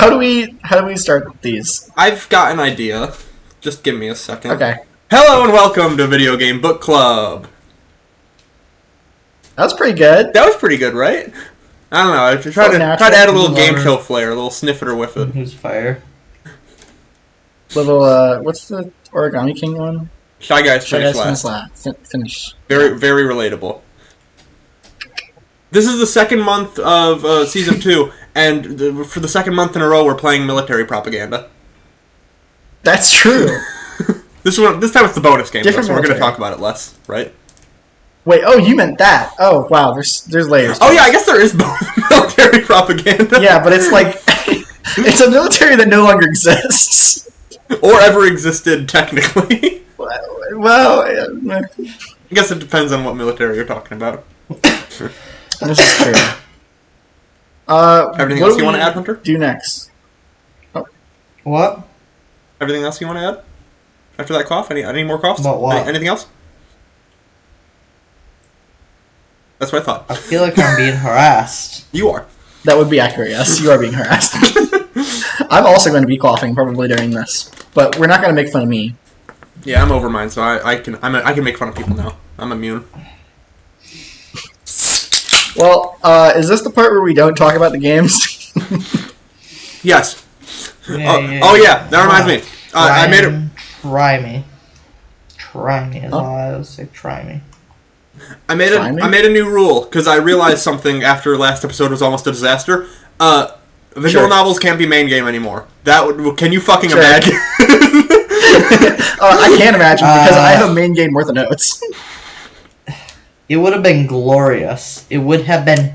how do we start these? I've got an idea. Just give me a second. Okay. Hello and welcome to Video Game Book Club. That was pretty good. That was pretty good, right? I don't know. I tried to add a little game show flair, a little sniff it or whiff it. Who's fire? Little what's the Origami King one? Shy Guys finish Finish. Very, very relatable. This is the second month of Season 2, and for the second month in a row, we're playing military propaganda. That's true. This time it's the bonus game, Different so we're going to military. talk about it less, right? Wait, oh, you meant that. Oh, wow, there's layers. Oh yeah, I guess there is both military propaganda. Yeah, but it's like... it's a military that no longer exists. Or ever existed, technically. Well, I guess it depends on what military you're talking about. this is true. Everything what else do you want we to add, Hunter? do next? What? Everything else you want to add? After that cough? Any more coughs? About what? Anything else? That's what I thought. I feel like I'm being harassed. You are. That would be accurate, yes. You are being harassed. I'm also going to be coughing probably during this. But we're not going to make fun of me. Yeah, I'm over mine, so I can make fun of people now. I'm immune. Well, is this the part where we don't talk about the games? Yes. Yeah. Oh yeah, that reminds me. I made it. Try me. Try me is all I would say. Try me. I made a new rule because I realized something after last episode was almost a disaster. Visual novels can't be main game anymore. Can you fucking imagine? I can't imagine because I have a main game worth of notes. It would have been glorious. It would have been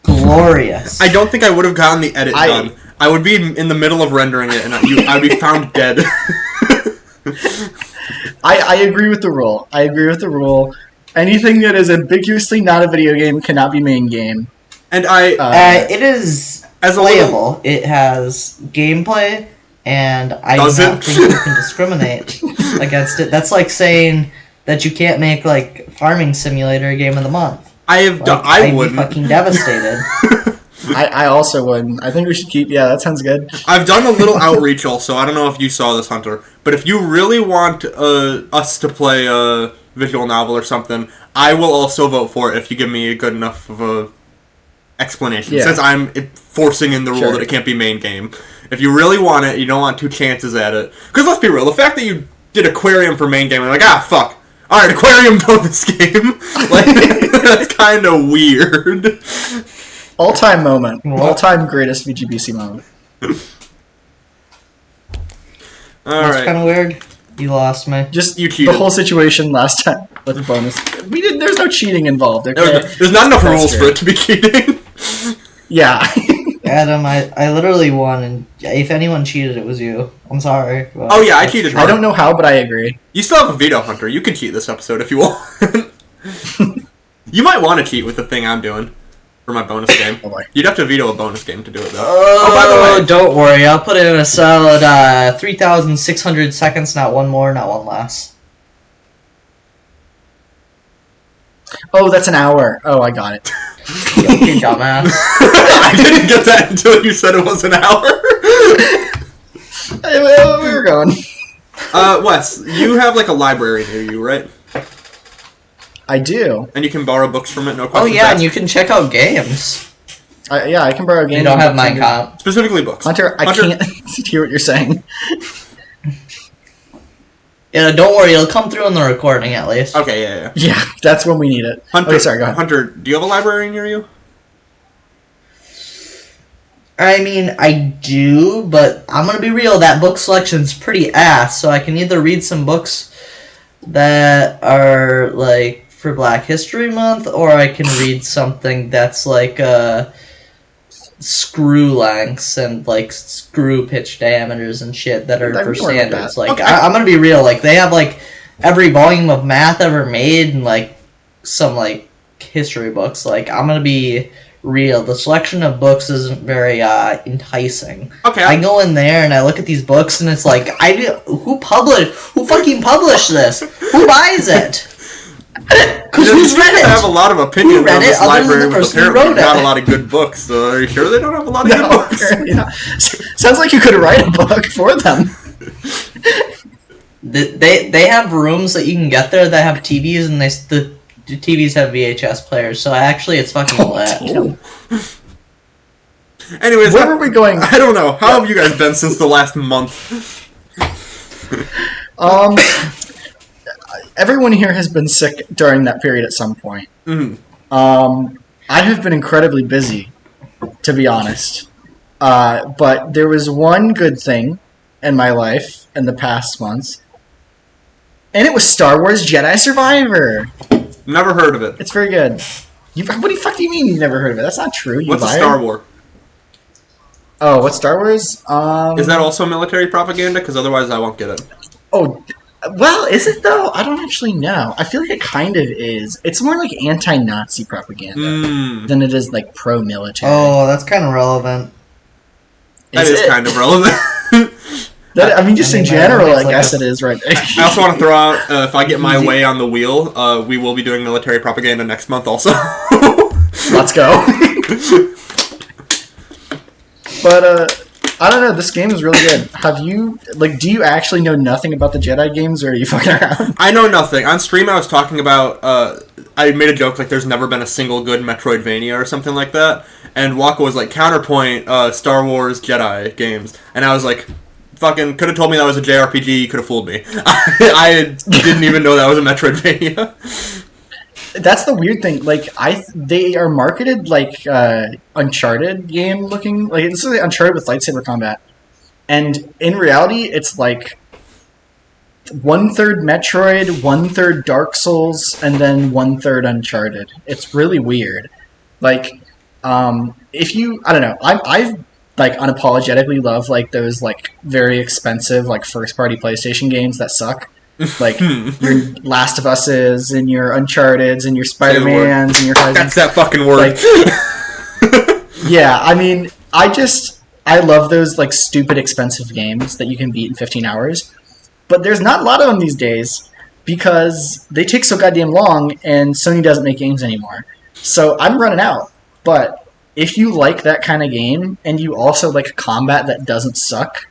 glorious. I don't think I would have gotten the edit done. I would be in the middle of rendering it and I'd be found dead. I agree with the rule. Anything that is ambiguously not a video game cannot be main game. And it is as playable. It has gameplay, and I do not think you can discriminate against it. That's like saying that you can't make like Farming Simulator a game of the month. I wouldn't. Be fucking devastated. I also wouldn't. I think we should keep... Yeah, that sounds good. I've done a little outreach also. I don't know if you saw this, Hunter. But if you really want us to play a visual novel or something, I will also vote for it if you give me a good enough of a explanation. Yeah. Since I'm forcing in the rule that it can't be main game. If you really want it, you don't want two chances at it. Because let's be real, the fact that you did Aquarium for main game, I'm like, fuck. Alright, Aquarium bonus game. Like, that's kind of weird. All-time moment. What? All-time greatest VGBC moment. That's kind of weird. You lost me. Just you cheated. The whole situation last time with the bonus. There's no cheating involved. Okay? There's not enough rules for it to be cheating. Yeah. Adam, I literally won, and if anyone cheated, it was you. I'm sorry. Oh yeah, I cheated. I don't know how, but I agree. You still have a veto, Hunter. You can cheat this episode if you want. You might want to cheat with the thing I'm doing for my bonus game. You'd have to veto a bonus game to do it, though. Oh, by the way, don't worry. I'll put it in a solid 3,600 seconds. Not one more, not one less. Oh, that's an hour. Oh, I got it. You dumbass. I didn't get that until you said it was an hour. We were going. Wes, you have like a library near you, right? I do. And you can borrow books from it, no Oh questions yeah, asked. and you can check out games. Yeah, I can borrow games. You don't have Minecraft. Specifically books. Hunter, I can't hear what you're saying. Yeah, don't worry, it'll come through in the recording at least. Okay, yeah. Yeah, that's when we need it. Hunter, okay, sorry, go ahead. Hunter, do you have a library near you? I mean, I do, but I'm gonna be real, that book selection's pretty ass, so I can either read some books that are, like, for Black History Month, or I can read something that's, like, screw lengths and, like, screw pitch diameters and shit that are for standards. Like, okay. I'm gonna be real, like, they have, like, every volume of math ever made and, like, some, like, history books. Like, I'm gonna be real. The selection of books isn't very enticing. Okay. I go in there and I look at these books and it's like, who fucking published this? Who buys it? Because who's read it? I have a lot of opinions on this library, but apparently not a lot of good books. So are you sure they don't have a lot of good books? Yeah. Sounds like you could write a book for them. They have rooms that you can get there that have TVs, and the TVs have VHS players. So actually, it's fucking lit. Anyways, where were we going? I don't know. How have you guys been since the last month? Everyone here has been sick during that period at some point. I have been incredibly busy, to be honest. But there was one good thing in my life in the past months, and it was Star Wars Jedi Survivor. Never heard of it. It's very good. What the fuck do you mean you never heard of it? That's not true. What's a Star Wars? Oh, what's Star Wars? Is that also military propaganda? Because otherwise I won't get it. Oh, well, is it though? I don't actually know. I feel like it kind of is. It's more like anti-Nazi propaganda than it is like pro-military. Oh, that's kind of relevant. That is kind of relevant. Just in general, I guess it is right there. I also want to throw out, if I get my way on the wheel, we will be doing military propaganda next month also. Let's go. But, I don't know, this game is really good. Do you actually know nothing about the Jedi games, or are you fucking around? I know nothing. On stream I was talking about, I made a joke like there's never been a single good Metroidvania or something like that, and Waka was like, counterpoint, Star Wars Jedi games, and I was like, fucking could have told me that was a JRPG, you could have fooled me. I didn't even know that was a Metroidvania. That's the weird thing. Like, they are marketed like Uncharted game looking. Like, this is like Uncharted with lightsaber combat, and in reality, it's like 1/3 Metroid, 1/3 Dark Souls, and then 1/3 Uncharted. It's really weird. Like, if you, I don't know, I've like unapologetically love like those like very expensive like first party PlayStation games that suck. Like your Last of Us's and your Uncharted's and your Spider-Man's and your That's that fucking word. Like, yeah, I mean, I love those like stupid expensive games that you can beat in 15 hours. But there's not a lot of them these days because they take so goddamn long and Sony doesn't make games anymore. So I'm running out. But if you like that kind of game and you also like combat that doesn't suck,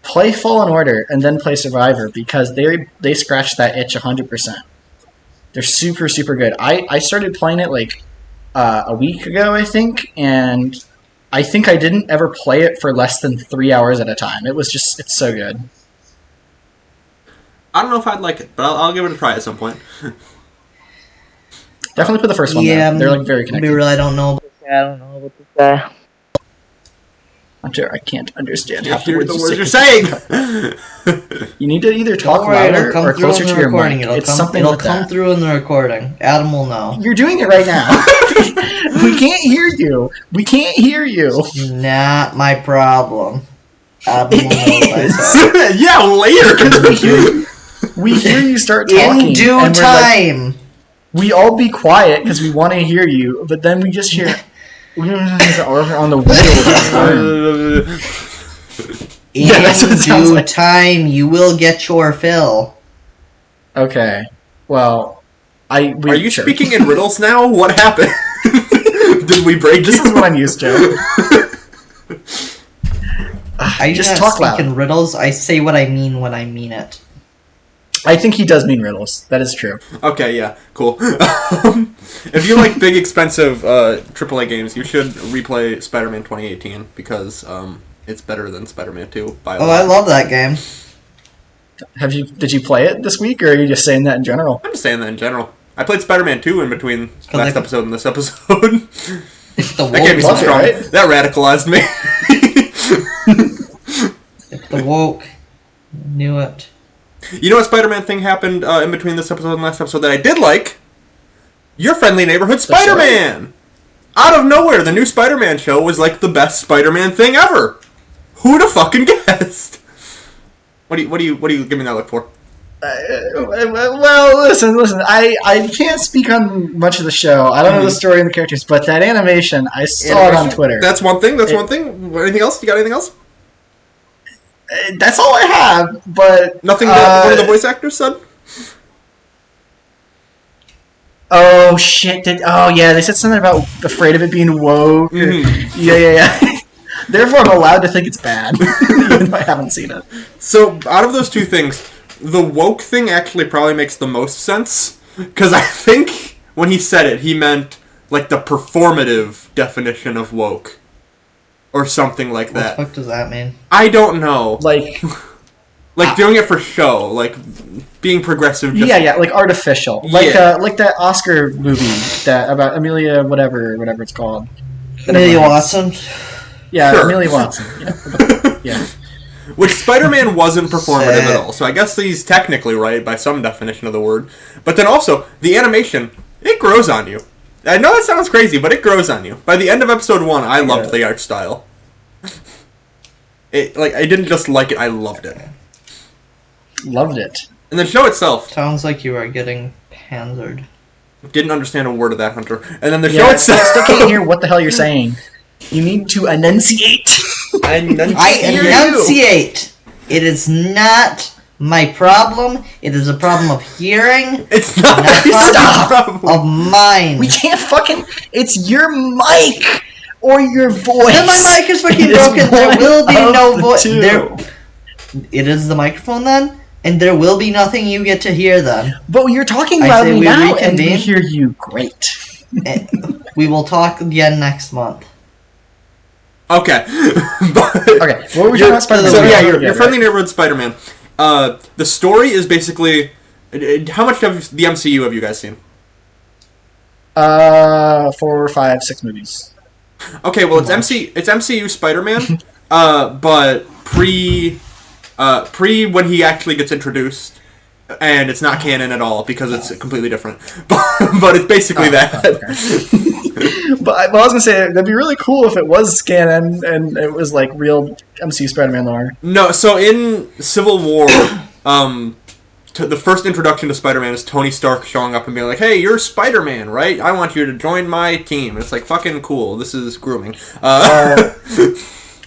play Fallen Order and then play Survivor because they scratch that itch 100%. They're super, super good. I started playing it like a week ago, I think, and I think I didn't ever play it for less than 3 hours at a time. It's so good. I don't know if I'd like it, but I'll give it a try at some point. Definitely put the first one there. They're like very connected. I don't know about this guy. Hunter, I can't understand You half the hear words the you words say. you're saying! You need to either talk louder or closer to your mic. It'll come through in the recording. Adam will know. You're doing it right now. We can't hear you. We can't hear you. Not my problem. Adam will know what I said. Yeah, later! We hear you start talking. In due time. Like, we all be quiet because we want to hear you, but then we just hear... on the wheel. In due time, you will get your fill. Okay. Well, Are you speaking in riddles now? What happened? Did we break This is what I'm used to. I just talk loud. In riddles, I say what I mean when I mean it. I think he does mean riddles. That is true. Okay, yeah, cool. If you like big, expensive AAA games, you should replay Spider-Man 2018 because it's better than Spider-Man 2 by a lot. I love that game. Did you play it this week, or are you just saying that in general? I'm just saying that in general. I played Spider-Man 2 in between last episode and this episode. It's the woke. That gave me some strong. Right? That radicalized me. It's the woke. Knew it. You know what Spider-Man thing happened in between this episode and last episode that I did like? Your Friendly Neighborhood Spider-Man! Out of nowhere, the new Spider-Man show was like the best Spider-Man thing ever! Who'da fucking guessed? What do you give me that look for? Well, listen. I can't speak on much of the show. I don't know the story and the characters, but that animation, I saw it on Twitter. That's one thing. Anything else? You got anything else? That's all I have, but... Nothing that one of the voice actors said? Oh, shit. Yeah, they said something about afraid of it being woke. Mm-hmm. Yeah. Therefore, I'm allowed to think it's bad, even if I haven't seen it. So, out of those two things, the woke thing actually probably makes the most sense. Because I think when he said it, he meant, like, the performative definition of woke. Or something like that. What the fuck does that mean? I don't know. Like doing it for show. Like, being progressive. Just... Yeah, like artificial. Like that Oscar movie that about Amelia, whatever it's called. Amelia Watson? Yeah, sure. Amelia Watson. Yeah. Which Spider-Man wasn't performative at all. So I guess he's technically right by some definition of the word. But then also, the animation, it grows on you. I know it sounds crazy, but it grows on you. By the end of episode 1, I loved the art style. I didn't just like it, I loved it. Loved it. And the show itself... Sounds like you are getting pandered. Didn't understand a word of that, Hunter. And then the show itself... I still can't hear what the hell you're saying. You need to enunciate. I enunciate. It is not my problem. It is a problem of hearing. It's not a problem of mine. We can't fucking... It's your mic or your voice. And my mic is fucking broken. There will be no voice. It is the microphone then? And there will be nothing you get to hear then. But you're talking loudly now and we hear you great. We will talk again next month. Okay. Okay, what were we talking about Spider-Man? So yeah, your friendly neighborhood Spider-Man. The story is basically... How much of the MCU have you guys seen? 4, 5, 6 movies. Okay, well it's MCU Spider-Man, but pre when he actually gets introduced, and it's not canon at all because it's completely different. But it's basically that. Okay. But I was gonna say that'd be really cool if it was canon and it was like real MCU Spider-Man lore. No, so in Civil War, the first introduction to Spider-Man is Tony Stark showing up and being like, "Hey, you're Spider-Man, right? I want you to join my team." It's like fucking cool. This is grooming.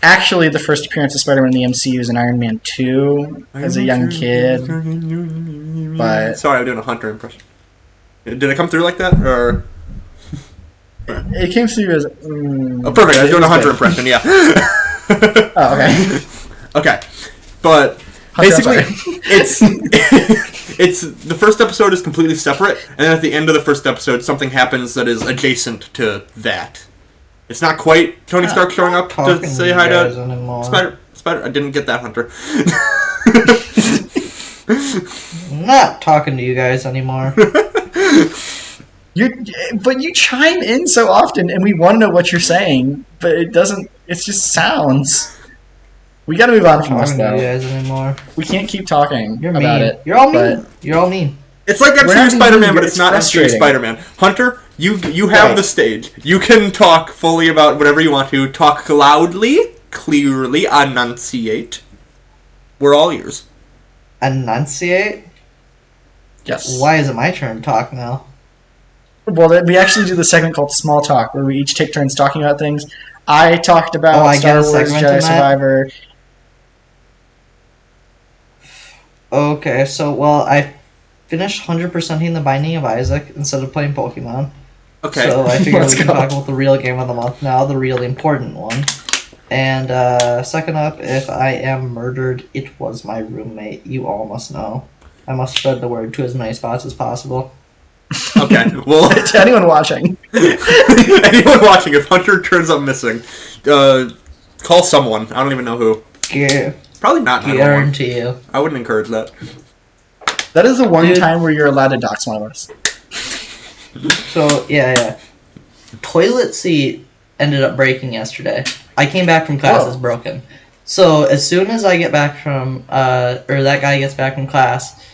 Actually, the first appearance of Spider-Man in the MCU is in Iron Man 2 as a young kid. But sorry, I'm doing a Hunter impression. Did it come through like that, or? It came through as... oh, perfect. I was doing a Hunter impression, yeah. Oh, okay. Okay. But basically, it's the first episode is completely separate, and then at the end of the first episode, something happens that is adjacent to that. It's not quite Tony Stark showing up to say hi to Spider. I didn't get that, Hunter. I'm not talking to you guys anymore. But you chime in so often, and we want to know what you're saying, but it doesn't. It just sounds. We got to move on from this, though. You guys anymore. We can't keep talking You're about mean. it. You're all mean. You're all mean. It's like MCU Spider-Man, but it's not MCU Spider-Man. Hunter, you have the stage. You can talk fully about whatever you want to. Talk loudly, clearly, enunciate. We're all ears. Enunciate? Yes. Why is it my turn to talk now? Well, we actually do the segment called Small Talk, where we each take turns talking about things. I talked about Star Wars Jedi Survivor. Okay, so, well, I finished 100%ing the Binding of Isaac instead of playing Pokemon. Okay. So I figured we can talk about the real game of the month now, the really important one. And second up, if I am murdered, it was my roommate. You all must know. I must spread the word to as many spots as possible. Okay, well... To anyone watching. Anyone watching, if Hunter turns up missing, call someone. I don't even know who. Yeah. Probably not 911. Guarantee you. I wouldn't encourage that. That is the one time where you're allowed to dox one of us. So, yeah. Toilet seat ended up breaking yesterday. I came back from class, it's broken. So, as soon as I get back from, or that guy gets back from class,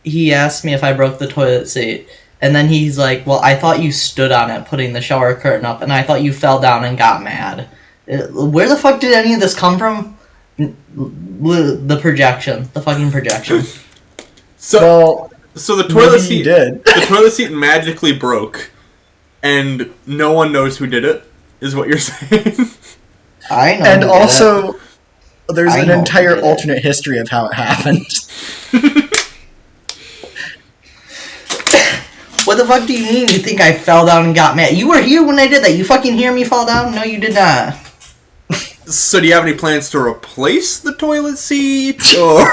he asked me if I broke the toilet seat. And then he's like, well, I thought you stood on it putting the shower curtain up, and I thought you fell down and got mad. Where the fuck did any of this come from? The projection. The fucking projection. So the toilet seat did. The toilet seat magically broke, and no one knows who did it, is what you're saying. I know. And also, there's an entire alternate history of how it happened. What the fuck do you mean you think I fell down and got mad? You were here when I did that. You fucking hear me fall down? No, you did not. So do you have any plans to replace the toilet seat, or?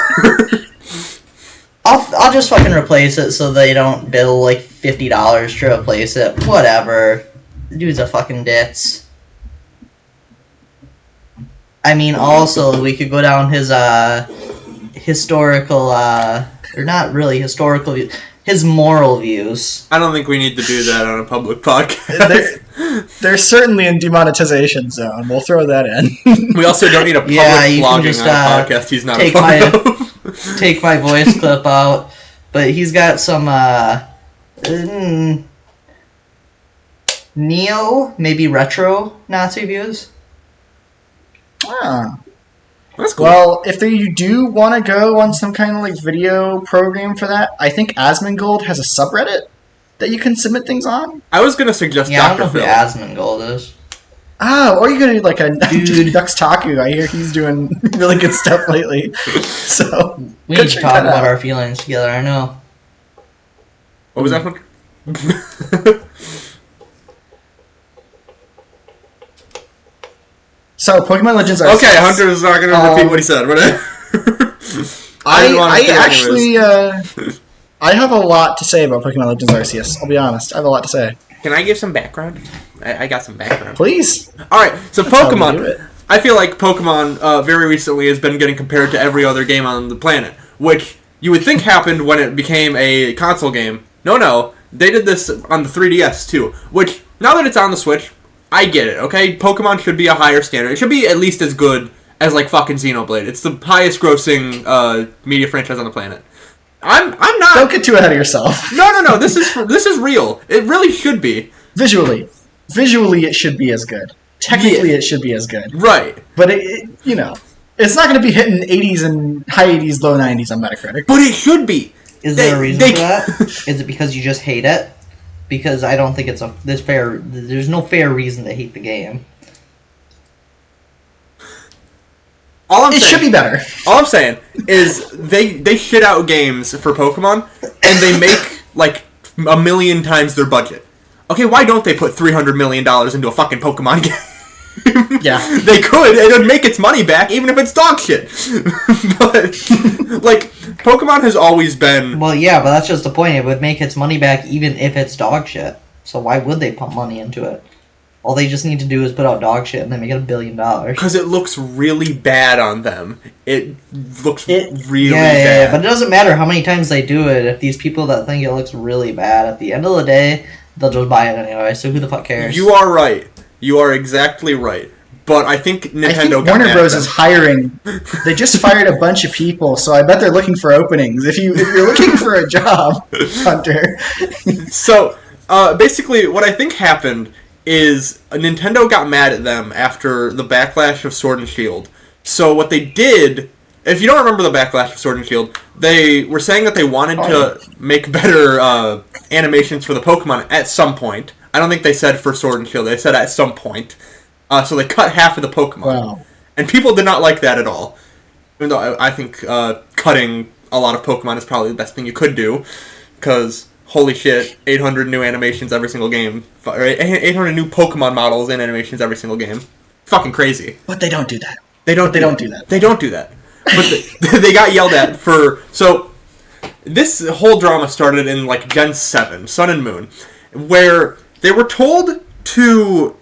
I'll just fucking replace it so they don't bill like $50 to replace it. Whatever. The dude's a fucking ditz. I mean, also, we could go down his, historical, or not really historical views, his moral views. I don't think we need to do that on a public podcast. They're certainly in demonetization zone. We'll throw that in. We also don't need a public vlogging on a podcast. He's not a part of. Take my voice clip out. But he's got some, neo, maybe retro Nazi views. Ah. That's cool. Well, if you do want to go on some kind of like video program for that, I think Asmongold has a subreddit that you can submit things on. I was gonna suggest I Dr. don't know Phil. who Asmongold is. Ah, or you could do like a dude Duxtaku. I hear he's doing really good stuff lately. So We need to talk about our feelings together. I know. What was that one? So Pokemon Legends Arceus. Okay, Hunter's not gonna repeat what he said. Whatever. I actually I have a lot to say about Pokemon Legends Arceus. I'll be honest. I have a lot to say. Can I give some background? I got some background. Please. Alright, so That's how we do Pokemon. it. I feel like Pokemon very recently has been getting compared to every other game on the planet, which you would think happened when it became a console game. No. They did this on the 3DS too, which, now that it's on the Switch, I get it, okay? Pokemon should be a higher standard. It should be at least as good as, like, fucking Xenoblade. It's the highest grossing media franchise on the planet. I'm not... Don't get too ahead of yourself. No. This is real. It really should be. Visually, it should be as good. Technically, it should be as good. Right. But it's not going to be hitting 80s and high 80s, low 90s on Metacritic. But it should be. Is there a reason for that? Is it because you just hate it? Because I don't think there's no fair reason to hate the game. It should be better. All I'm saying is they shit out games for Pokemon, and they make, like, 1 million times their budget. Okay, why don't they put $300 million into a fucking Pokemon game? Yeah. They could, and it would make its money back, even if it's dog shit. But, like, Pokemon has always been... Well, yeah, but that's just the point. It would make its money back even if it's dog shit. So why would they pump money into it? All they just need to do is put out dog shit and they make it $1 billion. Because it looks really bad on them. It looks really bad. Yeah, but it bad. doesn't matter how many times they do it. If these people that think it looks really bad, at the end of the day, they'll just buy it anyway. So who the fuck cares? You are right. You are exactly right. But I think Nintendo got Warner mad Bros. at them. Is hiring. They just fired a bunch of people, so I bet they're looking for openings. If you're looking for a job, Hunter. So, basically, what I think happened is Nintendo got mad at them after the backlash of Sword and Shield. So what they did, if you don't remember the backlash of Sword and Shield, they were saying that they wanted to make better animations for the Pokemon at some point. I don't think they said for Sword and Shield. They said at some point. So they cut half of the Pokemon. Wow. And people did not like that at all. Even though I think cutting a lot of Pokemon is probably the best thing you could do. Because, holy shit, 800 new animations every single game. 800 new Pokemon models in animations every single game. Fucking crazy. But they don't do that. They don't do that. But they got yelled at for... So, this whole drama started in, like, Gen 7, Sun and Moon, where they were told to...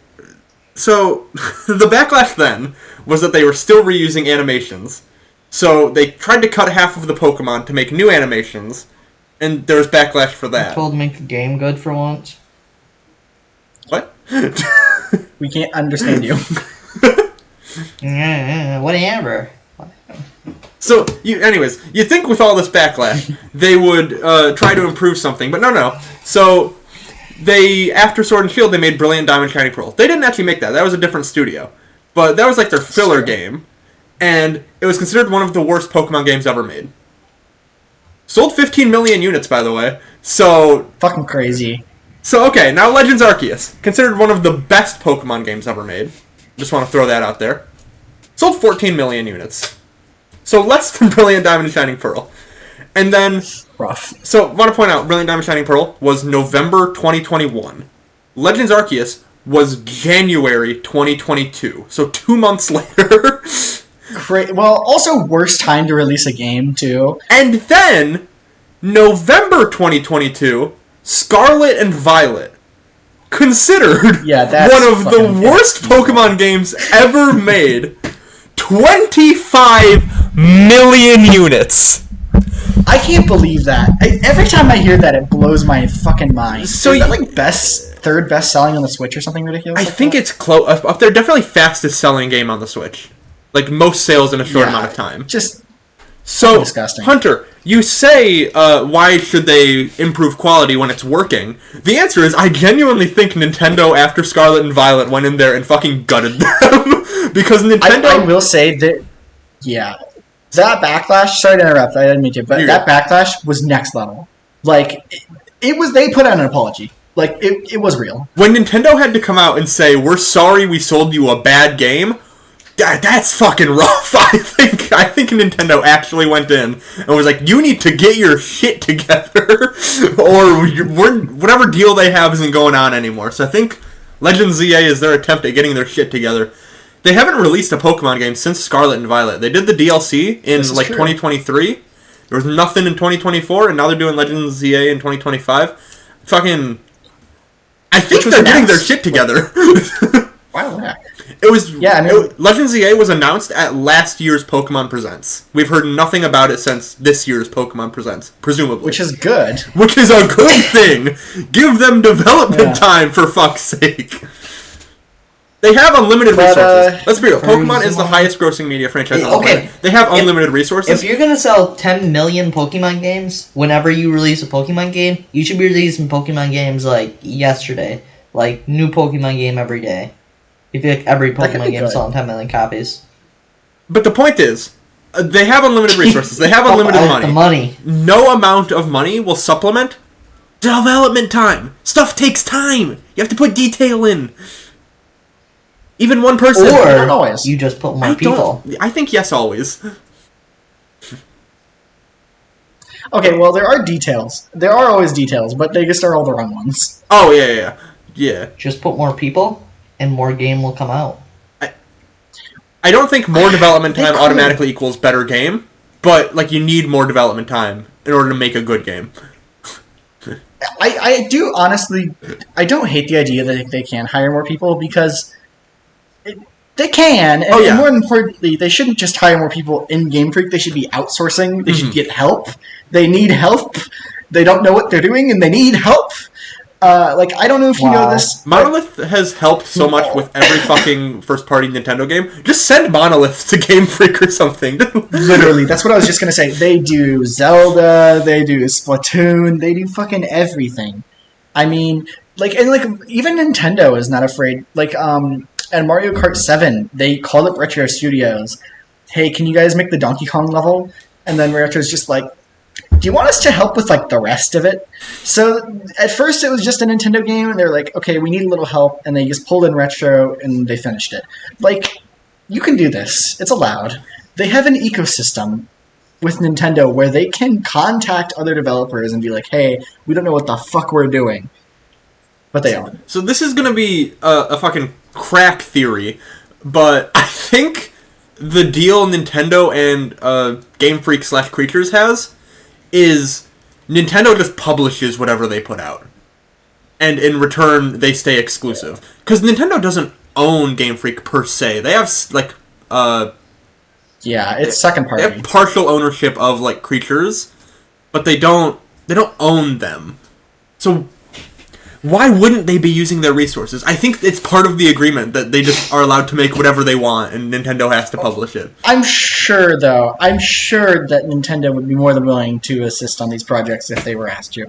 So, the backlash then was that they were still reusing animations. So, they tried to cut half of the Pokemon to make new animations, and there was backlash for that. You're told to make the game good for once. What? We can't understand you. Whatever. So, anyways, you'd think with all this backlash, they would try to improve something, but no. So, after Sword and Shield, they made Brilliant Diamond Shining Pearl. They didn't actually make that. That was a different studio. But that was like their filler game, and it was considered one of the worst Pokemon games ever made. Sold 15 million units, by the way. So... Fucking crazy. So, okay, now Legends Arceus. Considered one of the best Pokemon games ever made. Just want to throw that out there. Sold 14 million units. So less than Brilliant Diamond and Shining Pearl. And then... Rough. So, want to point out, Brilliant Diamond Shining Pearl was November 2021. Legends Arceus was January 2022. So 2 months later. Great. Well, also worst time to release a game, too. And then, November 2022, Scarlet and Violet. Considered one of the worst Pokemon games ever made. 25 million units. I can't believe that. Every time I hear that, it blows my fucking mind. So is that like third best selling on the Switch or something ridiculous? I think it's close. Up there, definitely fastest selling game on the Switch. Like most sales in a short amount of time. Just so disgusting. Hunter, you say why should they improve quality when it's working? The answer is I genuinely think Nintendo after Scarlet and Violet went in there and fucking gutted them because Nintendo. I will say that that backlash. Sorry to interrupt. I didn't mean to, but that backlash was next level. Like it was. They put out an apology. Like it was real. When Nintendo had to come out and say we're sorry we sold you a bad game. That's fucking rough. I think Nintendo actually went in and was like, "You need to get your shit together, or whatever deal they have isn't going on anymore." So I think Legends ZA is their attempt at getting their shit together. They haven't released a Pokemon game since Scarlet and Violet. They did the DLC in 2023. There was nothing in 2024, and now they're doing Legends ZA in 2025. Fucking, I think they're getting their shit together. Wow. It was Legends ZA was announced at last year's Pokemon Presents. We've heard nothing about it since this year's Pokemon Presents, presumably. Which is good. Which is a good thing. Give them development time, for fuck's sake. They have unlimited resources. Let's be real. Pokemon is the highest grossing media franchise on the planet. They have unlimited resources. If you're gonna sell 10 million Pokemon games whenever you release a Pokemon game, you should be releasing Pokemon games like yesterday. Like, new Pokemon game every day. You feel like every Pokemon game selling 10 million copies. But the point is, they have unlimited resources. They have unlimited money. The money. No amount of money will supplement development time. Stuff takes time. You have to put detail in. Even one person. Or you just put more people. I think yes, always. Okay, well, there are details. There are always details, but they just are all the wrong ones. Oh, yeah. Just put more people. And more game will come out. I don't think more development time automatically equals better game, but like you need more development time in order to make a good game. I do honestly, I don't hate the idea that they can hire more people because they can, and more importantly, they shouldn't just hire more people in Game Freak. They should be outsourcing. They should get help. They need help. They don't know what they're doing, and they need help. I don't know if you know this. Monolith has helped so much with every fucking first-party Nintendo game. Just send Monolith to Game Freak or something. Literally, that's what I was just gonna say. They do Zelda, they do Splatoon, they do fucking everything. I mean, even Nintendo is not afraid. And Mario Kart 7, they called up Retro Studios. Hey, can you guys make the Donkey Kong level? And then Retro's just like, do you want us to help with the rest of it? So at first it was just a Nintendo game, and they're like, okay, we need a little help, and they just pulled in Retro and they finished it. You can do this. It's allowed. They have an ecosystem with Nintendo where they can contact other developers and be like, hey, we don't know what the fuck we're doing. But they aren't. So this is gonna be a fucking crack theory, but I think the deal Nintendo and Game Freak / Creatures has is Nintendo just publishes whatever they put out. And in return, they stay exclusive. Because Nintendo doesn't own Game Freak per se. They have, it's second party. They have partial ownership of, Creatures, but they don't own them. So why wouldn't they be using their resources? I think it's part of the agreement that they just are allowed to make whatever they want and Nintendo has to publish it. I'm sure that Nintendo would be more than willing to assist on these projects if they were asked to.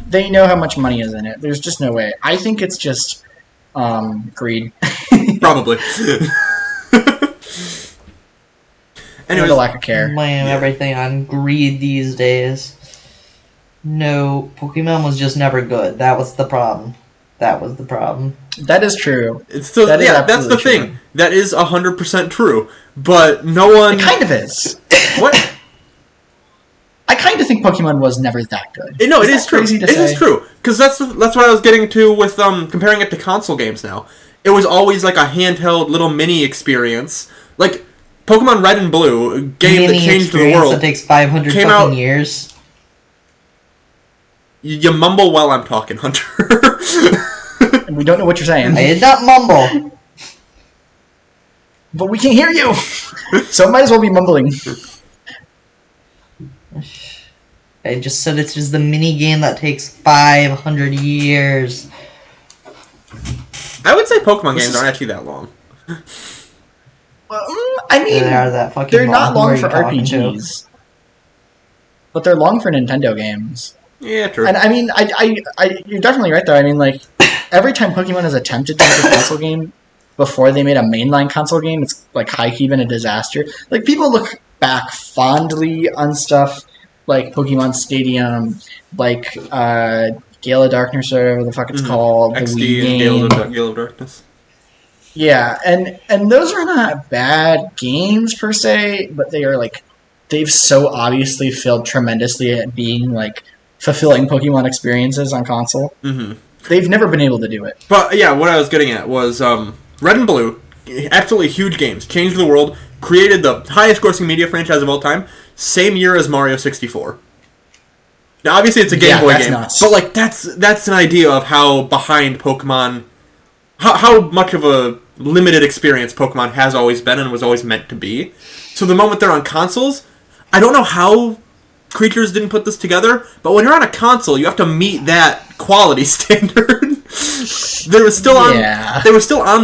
They know how much money is in it. There's just no way. I think it's just greed. Probably. Anyway, the lack of care. Blame everything on greed these days. No, Pokemon was just never good. That was the problem. That is true. That's the thing. That is 100% true. But no one... It kind of is. What? I kind of think Pokemon was never that good. No, it is true. It is true. Because that's what I was getting to with comparing it to console games now. It was always like a handheld little mini experience. Like, Pokemon Red and Blue, a game that changed the world. That takes 500 came fucking out, years. You mumble while I'm talking, Hunter. We don't know what you're saying. I did not mumble. But we can't hear you! So it might as well be mumbling. I just said it's just the mini game that takes 500 years. I would say Pokemon games aren't actually that long. I mean, they're not long for RPGs. But they're long for Nintendo games. Yeah, true. And I mean, you're definitely right though. I mean, like, every time Pokemon has attempted to make a console game before they made a mainline console game, it's like high-key been a disaster. Like, people look back fondly on stuff like Pokemon Stadium, like Gale of Darkness or whatever the fuck it's called. XD the Wii and game. Gale of Darkness. Yeah, and those are not bad games per se, but they are like, they've so obviously failed tremendously at being like fulfilling Pokemon experiences on console. Mm-hmm. They've never been able to do it. But yeah, what I was getting at was Red and Blue, absolutely huge games, changed the world, created the highest grossing media franchise of all time, same year as Mario 64. Now obviously it's a Game Boy game, nuts. But like that's an idea of how behind Pokemon, how much of a limited experience Pokemon has always been and was always meant to be. So the moment they're on consoles, I don't know how creatures didn't put this together, but when you're on a console, you have to meet that quality standard. They were still on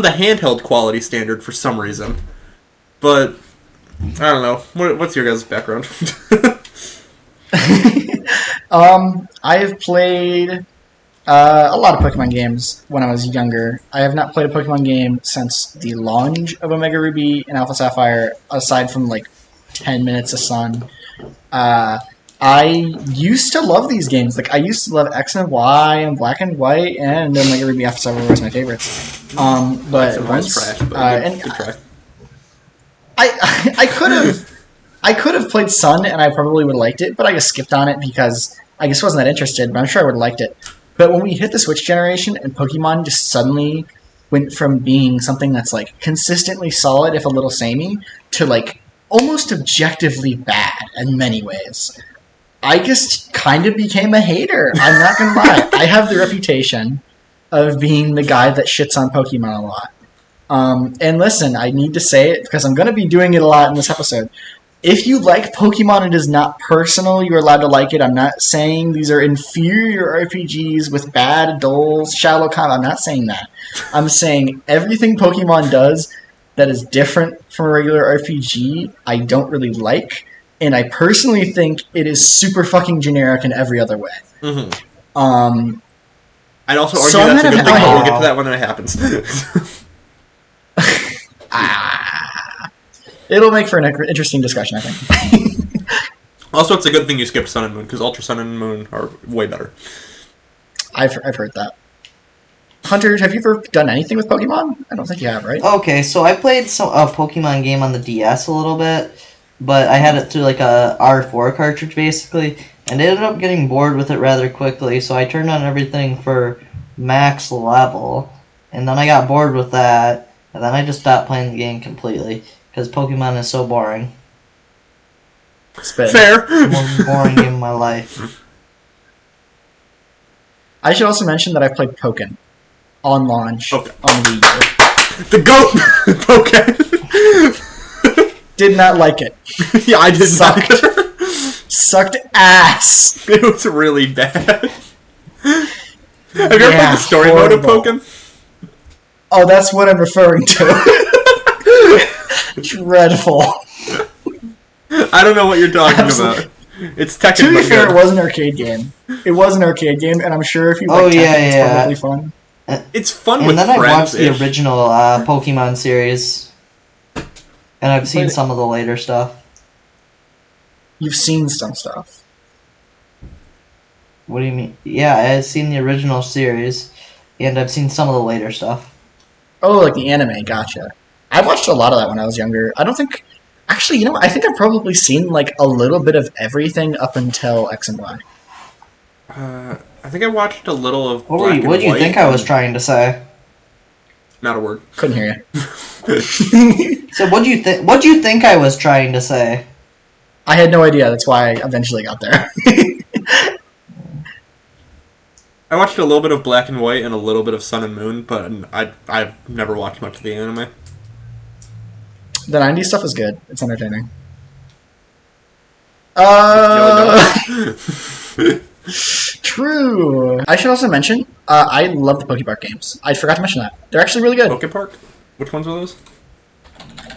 the handheld quality standard for some reason. But I don't know. What's your guys' background? I have played a lot of Pokemon games when I was younger. I have not played a Pokemon game since the launch of Omega Ruby and Alpha Sapphire, aside from like 10 Minutes of Sun. I used to love these games. Like, I used to love X and Y and Black and White, and Omega Ruby Alpha Sapphire was my favorites. But once, good try. I could have played Sun, and I probably would have liked it, but I just skipped on it because I just wasn't that interested, but I'm sure I would have liked it. But when we hit the Switch generation, and Pokemon just suddenly went from being something that's, like, consistently solid, if a little samey, to, like, almost objectively bad in many ways, I just kind of became a hater. I'm not gonna lie. I have the reputation of being the guy that shits on Pokemon a lot. And listen, I need to say it because I'm going to be doing it a lot in this episode. If you like Pokemon, it is not personal. You're allowed to like it. I'm not saying these are inferior RPGs with bad, dull, shallow combat. I'm not saying that. I'm saying everything Pokemon does that is different from a regular RPG, I don't really like. And I personally think it is super fucking generic in every other way. Mm-hmm. I'd also argue that's a good thing, but we'll get to that when it happens. It'll make for an interesting discussion, I think. Also, it's a good thing you skipped Sun and Moon, because Ultra Sun and Moon are way better. I've heard that. Hunter, have you ever done anything with Pokemon? I don't think you have, right? Okay, so I played a Pokemon game on the DS a little bit, but I had it through like a R4 cartridge, basically, and I ended up getting bored with it rather quickly, so I turned on everything for max level, and then I got bored with that, and then I just stopped playing the game completely, because Pokemon is so boring. Fair. Most boring game of my life. I should also mention that I played Pokken on launch on Wii U. The GOAT Pokken! Did not like it. Yeah, I did not. Sucked ass. It was really bad. Have you ever played the story mode of Pokken? Oh, that's what I'm referring to. Dreadful. I don't know what you're talking about. It's technically. To be fair, it was an arcade game. It was an arcade game, and I'm sure if you like Tekken, it's probably fun. It's fun with friends. And then I watched the original Pokemon series, and I've seen some of the later stuff. You've seen some stuff. What do you mean? Yeah, I've seen the original series, and I've seen some of the later stuff. Oh, like the anime, gotcha. I watched a lot of that when I was younger. I Actually, you know what? I think I've probably seen like a little bit of everything up until X and Y. I think I watched a little of What did you think I was trying to say? Not a word. Couldn't hear you. So what do you think I was trying to say? I had no idea. That's why I eventually got there. I watched a little bit of Black and White and a little bit of Sun and Moon, but I've never watched much of the anime. The 90s stuff is good. It's entertaining. True. I should also mention, I love the Pokepark games. I forgot to mention that. They're actually really good. Pokepark? Which ones are those?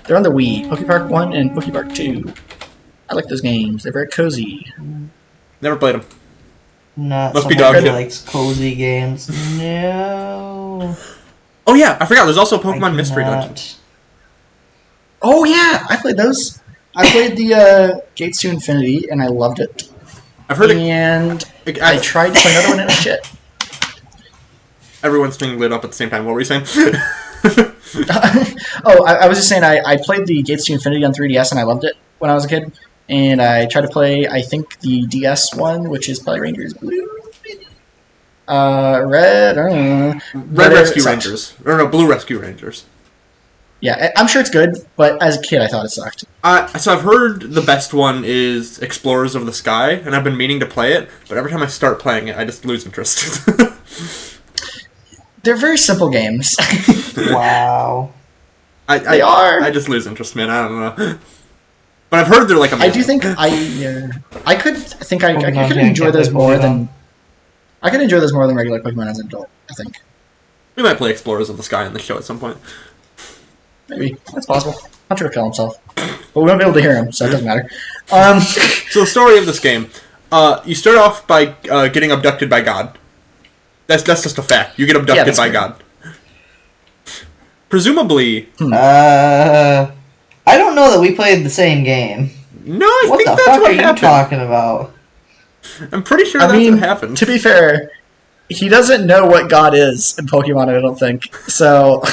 They're on the Wii. Pokepark 1 and Pokepark 2. I like those games. They're very cozy. Never played them. Not Must be someone dog who shit. likes cozy games. No. Oh yeah, I forgot. There's also Pokemon Mystery Dungeon. Oh yeah, I played those. I played the Gates to Infinity, and I loved it. I've heard and I tried to play another one, and it was shit. Everyone's being lit up at the same time. What were you saying? I was just saying I played the Gates to Infinity on 3DS, and I loved it when I was a kid. And I tried to play, I think, the DS one, which is Power Rangers Blue. Red, I don't know. Red Rescue Rangers. Or no, Blue Rescue Rangers. Yeah, I'm sure it's good, but as a kid I thought it sucked. So I've heard the best one is Explorers of the Sky, and I've been meaning to play it, but every time I start playing it, I just lose interest. They're very simple games. Wow. They are. I just lose interest, man. I don't know. But I've heard they're like amazing. I do think I could enjoy those more than regular Pokemon as an adult. I think We might play Explorers of the Sky in the show at some point. maybe that's possible. Hunter will kill himself, but we won't be able to hear him, so it doesn't matter. So the story of this game, you start off by getting abducted by God. That's just a fact. You get abducted by God. Presumably. I don't know that we played the same game. No, I what think the that's fuck what are happened. you talking about? I'm pretty sure that's what happened. To be fair, he doesn't know what God is in Pokemon, I don't think. So.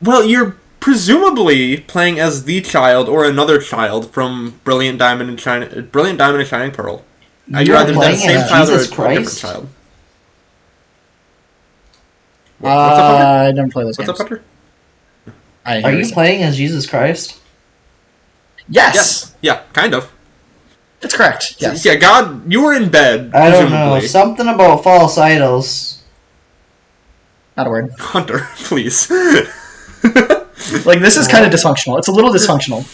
Well, you're presumably playing as the child or another child from Brilliant Diamond and Shining Pearl. You're either the same child or a different child. What's up, Hunter? I never play those games. What's up, Hunter? Are you playing as Jesus Christ? Yes. Yeah, kind of. That's correct. Yes. Yeah, God, you were in bed. I don't know. Something about false idols. Not a word. Hunter, please. Like, this is kind of dysfunctional. It's a little dysfunctional.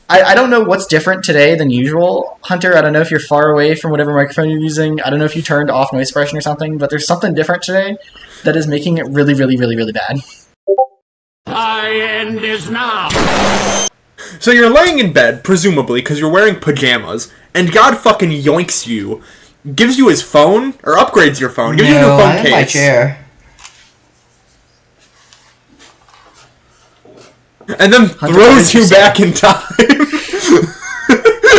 I don't know what's different today than usual, Hunter. I don't know if you're far away from whatever microphone you're using. I don't know if you turned off noise suppression or something, but there's something different today that is making it really, really, really, really bad. My end is now. So you're laying in bed, presumably, because you're wearing pajamas, and God fucking yoinks you, gives you his phone, or upgrades your phone, gives you a new phone I'm case. in my chair. And then throws you back in time.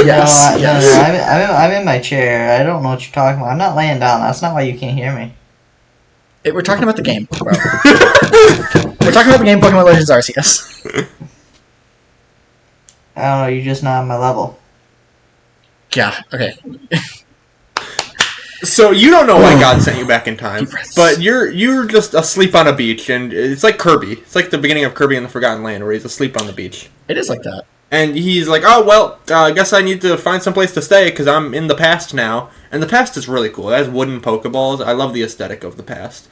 Yes. No, I'm in my chair. I don't know what you're talking about. I'm not laying down. That's not why you can't hear me. We're talking about the game, bro. We're talking about the game Pokémon Legends Arceus. I don't know. You're just not on my level. Yeah, okay. So you don't know why God sent you back in time, Deep breaths. but you're just asleep on a beach, and it's like Kirby. It's like the beginning of Kirby and the Forgotten Land, where he's asleep on the beach. It is like that. And he's like, oh, well, I guess I need to find someplace to stay, because I'm in the past now. And the past is really cool. It has wooden Pokeballs. I love the aesthetic of the past.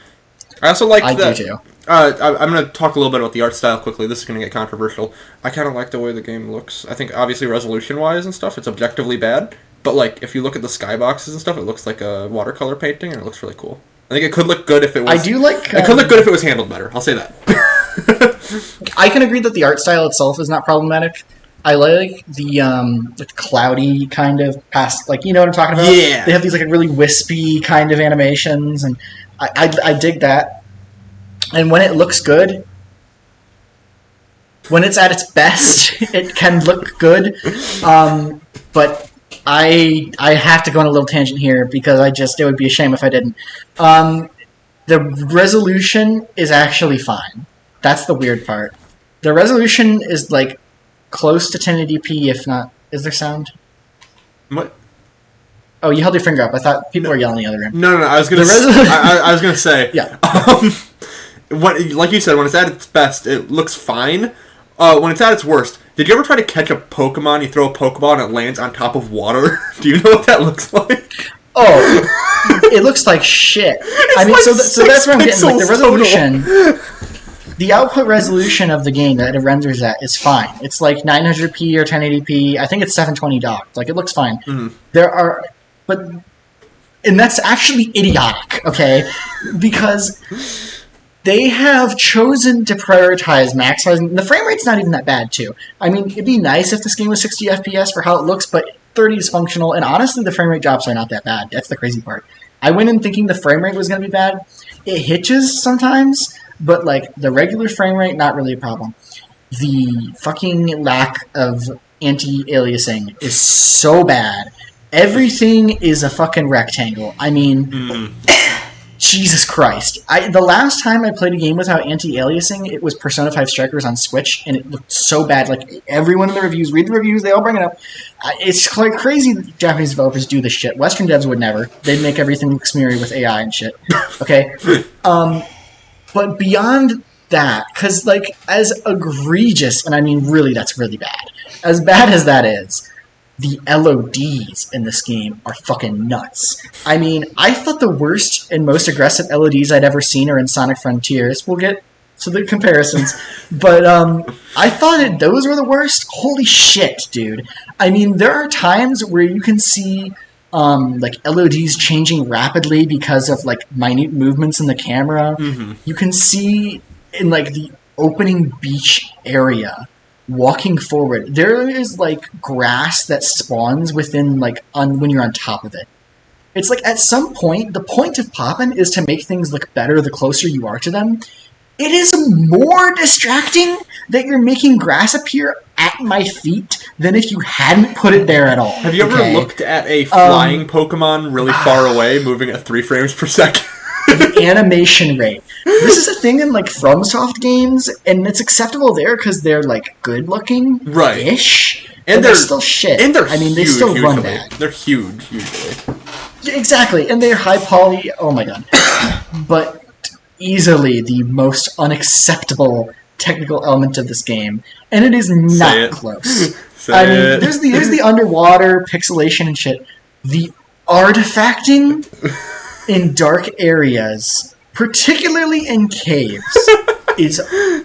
I also like I that... do too. I'm going to talk a little bit about the art style quickly. This is going to get controversial. I kind of like the way the game looks. I think, obviously, resolution-wise and stuff, it's objectively bad. But, like, if you look at the skyboxes and stuff, it looks like a watercolor painting, and it looks really cool. I think it could look good if it was... I do like... it could look good if it was handled better. I'll say that. I can agree that the art style itself is not problematic. I like the cloudy kind of past... Like, you know what I'm talking about? Yeah. They have these, like, really wispy kind of animations, and I dig that. And when it looks good... When it's at its best, it can look good. But... I have to go on a little tangent here because it would be a shame if I didn't. The resolution is actually fine. That's the weird part. The resolution is like close to 1080p, if not. Is there sound? What? Oh, you held your finger up. I thought people were yelling in the other room. No. I was gonna. I was gonna say. Yeah. Like you said, when it's at its best, it looks fine. When it's at its worst, did you ever try to catch a Pokemon? You throw a Pokeball and it lands on top of water. Do you know what that looks like? Oh, it looks like shit. I mean, like so that's what I'm getting. Like the resolution, total. the output resolution of the game that it renders at is fine. It's like 900p or 1080p. I think it's 720 docked. Like it looks fine. And that's actually idiotic. Okay, because they have chosen to prioritize maximizing. The frame rate's not even that bad too. I mean, it'd be nice if this game was 60 FPS for how it looks, but 30 is functional, and honestly, the frame rate drops are not that bad. That's the crazy part. I went in thinking the frame rate was going to be bad. It hitches sometimes, but like the regular frame rate, not really a problem. The fucking lack of anti-aliasing is so bad. Everything is a fucking rectangle. I mean, Jesus Christ. The last time I played a game without anti-aliasing, it was Persona 5 Strikers on Switch, and it looked so bad. Like, everyone in the reviews, read the reviews, they all bring it up. It's like crazy that Japanese developers do this shit. Western devs would never. They'd make everything look smeary with AI and shit. Okay? But beyond that, because, like, as egregious, and I mean, really, that's really bad. As bad as that is, the LODs in this game are fucking nuts. I mean, I thought the worst and most aggressive LODs I'd ever seen are in Sonic Frontiers. We'll get to the comparisons. But I thought those were the worst. Holy shit, dude. I mean, there are times where you can see like LODs changing rapidly because of like minute movements in the camera. You can see in like the opening beach area, walking forward, there is like grass that spawns within like when you're on top of it. It's like at some point, the point of poppin' is to make things look better the closer you are to them. It is more distracting that you're making grass appear at my feet than if you hadn't put it there at all. Have you ever looked at a flying Pokemon really far away, moving at 3 frames per second? The animation rate. This is a thing in like FromSoft games, and it's acceptable there because they're like good looking, ish, and they're still shit. And they're they still run that. They're huge usually. Exactly, and they're high poly. Oh my god! But easily the most unacceptable technical element of this game, and it is not close. I mean, there's the underwater pixelation and shit. The artifacting in dark areas, particularly in caves, is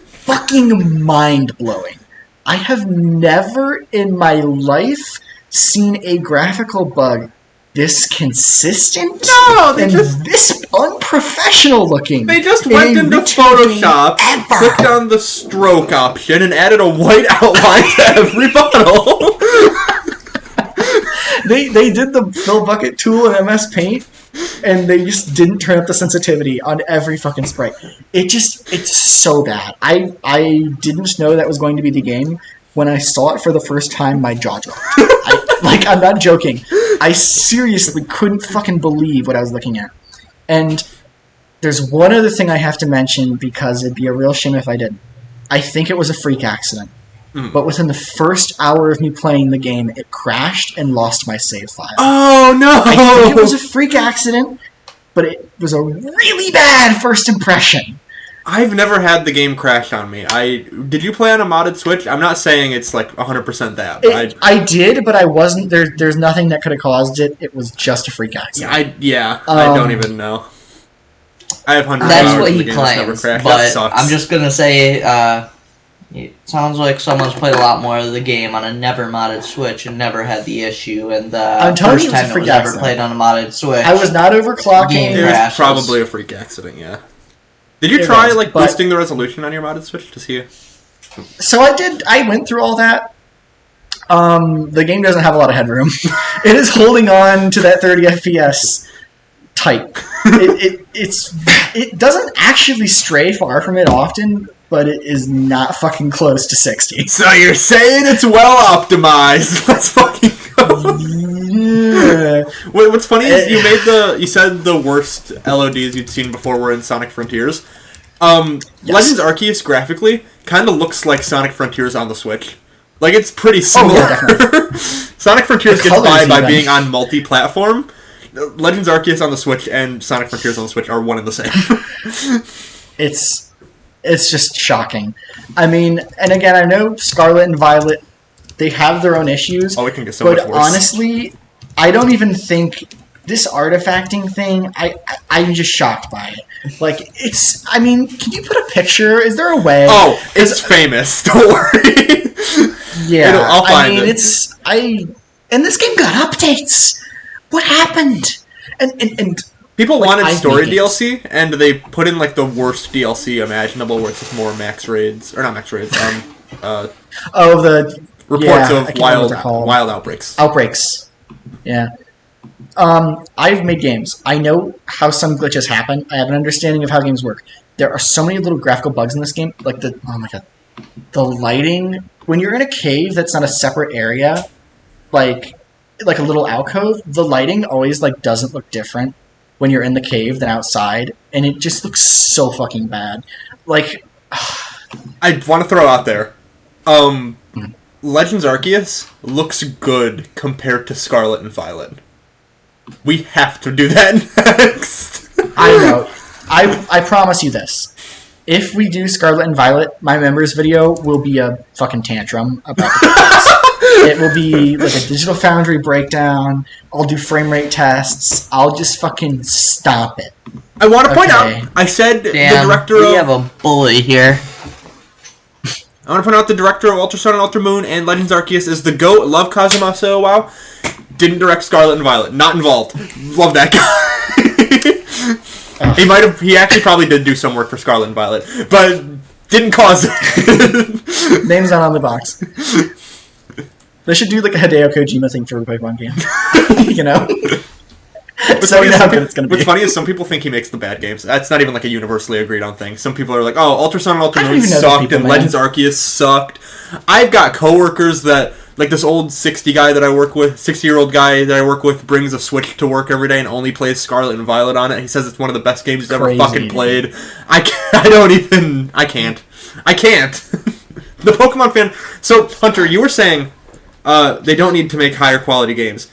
fucking mind-blowing. I have never in my life seen a graphical bug this consistent and this unprofessional looking. They just went into Photoshop, clicked on the stroke option, and added a white outline to every bottle. They did the fill bucket tool in MS Paint, and they just didn't turn up the sensitivity on every fucking sprite. It's so bad. I didn't know that was going to be the game. When I saw it for the first time, my jaw dropped. I'm not joking. I seriously couldn't fucking believe what I was looking at. And there's one other thing I have to mention, because it'd be a real shame if I didn't. I think it was a freak accident. But within the first hour of me playing the game, it crashed and lost my save file. Oh, no! I think it was a freak accident, but it was a really bad first impression. I've never had the game crash on me. Did you play on a modded Switch? I'm not saying it's like 100% that. I did, but I wasn't. There's nothing that could have caused it. It was just a freak accident. I don't even know. I have hundreds of hours in the game that's never crashed. But that sucks. I'm just gonna say, it sounds like someone's played a lot more of the game on a never modded Switch and never had the issue. And the first time it was ever played on a modded Switch, I was not overclocking. It was probably a freak accident. Yeah. Did you try boosting the resolution on your modded Switch to see it? So I did. I went through all that. The game doesn't have a lot of headroom. It is holding on to that 30 FPS tight. It doesn't actually stray far from it often, but it is not fucking close to 60. So you're saying it's well optimized? Let's fucking go. Yeah. What's funny is you said the worst LODs you'd seen before were in Sonic Frontiers. Yes. Legends Arceus graphically kind of looks like Sonic Frontiers on the Switch. Like, it's pretty similar. definitely. Sonic Frontiers The gets by colors even. being on multi-platform. Legends Arceus on the Switch and Sonic Frontiers on the Switch are one and the same. It's just shocking. I mean, and again, I know Scarlet and Violet, they have their own issues. Oh, it can get so much but worse. honestly, I don't even think this artifacting thing. I'm just shocked by it. Like, it's. I mean, can you put a picture? Is there a way? Oh, it's famous. Don't worry. Yeah, I'll find I mean, it. And this game got updates. What happened? And People like, wanted I've story made games. DLC, and they put in like the worst DLC imaginable, where it's just more max raids or not max raids. Oh, the Reports I of can't remember what they're called. wild outbreaks. Outbreaks. Yeah. I've made games. I know how some glitches happen. I have an understanding of how games work. There are so many little graphical bugs in this game. Like oh my god, the lighting. When you're in a cave that's not a separate area, like a little alcove, the lighting always like doesn't look different when you're in the cave than outside, and it just looks so fucking bad. Like, I want to throw out there, Legends Arceus looks good compared to Scarlet and Violet. We have to do that next. I know. I promise you this. If we do Scarlet and Violet, my members video will be a fucking tantrum about the games. It will be like a Digital Foundry breakdown. I'll do frame rate tests. I'll just fucking stop it. I want to point Okay. out, I said Damn, the director we of... have a bully here. I want to point out the director of Ultra Sun and Ultra Moon and Legends Arceus is the GOAT. Love Kazuma so wow. Didn't direct Scarlet and Violet. Not involved. Love that guy. He actually probably did do some work for Scarlet and Violet, but didn't cause it. Name's not on the box. They should do like a Hideo Kojima thing for a Pokemon game. You know? So we know how good it's going to be. What's funny is some people think he makes the bad games. That's not even like a universally agreed on thing. Some people are like, oh, Ultra Sun and Ultra I don't Moon even know those sucked people, and man. Legends Arceus sucked. I've got coworkers that, like this old 60-year-old guy that I work with brings a Switch to work every day and only plays Scarlet and Violet on it. He says it's one of the best games he's ever Crazy. fucking played. I can't. The Pokemon fan... So, Hunter, you were saying they don't need to make higher quality games.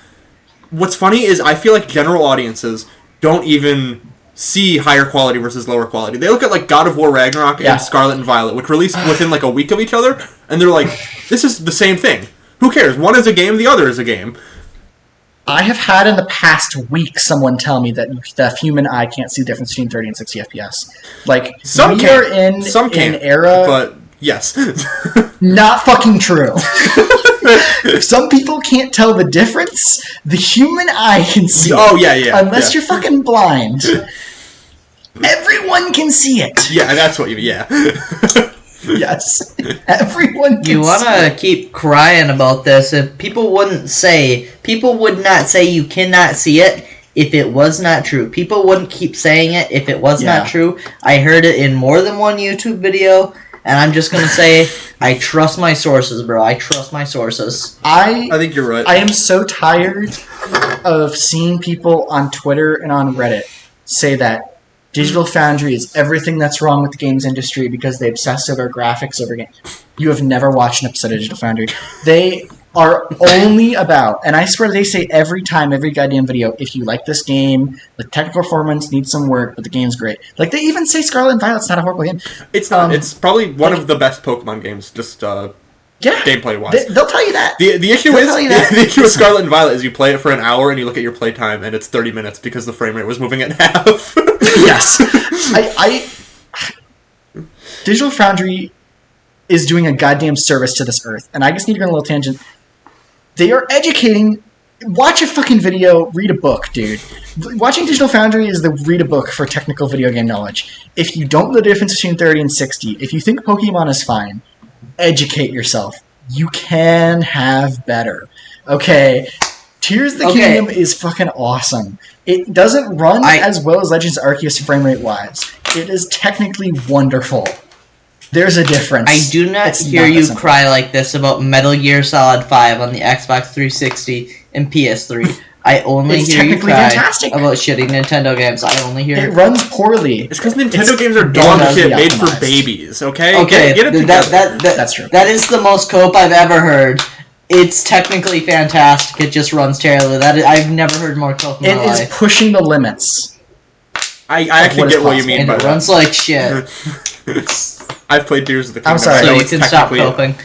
What's funny is I feel like general audiences don't even see higher quality versus lower quality. They look at like God of War Ragnarok Yeah. and Scarlet and Violet, which released within like a week of each other, and they're like, this is the same thing. Who cares? One is a game, the other is a game. I have had in the past week someone tell me that the human eye can't see the difference between 30 and 60 FPS. Like, Some we are can't. in Some an can't, era... but yes. Not fucking true. If some people can't tell the difference, the human eye can see it. Oh, yeah. Unless you're fucking blind. Everyone can see it. Yeah, that's what you mean, yeah. Yes. Everyone can You see wanna it. keep crying about this. If people would not say you cannot see it if it was not true. People wouldn't keep saying it if it was Yeah. not true. I heard it in more than one YouTube video, and I'm just gonna say, I trust my sources, bro. I trust my sources. I think you're right. I am so tired of seeing people on Twitter and on Reddit say that Digital Foundry is everything that's wrong with the games industry because they obsess over graphics over games. You have never watched an episode of Digital Foundry. They are only about, and I swear they say every time, every goddamn video, if you like this game, the technical performance needs some work, but the game's great. Like, they even say Scarlet and Violet's not a horrible game. It's not. It's probably one of the best Pokemon games, just Yeah. gameplay-wise. They'll tell you that. The issue They'll is tell you that. the issue with Scarlet and Violet is you play it for an hour and you look at your playtime and it's 30 minutes because the frame rate was moving at half. Yes. Digital Foundry is doing a goddamn service to this earth, and I just need to go on a little tangent. They are educating. Watch a fucking video, read a book, dude. Watching Digital Foundry is the read a book for technical video game knowledge. If you don't know the difference between 30 and 60, if you think Pokemon is fine, educate yourself. You can have better. Okay. Tears of the Kingdom is fucking awesome. It doesn't run as well as Legends Arceus frame rate wise. It is technically wonderful. There's a difference. I do not hear you cry like this about Metal Gear Solid 5 on the Xbox 360 and PS3. I only It's hear you technically cry fantastic. about shitty Nintendo games. I only hear It runs poorly. It's because Nintendo games are dog shit made for babies, okay? Okay, get it together. That's true. That is the most cope I've ever heard. It's technically fantastic. It just runs terribly. I've never heard more cope in my life. It is pushing the limits. I actually get what you mean and by it that. runs like shit. I've played Tears of the Kingdom. I'm sorry. So you it's can stop technically coping.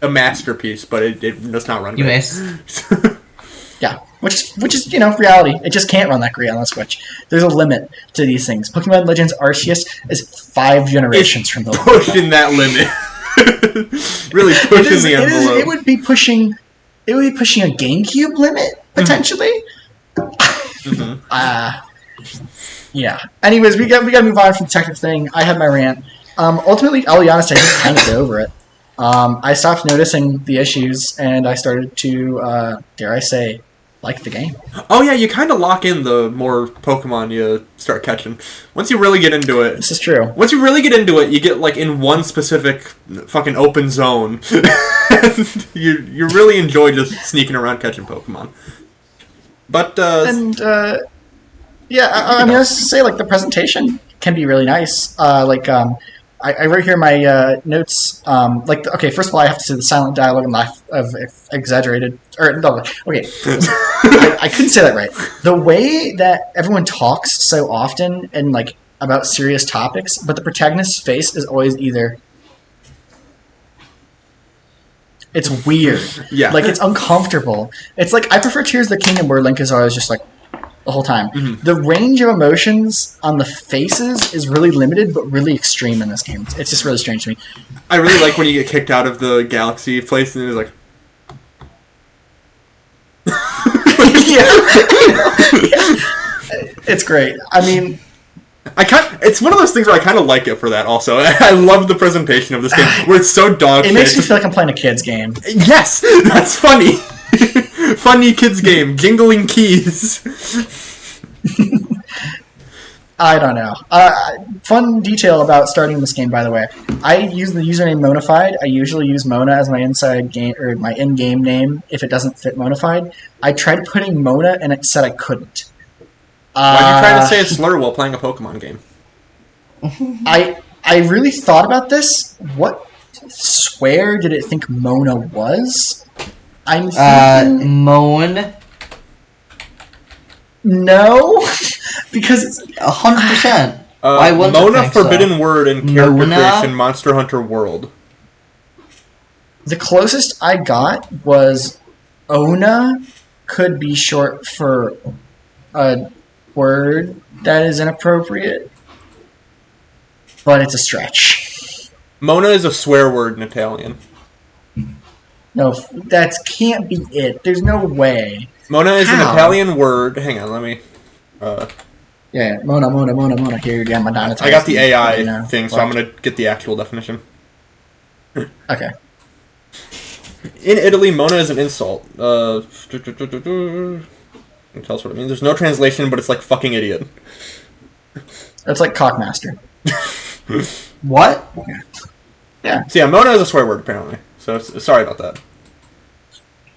a masterpiece, but it does not run You great. may. Yeah, which is reality. It just can't run that great on the Switch. There's a limit to these things. Pokemon Legends Arceus is 5 generations from the limit. Pushing that limit. Really pushing the envelope. It would be pushing a GameCube limit potentially. Yeah. Anyways, we got to move on from the technical thing. I had my rant. Ultimately, I'll be honest, I just kind of get over it. I stopped noticing the issues, and I started to, dare I say, like the game. Oh yeah, you kind of lock in the more Pokemon you start catching. Once you really get into it. This is true. Once you really get into it, you get like in one specific fucking open zone. And you really enjoy just sneaking around catching Pokemon. But yeah, I mean, I was to say like the presentation can be really nice. I wrote here my notes. Okay, first of all, I have to say the silent dialogue and laugh of exaggerated. Or no, okay, I couldn't say that right. The way that everyone talks so often and like about serious topics, but the protagonist's face is always either. It's weird. Yeah. Like it's uncomfortable. It's like I prefer Tears of the Kingdom where Link is always just like. The whole time. Mm-hmm. The range of emotions on the faces is really limited, but really extreme in this game. It's just really strange to me. I really like when you get kicked out of the Galaxy place and it's like... Yeah. It's great. I mean... It's one of those things where I kind of like it for that also. I love the presentation of this game, where it's so dog shit. It makes me feel like I'm playing a kid's game. Yes! That's funny! Funny kids game, jingling keys. I don't know. Fun detail about starting this game, by the way. I use the username Monafied. I usually use Mona as my inside game or my in-game name if it doesn't fit Monafied. I tried putting Mona and it said I couldn't. Why'd you try to say a slur while playing a Pokemon game? I really thought about this. What swear did it think Mona was? I'm thinking... Moan? No, because it's 100%. Why wouldn't Mona think forbidden so? word in character Mona? creation Monster Hunter World. The closest I got was Ona could be short for a word that is inappropriate, but it's a stretch. Mona is a swear word in Italian. No, that can't be it. There's no way. Mona is How? an Italian word. Hang on, let me... Yeah, Mona. Here again, Madonna. I got the AI thing, so I'm going to get the actual definition. Okay. In Italy, Mona is an insult. Tell us what it means. There's no translation, but it's like fucking idiot. It's like Cockmaster. What? Yeah. So yeah, Mona is a swear word, apparently. So sorry about that.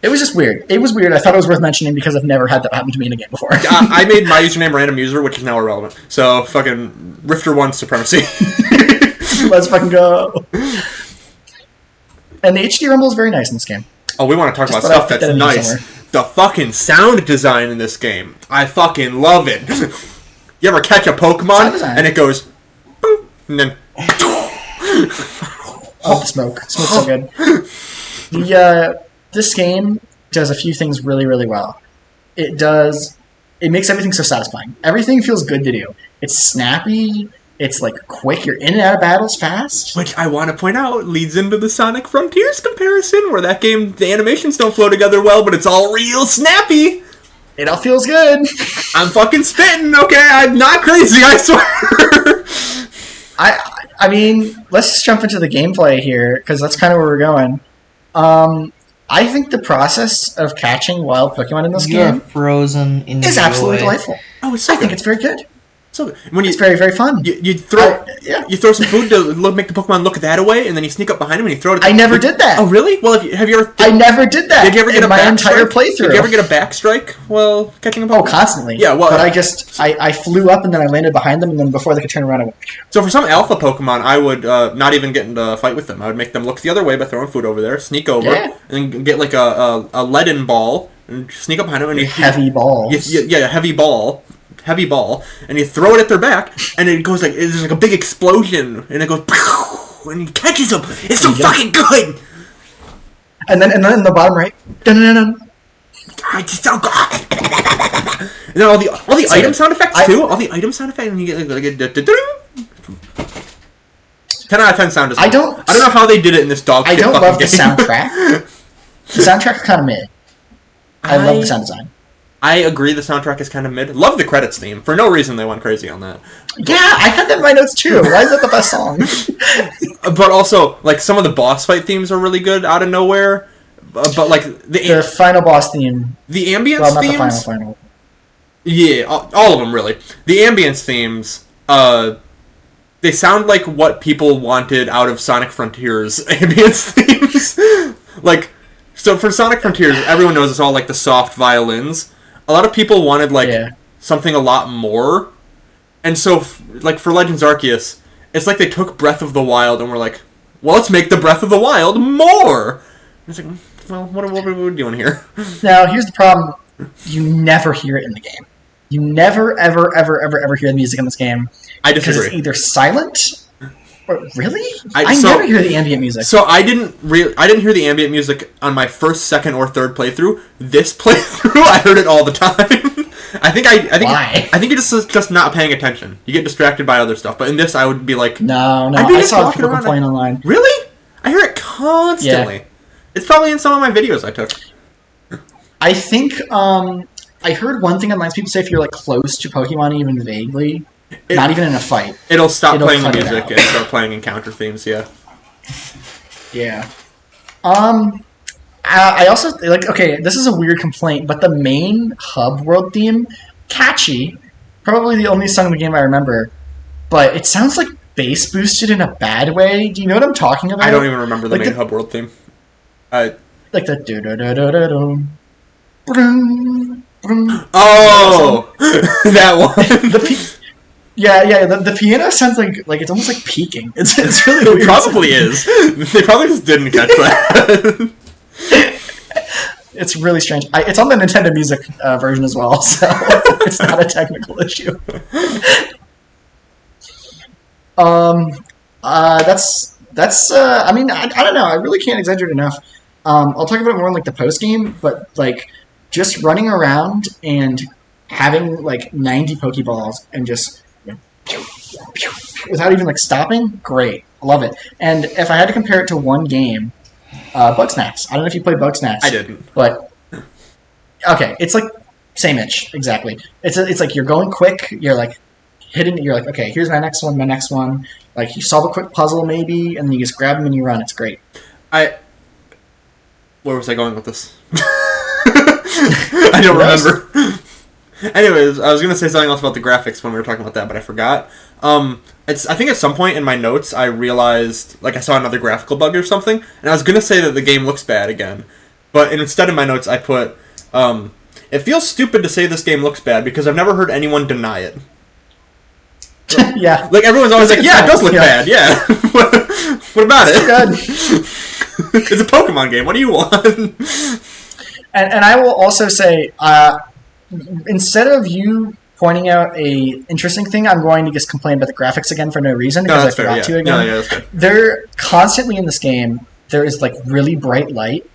It was just weird. It was weird. I thought it was worth mentioning because I've never had that happen to me in a game before. I made my username random user, which is now irrelevant. So fucking Rifter 1 supremacy. Let's fucking go. And the HD Rumble is very nice in this game. Oh, we want to talk Just about stuff that's nice. The fucking sound design in this game. I fucking love it. You ever catch a Pokemon and it goes boop, and then oh, the smoke. Smoke's so good. This game does a few things really, really well. It makes everything so satisfying. Everything feels good to do. It's snappy. It's like quick. You're in and out of battles fast. Which I want to point out leads into the Sonic Frontiers comparison, where that game, the animations don't flow together well, but it's all real snappy. It all feels good. I'm fucking spitting, okay? I'm not crazy, I swear. I mean, let's just jump into the gameplay here, because that's kind of where we're going. I think the process of catching wild Pokemon in this game frozen in is absolutely delightful. Oh, it's so I think it's very good. So when it's very, very fun. You throw some food to make the Pokemon look that away, and then you sneak up behind him and you throw it. I never did that. Oh, really? Well, have you ever? I never did that. Did you ever get my entire playthrough? Did you ever get a back strike while catching a Pokemon? Oh, constantly. Yeah, well, but I flew up and then I landed behind them, and then before they could turn around, I went. So for some alpha Pokemon, I would not even get into a fight with them. I would make them look the other way by throwing food over there, sneak over, and then get like a leaden ball and sneak up behind them. And heavy ball. Yeah, heavy ball, and you throw it at their back, and it goes there's like a big explosion, and it goes, and he catches them. It's so fucking good. And then in the bottom right, it's so good. And then all the item sound effects too. All the item sound effects, and you get like a 10 out of 10 sound design. I don't know how they did it in this dog. I don't love the soundtrack. The soundtrack's kind of mid. I love the sound design. I agree the soundtrack is kind of mid. Love the credits theme. For no reason they went crazy on that. Yeah, I had that in my notes too. Why is that the best song? But also, like, some of the boss fight themes are really good out of nowhere. But, like, the final boss theme. The ambience well, not themes? the final. Yeah, all of them, really. The ambience themes, they sound like what people wanted out of Sonic Frontiers ambience themes. Like, so for Sonic Frontiers, everyone knows it's all, like, the soft violins. A lot of people wanted, like, something a lot more. And so, like, for Legends Arceus, it's like they took Breath of the Wild and were like, well, let's make the Breath of the Wild more! And it's like, well, what are we doing here? Now, here's the problem. You never hear it in the game. You never, ever, ever, ever, ever hear the music in this game. I disagree. Because it's either silent... Really? I never hear the ambient music. So I didn't hear the ambient music on my first, second, or third playthrough. This playthrough, I heard it all the time. I think you're just not paying attention. You get distracted by other stuff. But in this, I would be like, no. I saw people complain online. Really? I hear it constantly. Yeah. It's probably in some of my videos I took. I think I heard one thing online. People say if you're like close to Pokemon even vaguely. Not even in a fight. It'll stop playing the music and start playing encounter themes, yeah. Yeah. I also, like, okay, this is a weird complaint, but the main hub world theme, catchy, probably the only song in the game I remember, but it sounds like bass boosted in a bad way. Do you know what I'm talking about? I don't even remember the main hub world theme. Like the do-do-do-do-do-do. Oh! That one! Yeah. The piano sounds like it's almost like peaking. It's really weird. It probably is. They probably just didn't catch that. It's really strange. It's on the Nintendo Music version as well, so it's not a technical issue. That's. I mean, I don't know. I really can't exaggerate enough. I'll talk about it more in like the post game, but like just running around and having like 90 Pokeballs and just without even like stopping, great. I love it. And if I had to compare it to one game, Bugsnax. I don't know if you played Bugsnax. I didn't. But okay, it's like same itch exactly. It's like you're going quick. You're like hitting. You're like, okay, here's my next one. Like you solve a quick puzzle maybe, and then you just grab them and you run. It's great. Where was I going with this? I don't remember. Anyways, I was going to say something else about the graphics when we were talking about that, but I forgot. I think at some point in my notes I realized, like I saw another graphical bug or something, and I was going to say that the game looks bad again. But instead in my notes I put, it feels stupid to say this game looks bad because I've never heard anyone deny it. Yeah. Like everyone's always like, yeah, it does look bad, yeah. What about it? Good. It's a Pokemon game, what do you want? And I will also say, instead of you pointing out a interesting thing, I'm going to just complain about the graphics again for no reason because I forgot to again. No, that's good. They're constantly in this game. There is like really bright light,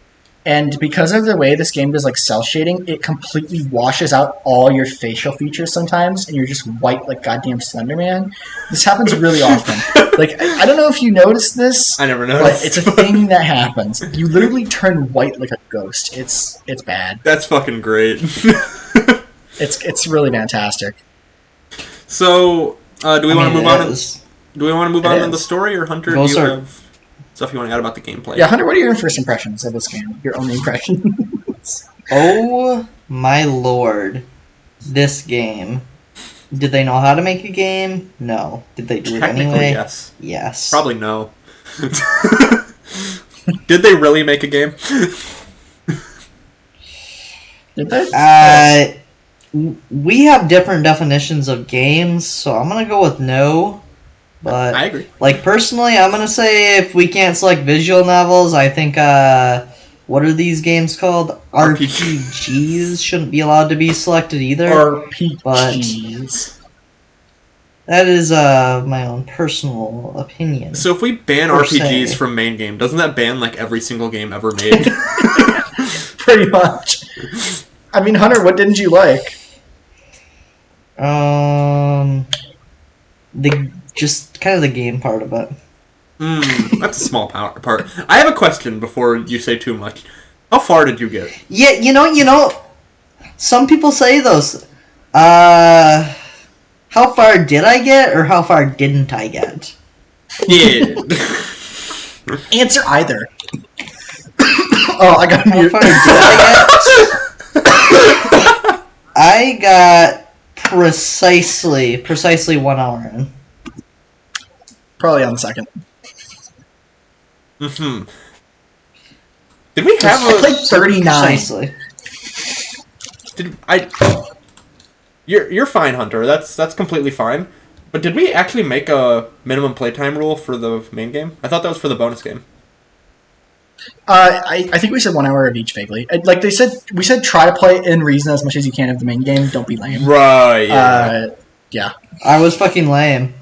and because of the way this game does like cell shading, it completely washes out all your facial features sometimes, and you're just white like goddamn Slender Man. This happens really often. Like I don't know if you noticed this. I never noticed. But it's a thing that happens. You literally turn white like a ghost. It's bad. That's fucking great. It's really fantastic. So, do we want to move on? Do we want to move on in the is. story, or Hunter? Do you have stuff you want to add about the gameplay? Yeah, Hunter. What are your first impressions of this game? Your only impressions? Oh my lord, this game Did they know how to make a game? No. Did they do it anyway? Yes. Yes. Probably no. Did they really make a game? Did they? We have different definitions of games, so I'm gonna go with no. But I agree. Like personally, I'm gonna say if we can't select visual novels, I think what are these games called? RPGs shouldn't be allowed to be selected either. RPGs. That is my own personal opinion. So if we ban RPGs from main game, doesn't that ban like every single game ever made? Pretty much. I mean, Hunter, what didn't you like? Just kind of the game part of it. That's a small part. I have a question before you say too much. How far did you get? Yeah, you know, some people say those. How far did I get, or how far didn't I get? Yeah. Answer either. Oh, I got mute. How far did I get? I got precisely 1 hour in. Probably on the second. Mm-hmm. Did we have I played 39. Precisely. You're fine, Hunter. That's completely fine. But did we actually make a minimum playtime rule for the main game? I thought that was for the bonus game. I think we said 1 hour of each vaguely. Like we said try to play in reason as much as you can of the main game. Don't be lame. Right. Yeah. Yeah. I was fucking lame.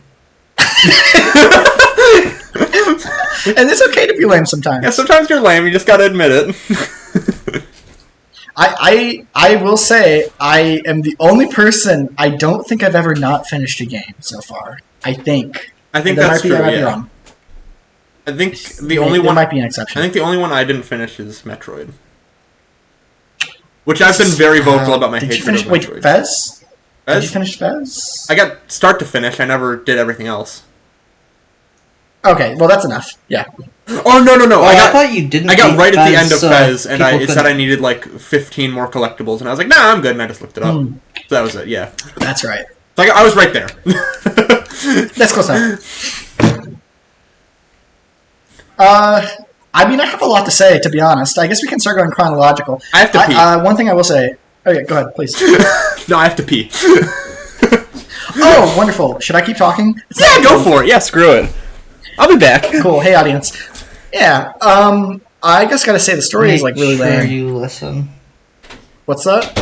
And it's okay to be lame sometimes. Yeah, sometimes you're lame. You just gotta admit it. I will say I am the only person I don't think I've ever not finished a game so far. I think that's true. I might be Yeah. wrong. I think the only one might be an exception. I think the only one I didn't finish is Metroid, which I've been very vocal about my hatred of Metroid. Wait, Fez? Did you finish Fez? I got start to finish. I never did everything else. Okay, well that's enough. Yeah. Oh no! Oh, I thought you didn't. I got right at the end of so Fez, and it said I needed like 15 more collectibles, and I was like, "Nah, I'm good," and I just looked it up. So that was it. Yeah. That's right. So I was right there. That's close enough. I mean, I have a lot to say, to be honest. I guess we can start going chronological. I have to pee. One thing I will say... Okay, go ahead, please. No, I have to pee. Oh, wonderful. Should I keep talking? Yeah, go for it. Yeah, screw it. I'll be back. Cool. Hey, audience. Yeah, I just gotta say the story is, like, really lame. You listen. What's that?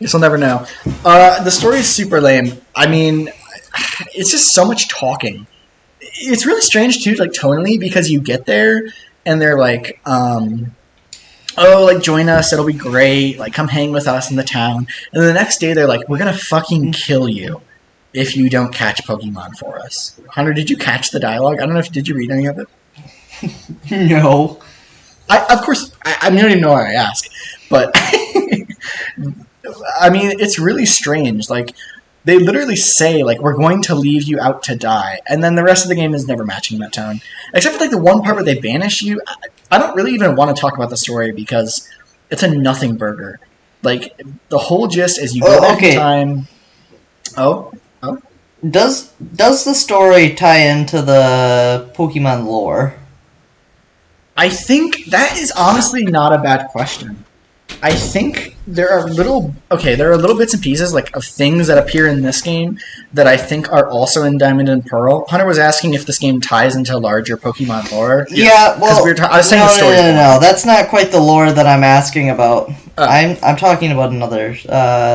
Guess I'll never know. The story is super lame. I mean... It's just so much talking. It's really strange too, like tonally, because you get there and they're like, oh, like join us, it'll be great, like come hang with us in the town. And the next day they're like, we're gonna fucking kill you if you don't catch Pokemon for us. Hunter, did you catch the dialogue? I don't know if did you read any of it? No. Of course, I don't even know why I ask, but I mean, it's really strange. Like. They literally say, like, we're going to leave you out to die. And then the rest of the game is never matching that tone. Except for, like, the one part where they banish you. I don't really even want to talk about the story because it's a nothing burger. Like, the whole gist is you go back in time... Oh? Does the story tie into the Pokemon lore? I think that is honestly not a bad question. I think there are little bits and pieces like of things that appear in this game that I think are also in Diamond and Pearl. Hunter was asking if this game ties into larger Pokemon lore. Yeah, well, I was saying the story. No, that's not quite the lore that I'm asking about. I'm talking about another,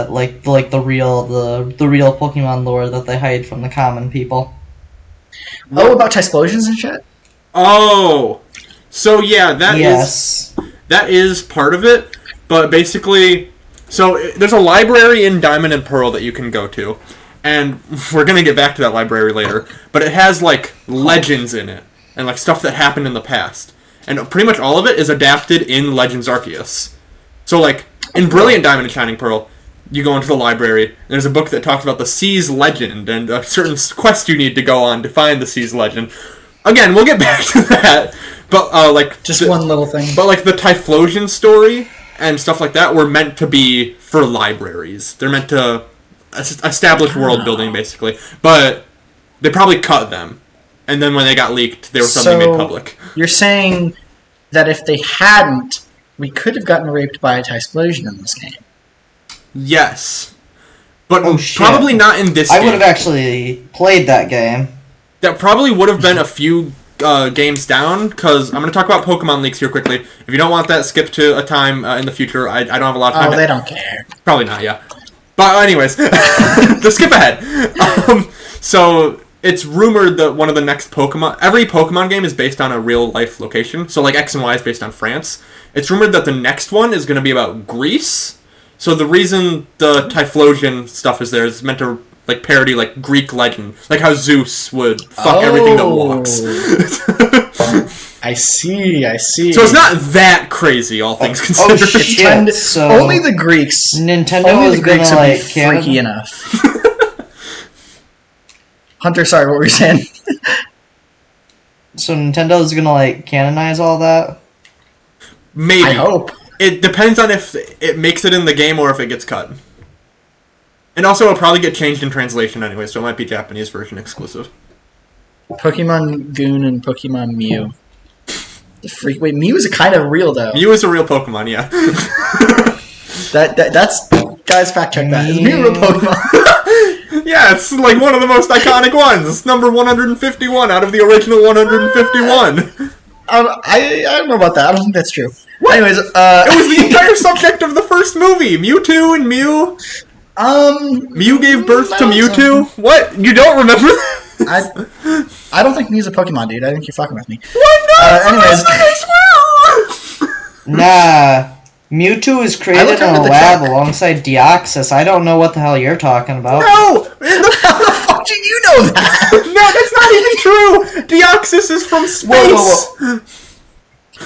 like the real Pokemon lore that they hide from the common people. Oh, about Tysplosions and shit. Oh, so yeah, that is part of it. But basically, so there's a library in Diamond and Pearl that you can go to, and we're gonna get back to that library later. But it has like legends in it and like stuff that happened in the past, and pretty much all of it is adapted in Legends Arceus. So like in Brilliant Diamond and Shining Pearl, you go into the library. And there's a book that talks about the Sea's legend and a certain quest you need to go on to find the Sea's legend. Again, we'll get back to that. But like just one little thing. But like the Typhlosion story. and stuff like that were meant to be for libraries. They're meant to establish world building, basically. But they probably cut them. And then when they got leaked, they were suddenly made public. You're saying that if they hadn't, we could have gotten raped by a Typhlosion in this game. Yes. But shit. probably not in this game. I would have actually played that game. That probably would have been a few games down, because I'm going to talk about Pokemon leaks here quickly. If you don't want that, skip to a time in the future. I don't have a lot of time. Oh, they don't care. Probably not, yeah. But anyways, let's skip ahead. So it's rumored that one of the next Pokemon... Every Pokemon game is based on a real-life location. So like X and Y is based on France. It's rumored that the next one is going to be about Greece. So the reason the Typhlosion stuff is there is meant to like parody like Greek legend, like how Zeus would fuck everything that walks. I see. So it's not that crazy, all things considered. Oh shit! So only the Greeks. Nintendo is would gonna be freaky enough. Hunter, sorry, what were you saying? So Nintendo is gonna like canonize all that? Maybe. I hope. It depends on if it makes it in the game or if it gets cut. And also, it'll probably get changed in translation anyway, so it might be Japanese version exclusive. Pokemon Goon and Pokemon Mew. Wait, Mew is kind of real though. Mew is a real Pokemon, yeah. That's guys, fact check that. Is Mew a real Pokemon? Yeah, it's like one of the most iconic ones. It's number 151 out of the original 151. I don't know about that. I don't think that's true. What? Anyways, it was the entire subject of the first movie. Mewtwo and Mew. Mew gave birth to Mewtwo? What? You don't remember that? I don't think Mew's a Pokemon, dude. I think you're fucking with me. Why not? Anyways. Nah. Mewtwo is created in a lab alongside Deoxys. I don't know what the hell you're talking about. No! How the fuck do you know that? No, that's not even true! Deoxys is from space! Whoa.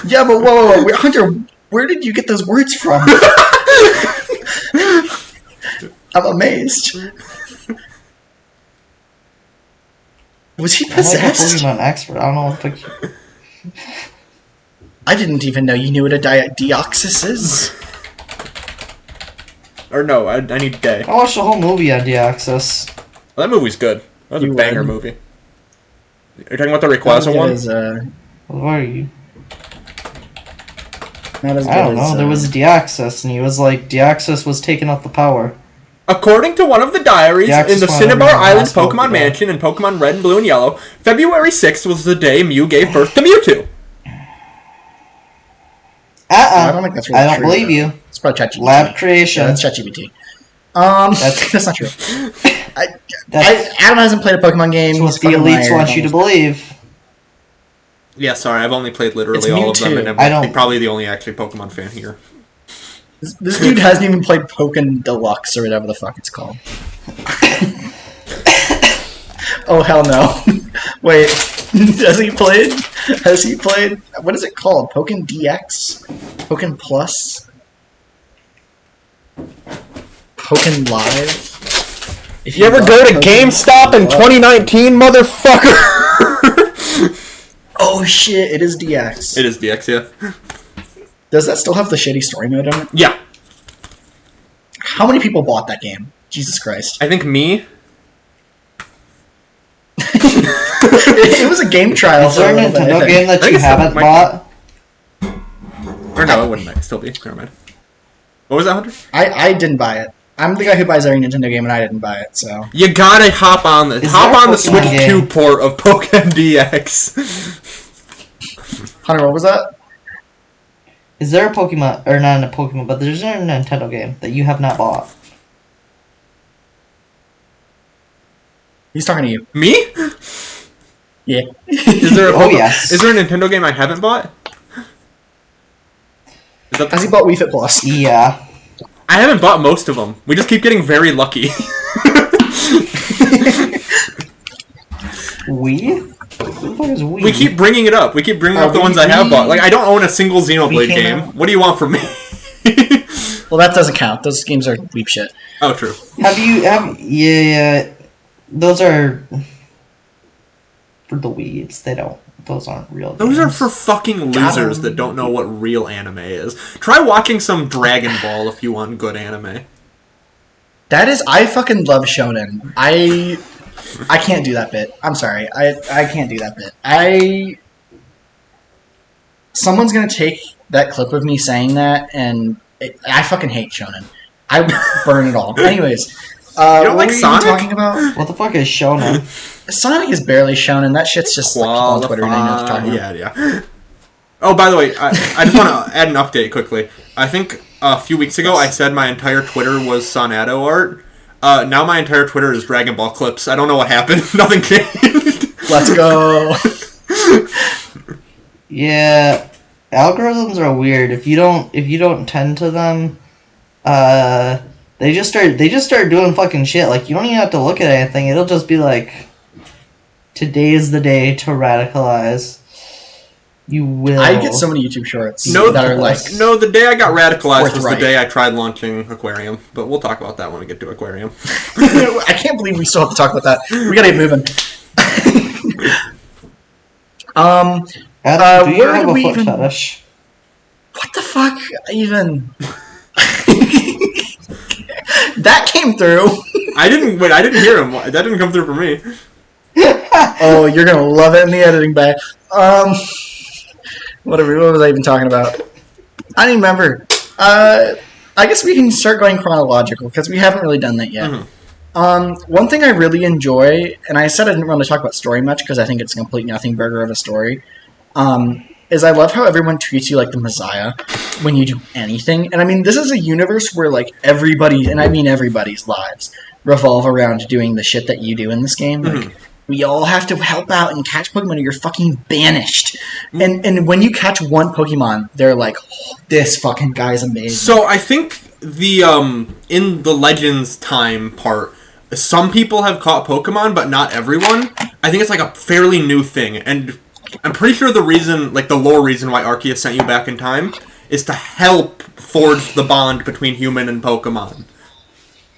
Yeah, but whoa. Hunter, where did you get those words from? I'm amazed. Was he possessed? I'm like a Pokemon expert. I don't know what the... I didn't even know you knew what a Deoxys is. Or no, I need day. I watched the whole movie on Deoxys. Well, that movie's good. That was a banger movie. Are you talking about the Rayquaza one? What are you? Not as good I don't know. There was Deoxys, and he was like, Deoxys was taking up the power. According to one of the diaries in the Cinnabar Island Pokemon Mansion in Pokemon Red and Blue and Yellow, February 6th was the day Mew gave birth to Mewtwo. I don't think that's really true. I don't believe you. It's probably ChatGPT. Lab creation. Yeah, that's ChatGPT. That's not true. Adam hasn't played a Pokemon game. That's what the elites want you to believe. Yeah, sorry, I've only played literally all of them, and I'm probably the only actually Pokemon fan here. This dude hasn't even played Pokken Deluxe or whatever the fuck it's called. Oh hell no! Wait, has he played? What is it called? Pokken DX? Pokken Plus? Pokken Live? If you ever go to GameStop in 2019, motherfucker! Oh shit! It is DX. It is DX, yeah. Does that still have the shitty story mode on it? Yeah. How many people bought that game? Jesus Christ. I think me. It was a game trial. Is there a Nintendo game that you haven't bought? Or no, it wouldn't still be. Never mind. What was that, Hunter? I didn't buy it. I'm the guy who buys every Nintendo game, and I didn't buy it, so... You gotta hop on the Switch 2 port of Pokken DX. Hunter, what was that? Is there a Pokemon, or not a Pokemon, but there's a Nintendo game that you have not bought? He's talking to you. Me? Yeah. Is there a yes. Is there a Nintendo game I haven't bought? Has he bought Wii Fit Plus? Yeah. I haven't bought most of them. We just keep getting very lucky. Wii? What the fuck is Wii? We keep bringing it up. We keep bringing up the ones I have bought. Like, I don't own a single Xenoblade game. What do you want from me? Well, that doesn't count. Those games are weep shit. Oh, true. Yeah, those are... for the weebs. Those aren't real games. Those are for fucking losers that don't know what real anime is. Try watching some Dragon Ball if you want good anime. I fucking love shonen. I can't do that bit. I'm sorry. I can't do that bit. Someone's gonna take that clip of me saying that, and I fucking hate shonen. I burn it all. Anyways, you don't like what were Sonic? you talking about? What the fuck is shonen? Sonic is barely shonen. That shit's just like people on Twitter. They know what they're talking about. Yeah. Oh, by the way, I just want to add an update quickly. I think a few weeks ago I said my entire Twitter was Sonado art. Now my entire Twitter is Dragon Ball clips. I don't know what happened. Nothing changed. Let's go. Yeah, algorithms are weird. If you don't tend to them, they just start doing fucking shit. Like, you don't even have to look at anything. It'll just be like, today is the day to radicalize. You will. I get so many YouTube shorts that are like... No, the day I got radicalized was the forthright. day I tried launching Aquarium. But we'll talk about that when we get to Aquarium. I can't believe we still have to talk about that. We gotta get moving. Adam, do you where have do a we foot even... fetish? What the fuck even... That came through. I didn't hear him. That didn't come through for me. Oh, you're gonna love it in the editing bay. Whatever. What was I even talking about? I don't even remember. I guess we can start going chronological because we haven't really done that yet. Mm-hmm. One thing I really enjoy, and I said I didn't really talk about story much because I think it's a complete nothing burger of a story, is I love how everyone treats you like the Messiah when you do anything. And I mean, this is a universe where like everybody, and I mean everybody's lives, revolve around doing the shit that you do in this game. Like, we all have to help out and catch Pokemon or you're fucking banished. And when you catch one Pokemon, they're like, oh, this fucking guy's amazing. So I think the in the Legends time part, some people have caught Pokemon, but not everyone. I think it's like a fairly new thing, and I'm pretty sure the reason, like the lore reason why Arceus sent you back in time is to help forge the bond between human and Pokemon.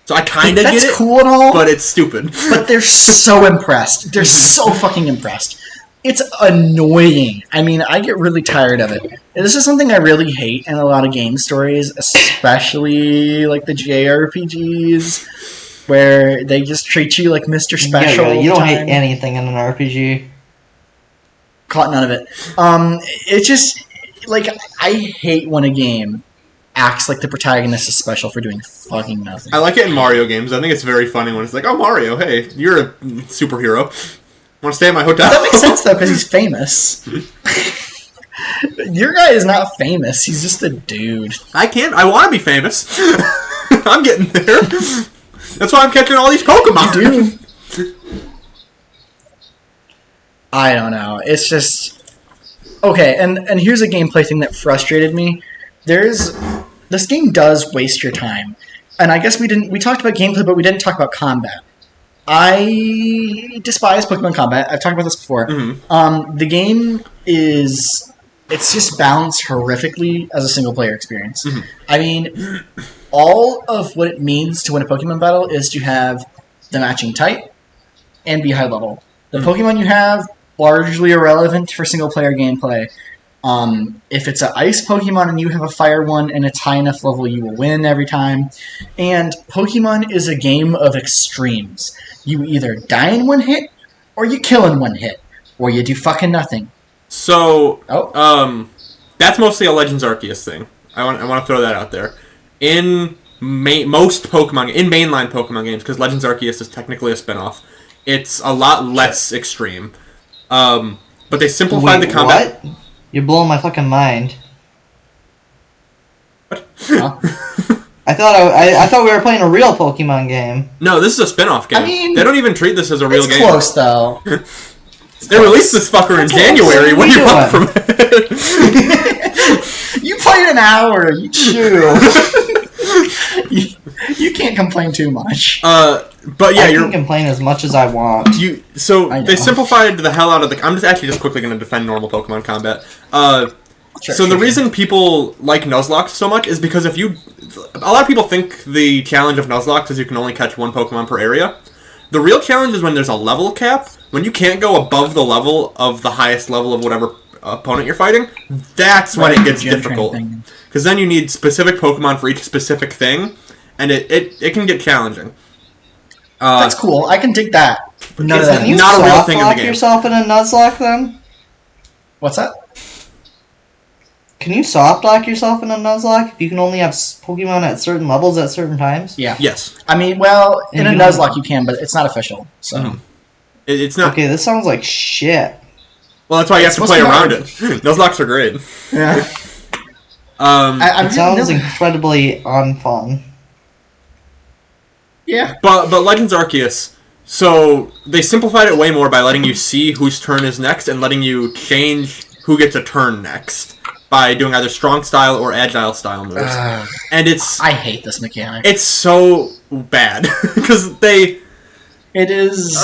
So I kind of get it, cool and all, but it's stupid. But they're so impressed. They're so fucking impressed. It's annoying. I mean, I get really tired of it. And this is something I really hate in a lot of game stories, especially like the JRPGs, where they just treat you like Mr. Special. Yeah, you don't hate anything in an RPG. Caught none of it. It's just like I hate when a game acts like the protagonist is special for doing fucking nothing. I like it in Mario games. I think it's very funny when it's like, oh, Mario, hey, you're a superhero. Want to stay at my hotel? That makes sense, though, because he's famous. Your guy is not famous. He's just a dude. I want to be famous. I'm getting there. That's why I'm catching all these Pokemon. You do. I don't know. It's just... Okay, and here's a gameplay thing that frustrated me. This game does waste your time. And I guess we talked about gameplay, but we didn't talk about combat. I despise Pokemon combat. I've talked about this before. Mm-hmm. The game it's just balanced horrifically as a single player experience. Mm-hmm. I mean, all of what it means to win a Pokemon battle is to have the matching type and be high level. The Pokemon you have, largely irrelevant for single player gameplay. If it's an ice Pokemon and you have a fire one and it's high enough level, you will win every time. And Pokemon is a game of extremes. You either die in one hit, or you kill in one hit, or you do fucking nothing. So, that's mostly a Legends Arceus thing. I want to throw that out there. In most Pokemon, in mainline Pokemon games, because Legends Arceus is technically a spinoff, it's a lot less extreme. But they simplified the combat. What? You're blowing my fucking mind. What? Huh? I thought we were playing a real Pokemon game. No, this is a spin-off game. I mean, they don't even treat this as a real it's game. close, though. They released this fucker in January. What do you want from it? You played an hour. You chew. you can't complain too much. But yeah, I can complain as much as I want. They simplified the hell out of the... I'm just quickly going to defend normal Pokemon combat. The reason people like Nuzlocke so much is because a lot of people think the challenge of Nuzlocke is you can only catch one Pokemon per area. The real challenge is when there's a level cap, when you can't go above the level of the highest level of whatever opponent you're fighting, that's when it gets difficult. Because then you need specific Pokemon for each specific thing, and it can get challenging. That's cool. I can dig that. No, can you not a real thing in the game. Yourself in a Nuzlocke then? What's that? Can you soft lock yourself in a Nuzlocke if you can only have Pokemon at certain levels at certain times? Yeah. Yes. I mean, well, in a Nuzlocke you can, but it's not official. So it's not. Okay, this sounds like shit. Well, that's why you have to play around it. Nuzlocks are great. Yeah. It sounds incredibly unfun. Yeah. But Legends Arceus, so they simplified it way more by letting you see whose turn is next and letting you change who gets a turn next by doing either strong style or agile style moves. And I hate this mechanic. It's so bad because it is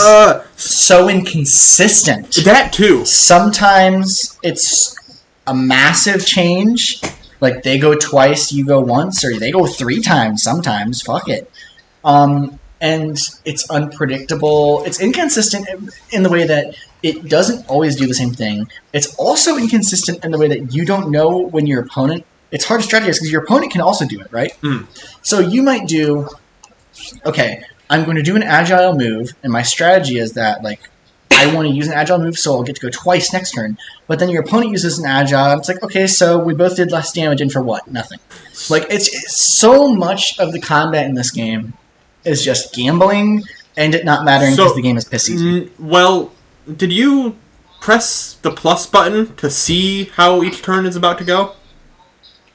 so inconsistent. That too. Sometimes it's a massive change, like they go twice, you go once, or they go 3 times sometimes. Fuck it. And it's unpredictable. It's inconsistent in the way that it doesn't always do the same thing. It's also inconsistent in the way that you don't know when your opponent... It's hard to strategize because your opponent can also do it, right? So you might do... Okay, I'm going to do an agile move, and my strategy is that, like, I want to use an agile move, so I'll get to go twice next turn. But then your opponent uses an agile, and it's like, okay, so we both did less damage, and for what? Nothing. Like, it's so much of the combat in this game is just gambling and it not mattering because the game is piss easy. Well, did you press the plus button to see how each turn is about to go?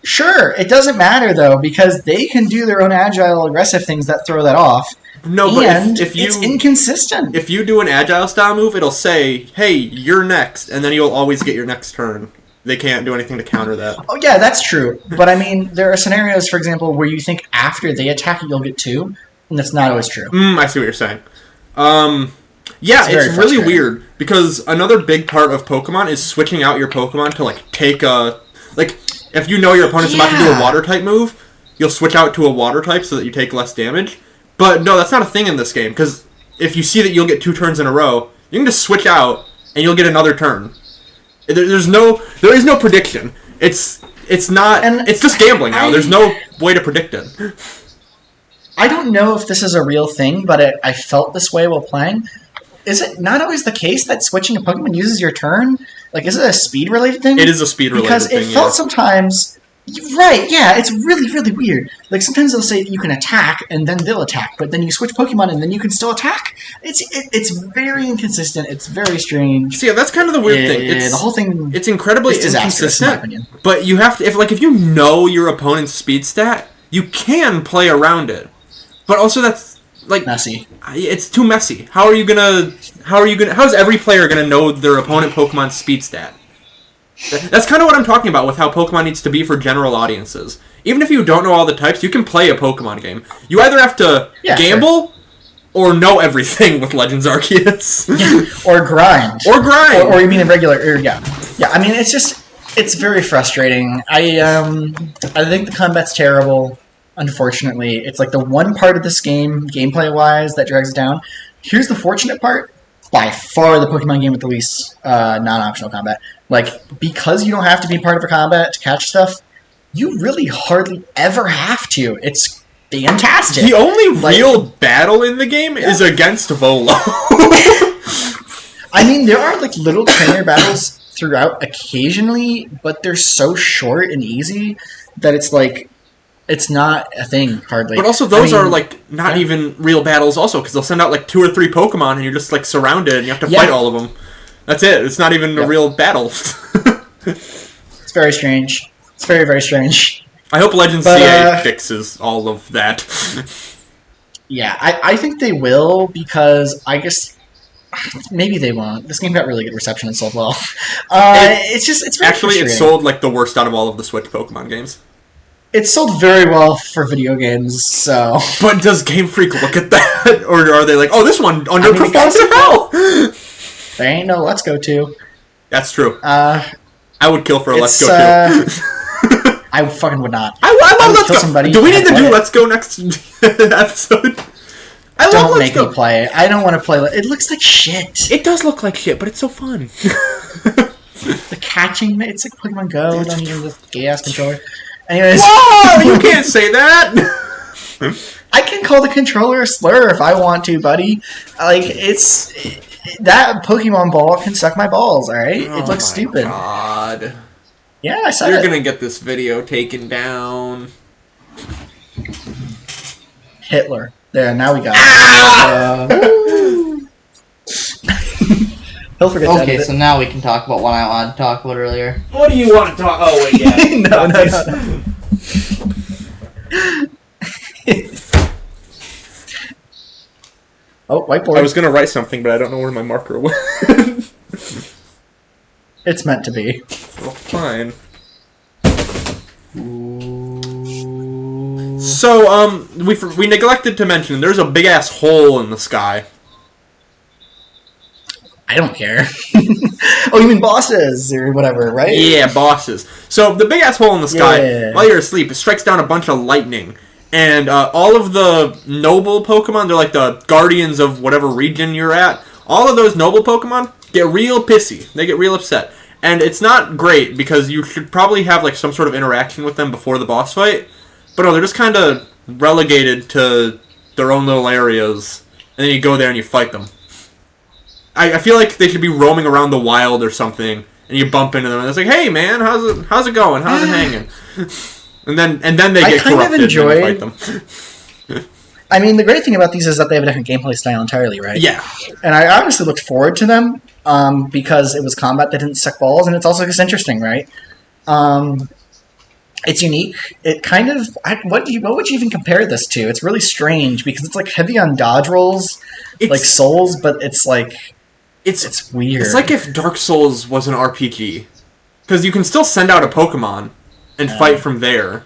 Sure. It doesn't matter, though, because they can do their own agile, aggressive things that throw that off. No, but if you... it's inconsistent. If you do an agile style move, it'll say, hey, you're next, and then you'll always get your next turn. They can't do anything to counter that. Oh, yeah, that's true. But, I mean, there are scenarios, for example, where you think after they attack you'll get 2, and that's not always true. I see what you're saying. Yeah, it's really weird, because another big part of Pokemon is switching out your Pokemon to, like, take a... Like, if you know your opponent's about to do a Water-type move, you'll switch out to a Water-type so that you take less damage. But, no, that's not a thing in this game, because if you see that you'll get 2 turns in a row, you can just switch out, and you'll get another turn. There is no prediction. It's just gambling now. There's no way to predict it. I don't know if this is a real thing, but I felt this way while playing. Is it not always the case that switching a Pokemon uses your turn? Like, is it a speed-related thing? It is a speed-related thing, Because it felt sometimes... Right, yeah, it's really, really weird. Like, sometimes they'll say you can attack, and then they'll attack, but then you switch Pokemon, and then you can still attack. It's very inconsistent. It's very strange. See, yeah, that's kind of the weird thing. The whole thing... It's incredibly inconsistent, in my opinion. But you have to... If you know your opponent's speed stat, you can play around it. But also that's, like... Messy. It's too messy. How's every player gonna know their opponent Pokemon's speed stat? That's kind of what I'm talking about with how Pokemon needs to be for general audiences. Even if you don't know all the types, you can play a Pokemon game. You either have to gamble or know everything with Legends Arceus. Or grind. Or you mean in regular... yeah, I mean, it's very frustrating. I think the combat's terrible, unfortunately. It's like the one part of this game, gameplay-wise, that drags it down. Here's the fortunate part. By far the Pokemon game with the least non-optional combat. Like, because you don't have to be part of a combat to catch stuff, you really hardly ever have to. It's fantastic. The only real battle in the game is against Volo. I mean, there are like little trainer battles throughout occasionally, but they're so short and easy that it's like... It's not a thing, hardly. But also, those are, like, not even real battles also, because they'll send out, like, 2 or 3 Pokemon, and you're just, like, surrounded, and you have to fight all of them. That's it. It's not even a real battle. It's very strange. It's very, very strange. I hope Legends CA fixes all of that. Yeah, I think they will, because I guess... Maybe they won't. This game got really good reception and sold well. It's very actually, it sold, like, the worst out of all of the Switch Pokemon games. It sold very well for video games, so... But does Game Freak look at that? Or are they like, oh, this one underperformed to hell? There ain't no Let's Go 2. That's true. I would kill for a Let's Go 2. I fucking would not. I love Let's Go. Somebody do we need to do Let's Go next episode? Don't make me play it. I don't want to play it. It looks like shit. It does look like shit, but it's so fun. The catching, it's like Pokemon Go. Don't use this gay-ass controller. Anyways. Whoa! You can't say that! I can call the controller a slur if I want to, buddy. Like, that Pokemon ball can suck my balls, alright? It looks stupid. God. Yeah, I saw You're gonna get this video taken down. Hitler. There, now we got it. He'll forget Okay, so now we can talk about what I wanted to talk about earlier. What do you want to talk? Oh wait, yeah. no. Oh, whiteboard. I was gonna write something, but I don't know where my marker went. It's meant to be. Well, fine. So, we neglected to mention there's a big ass hole in the sky. I don't care. Oh, you mean bosses or whatever, right? Yeah, bosses. So the big ass hole in the sky, while you're asleep, it strikes down a bunch of lightning. And all of the noble Pokemon, they're like the guardians of whatever region you're at, all of those noble Pokemon get real pissy. They get real upset. And it's not great, because you should probably have like some sort of interaction with them before the boss fight. But no, they're just kind of relegated to their own little areas. And then you go there and you fight them. I feel like they should be roaming around the wild or something, and you bump into them, and it's like, hey man, how's it going? How's it hanging? And then they get corrupted and you fight them. I mean, the great thing about these is that they have a different gameplay style entirely, right? Yeah. And I honestly looked forward to them, because it was combat that didn't suck balls, and it's also just interesting, right? It's unique. It kind of... What would you even compare this to? It's really strange, because it's like heavy on dodge rolls, like Souls, but it's like... It's weird. It's like if Dark Souls was an RPG. Because you can still send out a Pokemon and fight from there.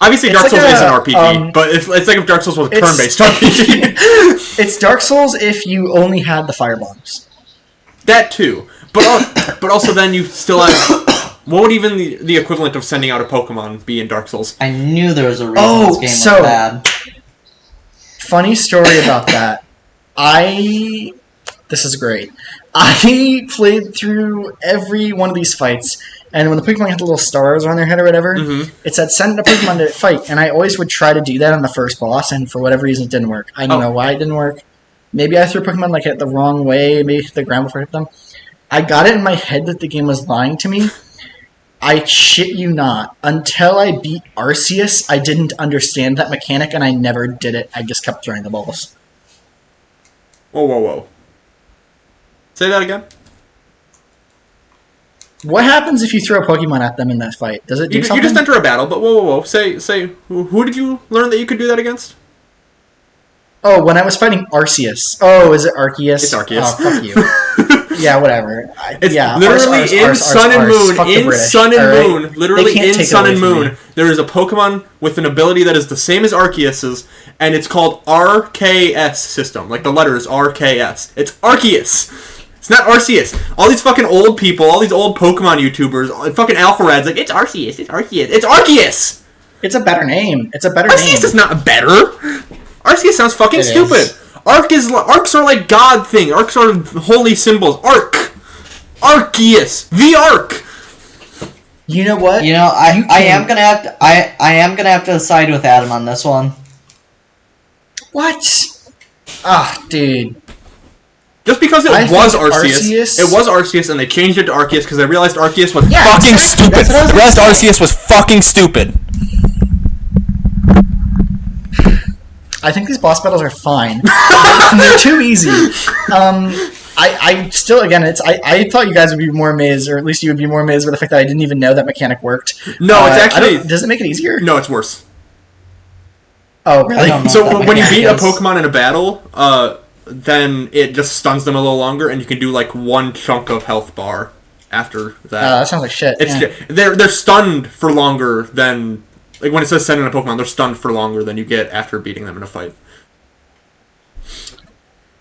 Obviously, Dark Souls is an RPG, but it's like if Dark Souls was a turn-based RPG. It's Dark Souls if you only had the fire bombs. That too. But also then you still have... What would even the equivalent of sending out a Pokemon be in Dark Souls? I knew there was a reason this game was bad. Funny story about that. This is great. I played through every one of these fights, and when the Pokemon had the little stars on their head or whatever, it said send a Pokemon to fight, and I always would try to do that on the first boss, and for whatever reason it didn't work. I don't know why it didn't work. Maybe I threw Pokemon like at the wrong way, maybe hit the ground before I hit them. I got it in my head that the game was lying to me. I shit you not. Until I beat Arceus, I didn't understand that mechanic, and I never did it. I just kept throwing the balls. Whoa. Say that again? What happens if you throw a Pokemon at them in that fight? Does it do something? You just enter a battle, but whoa. Say, who did you learn that you could do that against? Oh, when I was fighting Arceus. Oh, is it Arceus? It's Arceus. Oh, fuck you. Yeah, whatever. It's literally in Sun and Moon. In Sun and Moon. Literally in Sun and Moon. There is a Pokemon with an ability that is the same as Arceus's, and it's called RKS system. Like the letters RKS. It's Arceus. It's not Arceus. All these fucking old people, all these old Pokemon YouTubers, fucking Alpharad's like, it's Arceus, it's Arceus. It's Arceus! It's a better name. It's a better name. Arceus is not better. Arceus sounds fucking stupid. Arcs are like God thing. Arcs are holy symbols. Arceus. The Arc. You know what? I am gonna have to side with Adam on this one. What? Dude. Just because it was Arceus, it was Arceus, and they changed it to Arceus because they realized Arceus was fucking stupid. They realized Arceus was fucking stupid. I think these boss battles are fine. They're too easy. I still, again, I thought you guys would be more amazed, or at least you would be more amazed with the fact that I didn't even know that mechanic worked. No, it's actually... Does it make it easier? No, it's worse. Oh, really? So when you beat a Pokemon in a battle, then it just stuns them a little longer, and you can do like one chunk of health bar after that. That sounds like shit. They're stunned for longer than... Like, when it says send in a Pokemon, they're stunned for longer than you get after beating them in a fight.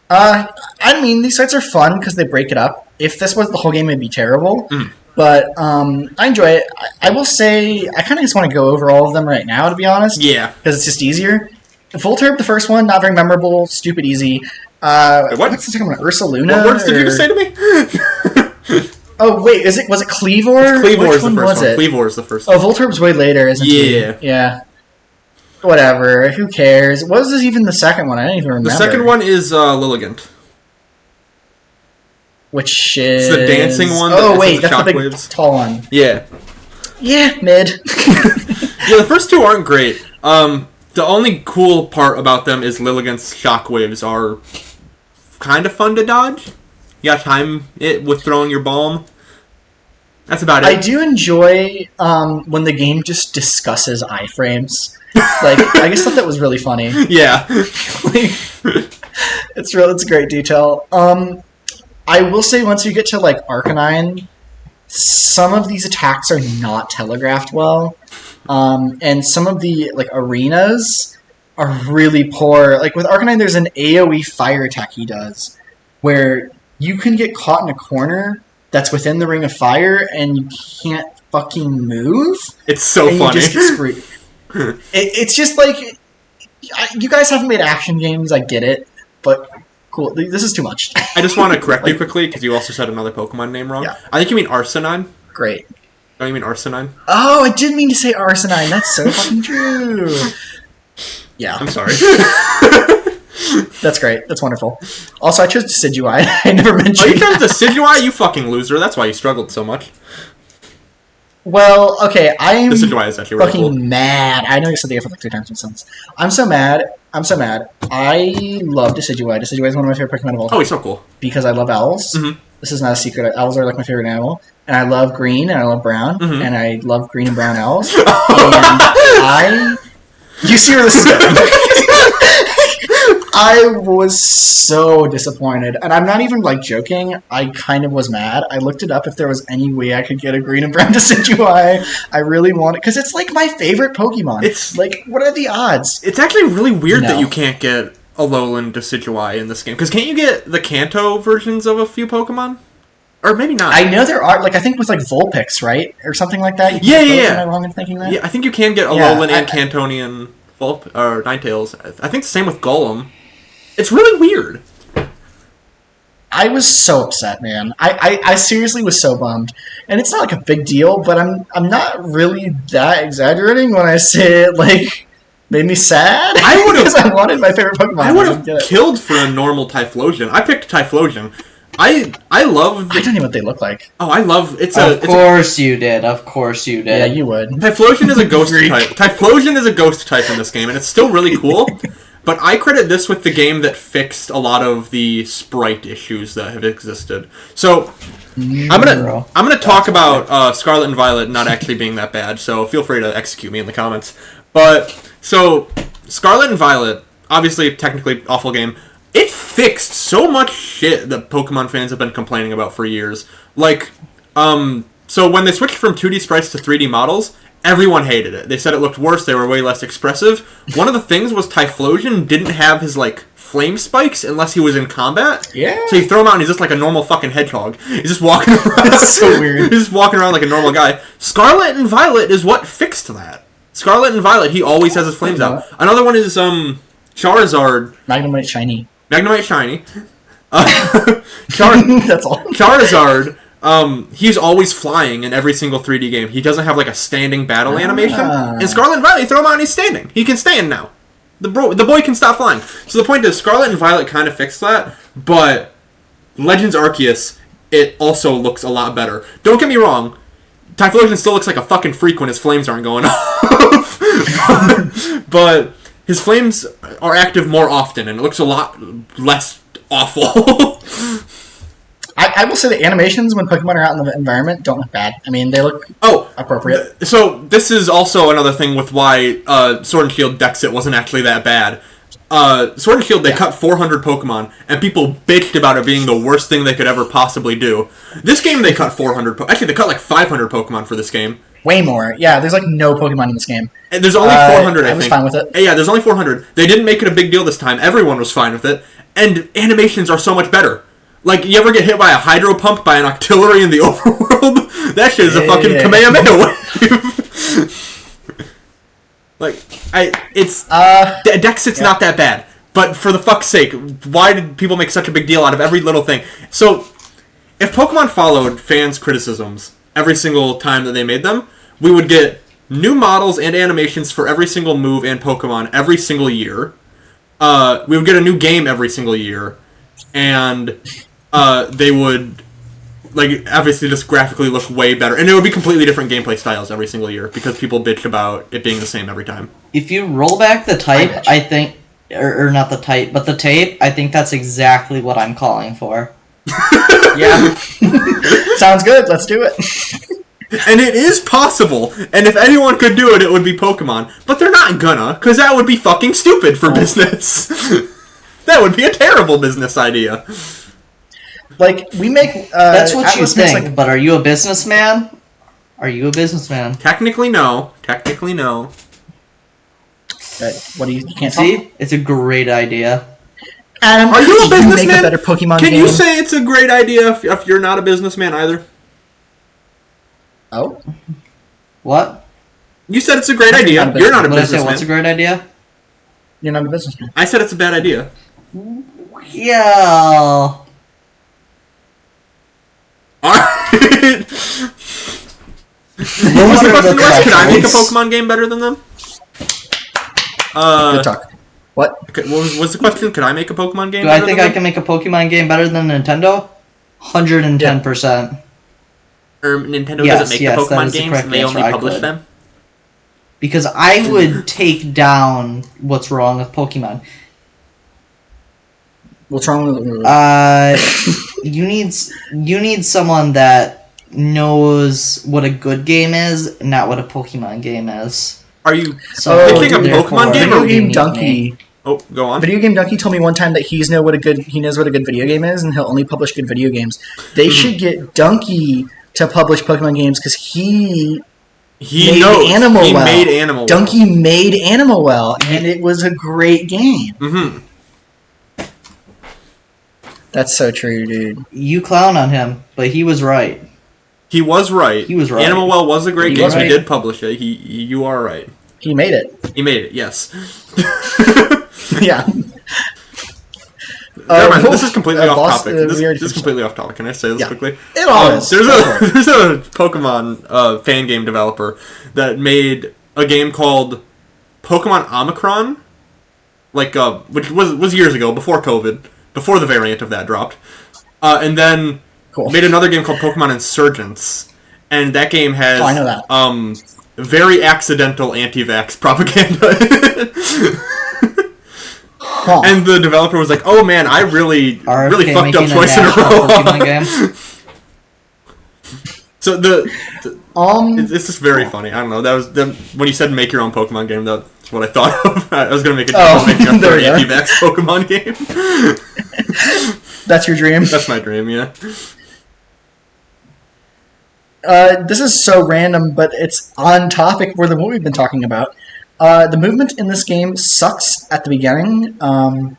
I mean, these fights are fun because they break it up. If this was the whole game, it'd be terrible. But I enjoy it. I will say, I kind of just want to go over all of them right now, to be honest. Yeah. Because it's just easier. Voltorb, the first one, not very memorable, stupid easy. What's the second one? Ursaluna? What words did you just say to me? Oh, wait, was it Cleavor? Cleavor is the first one. Cleavor is the first one. Oh, Voltorb's way later, isn't it? Yeah. Whatever, who cares? What was this even the second one? I don't even remember. The second one is Lilligant. Which is... It's the dancing one. Oh, wait, that's the big, tall one. Yeah. Yeah, mid. Yeah, the first two aren't great. The only cool part about them is Lilligant's shockwaves are kind of fun to dodge. You gotta time it with throwing your balm. That's about it. I do enjoy when the game just discusses iframes. Like, I just thought that was really funny. Yeah. It's a great detail. I will say once you get to, like, Arcanine, some of these attacks are not telegraphed well. And some of the, like, arenas are really poor. Like, with Arcanine, there's an AoE fire attack he does, where you can get caught in a corner that's within the ring of fire, and you can't fucking move. It's so funny. You just get screwed. It's just like, you guys haven't made action games, I get it, but cool, this is too much. I just want to correct you quickly, because you also said another Pokemon name wrong. Yeah. I think you mean Arcanine. Great. Don't you mean Arcanine? Oh, I did mean to say Arcanine. That's so fucking true. Yeah. I'm sorry. That's great. That's wonderful. Also, I chose Decidueye. I never mentioned Oh, you chose Decidueye? You fucking loser. That's why you struggled so much. Well, okay, I'm Decidueye is actually really fucking cool. mad. I know you said the F like 3 times in a sentence. I'm so mad. I love Decidueye. Decidueye is one of my favorite Pokemon of all time. Oh, he's so cool. Because I love owls. Mm-hmm. This is not a secret. Owls are like my favorite animal. And I love green, and I love brown, and I love green and brown owls. And you see where this is going. I was so disappointed. And I'm not even, like, joking. I kind of was mad. I looked it up if there was any way I could get a green and brown Decidueye. I really wanted... Because it's, like, my favorite Pokemon. It's... Like, what are the odds? It's actually really weird that you can't get a Alolan Decidueye in this game. Because can't you get the Kanto versions of a few Pokemon? Or maybe not. I know there are, like, I think with, like, Vulpix, right? Or something like that? Yeah. Am I wrong in thinking that? Yeah, I think you can get Alolan and Cantonian or Ninetales. I think the same with Golem. It's really weird. I was so upset, man. I seriously was so bummed. And it's not, like, a big deal, but I'm not really that exaggerating when I say it, like, made me sad. I would have... Because I wanted my favorite Pokemon. I would have killed for a normal Typhlosion. I picked Typhlosion. I love... I don't know what they look like. Oh, I love... Of course you did. Yeah, you would. Typhlosion is a ghost type. Typhlosion is a ghost type in this game, and it's still really cool. But I credit this with the game that fixed a lot of the sprite issues that have existed. So, I'm gonna talk about Scarlet and Violet not actually being that bad, so feel free to execute me in the comments. But, so, Scarlet and Violet, obviously, technically, awful game. It fixed so much shit that Pokemon fans have been complaining about for years. Like, so when they switched from 2D sprites to 3D models, everyone hated it. They said it looked worse, they were way less expressive. One of the things was Typhlosion didn't have his, like, flame spikes unless he was in combat. Yeah. So you throw him out and he's just like a normal fucking hedgehog. He's just walking around. That's so weird. He's just walking around like a normal guy. Scarlet and Violet is what fixed that. Scarlet and Violet, he always has his flames out. Another one is, Charizard. Magnemite Shiny. Magnemite Shiny. That's all. Charizard, he's always flying in every single 3D game. He doesn't have, like, a standing battle animation. In Scarlet and Violet, you throw him out and he's standing. He can stand now. The boy can stop flying. So the point is, Scarlet and Violet kind of fixed that, but Legends Arceus, it also looks a lot better. Don't get me wrong, Typhlosion still looks like a fucking freak when his flames aren't going off. but his flames are active more often, and it looks a lot less awful. I will say the animations when Pokemon are out in the environment don't look bad. I mean, they look appropriate. So this is also another thing with why Sword and Shield Dexit wasn't actually that bad. Sword and Shield, they cut 400 Pokemon, and people bitched about it being the worst thing they could ever possibly do. This game, they cut 400... Actually, they cut like 500 Pokemon for this game. Way more. Yeah, there's like no Pokemon in this game. And there's only 400, I think. I was fine with it. Yeah, there's only 400. They didn't make it a big deal this time. Everyone was fine with it. And animations are so much better. Like, you ever get hit by a hydro pump by an Octillery in the overworld? That shit is a fucking Kamehameha wave. Dexit's not that bad. But for the fuck's sake, why did people make such a big deal out of every little thing? So, if Pokemon followed fans' criticisms every single time that they made them, we would get new models and animations for every single move and Pokemon every single year. We would get a new game every single year. And they would, obviously just graphically look way better. And it would be completely different gameplay styles every single year because people bitched about it being the same every time. If you roll back the type, I think... Or not the type, but the tape, I think that's exactly what I'm calling for. Yeah. Sounds good. Let's do it. And it is possible. And if anyone could do it, it would be Pokemon. But they're not gonna, because that would be fucking stupid for business. That would be a terrible business idea. We make... that's what Atlas you think, but are you a businessman? Are you a businessman? Technically, no. Technically, no. What do you can't see? Talk? It's a great idea. Adam, are you a businessman? Make a better Pokemon Can game? you say it's a great idea if you're not a businessman either? Oh, what? You said it's a great idea. You're not a businessman. What's a great idea? You're not a businessman. I said it's a bad idea. Yeah. Alright. What was the question? Could I make a Pokemon game better than them? Good talk. What? What was the question? Could I make a Pokemon game? Do I think I can make a Pokemon game better than Nintendo? 110%. Or Nintendo doesn't make the Pokemon games, and they only publish them? Because I would take down what's wrong with Pokemon. What's wrong with you need someone that knows what a good game is, not what a Pokemon game is. Are you picking a Pokemon game or Video Game Donkey? Oh, go on. Video Game Donkey told me one time that he knows what a good video game is, and he'll only publish good video games. They should get Donkey to publish Pokemon games because he made Animal Well. Donkey made Animal Well, and it was a great game. Mm-hmm. That's so true, dude. You clown on him, but he was right. He was right. He was right. Animal Well was a great game. He did publish it. You are right. He made it. He made it, yes. Yeah. Never mind, this is completely off topic. This is completely off topic. Can I say this quickly? It all is. There's a Pokemon fan game developer that made a game called Pokemon Omicron, which was years ago, before COVID, before the variant of that dropped, and then made another game called Pokemon Insurgents, and that game has I know that. Very accidental anti-vax propaganda. Huh. And the developer was like, "Oh man, I really fucked up twice in a row." So it's just very funny. I don't know. That was when you said make your own Pokemon game. That's what I thought of. I was gonna make making a third anti-vax Pokemon game. That's your dream. That's my dream. Yeah. This is so random, but it's on topic with what we've been talking about. The movement in this game sucks at the beginning. Oh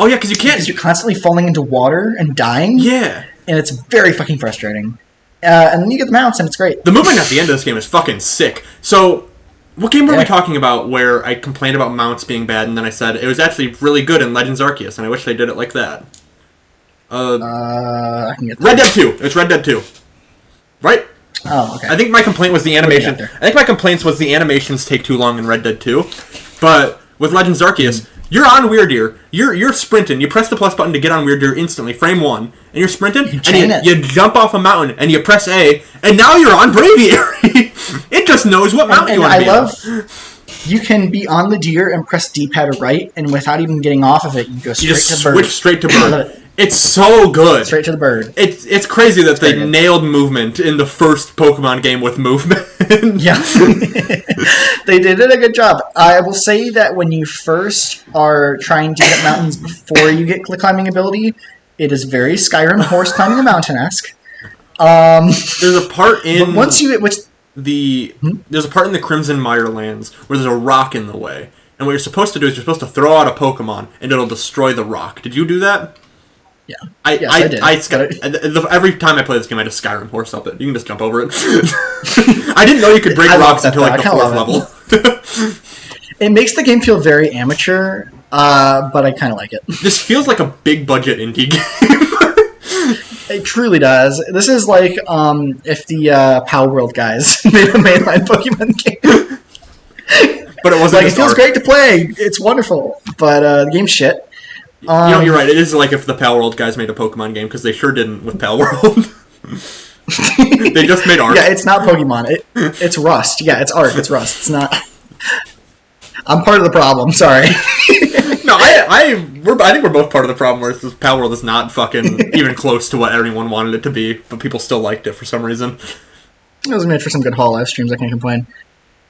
yeah, because you can't. Because you're constantly falling into water and dying. Yeah. And it's very fucking frustrating. And then you get the mounts, and it's great. The movement at the end of this game is fucking sick. So, what game were we talking about where I complained about mounts being bad, and then I said it was actually really good in Legends Arceus, and I wish they did it like that? I can get that. Red Dead 2. It's Red Dead 2. Right? Oh, okay. I think my complaint was the animation. I think my complaints was the animations take too long in Red Dead 2. But with Legends Arceus, you're on Weirdeer. You're sprinting. You press the plus button to get on Weirdeer instantly, frame 1. And you're sprinting, and you jump off a mountain, and you press A, and now you're on Braviary. It just knows what mountain you want to be on. You can be on the deer and press D-pad right, and without even getting off of it, you go straight to bird. Switch straight to bird. It's so good. Straight to the bird. It's crazy that they nailed movement in the first Pokemon game with movement. Yeah. They did a good job. I will say that when you first are trying to get mountains before you get climbing ability, it is very Skyrim horse climbing a mountain-esque. There's a part in there's a part in the Crimson Mirelands where there's a rock in the way. And what you're supposed to do is you're supposed to throw out a Pokemon and it'll destroy the rock. Did you do that? Yeah. I did. Every time I play this game, I just Skyrim horse up it. You can just jump over it. I didn't know you could break rocks until like the 4th level. It makes the game feel very amateur, but I kind of like it. This feels like a big budget indie game. It truly does. This is like if the Power World guys made a mainline Pokemon game. But it wasn't. Like, it feels great to play. It's wonderful, but the game's shit. You're right. It is like if the Power World guys made a Pokemon game, because they sure didn't with Power World. They just made art. Yeah, it's not Pokemon. It's Rust. Yeah, it's art. It's Rust. It's not. I'm part of the problem. Sorry. No, I think we're both part of the problem where this Power World is not fucking even close to what everyone wanted it to be, but people still liked it for some reason. It was made for some good Hololive streams. I can't complain.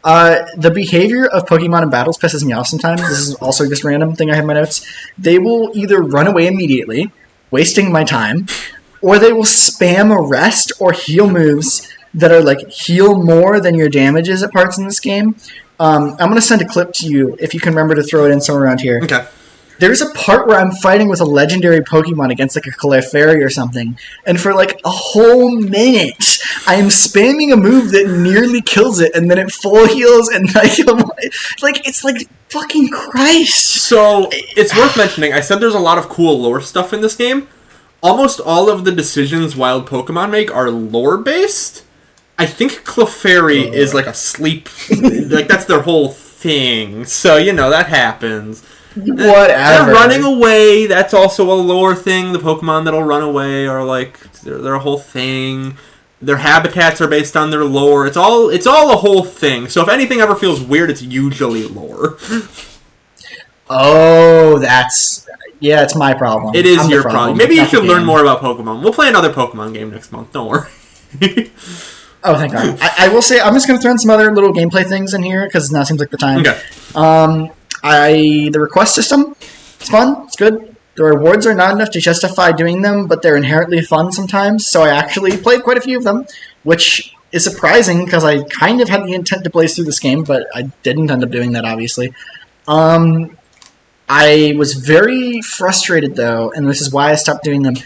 The behavior of Pokemon in battles pisses me off sometimes. This is also just random thing I have in my notes. They will either run away immediately, wasting my time, or they will spam arrest or heal moves that are like heal more than your damages at parts in this game. I'm going to send a clip to you if you can remember to throw it in somewhere around here. Okay. There's a part where I'm fighting with a legendary Pokemon against like a Clefairy or something, and for like a whole minute, I am spamming a move that nearly kills it, and then it full heals, and I heal. Like, it's like fucking Christ. So, it's worth mentioning, I said there's a lot of cool lore stuff in this game. Almost all of the decisions wild Pokemon make are lore-based. I think Clefairy is like a sleep... like, that's their whole thing. So, you know, that happens. Whatever. They're running away. That's also a lore thing. The Pokemon that'll run away are like... They're a whole thing. Their habitats are based on their lore. It's all a whole thing. So if anything ever feels weird, it's usually lore. Oh, that's... Yeah, it's my problem. It is your problem. Maybe you should learn more about Pokemon. We'll play another Pokemon game next month. Don't worry. Oh, thank God. I will say, I'm just going to throw in some other little gameplay things in here, because now seems like the time. Okay. The request system, it's fun, it's good. The rewards are not enough to justify doing them, but they're inherently fun sometimes, so I actually played quite a few of them, which is surprising, because I kind of had the intent to play through this game, but I didn't end up doing that, obviously. I was very frustrated, though, and this is why I stopped doing them.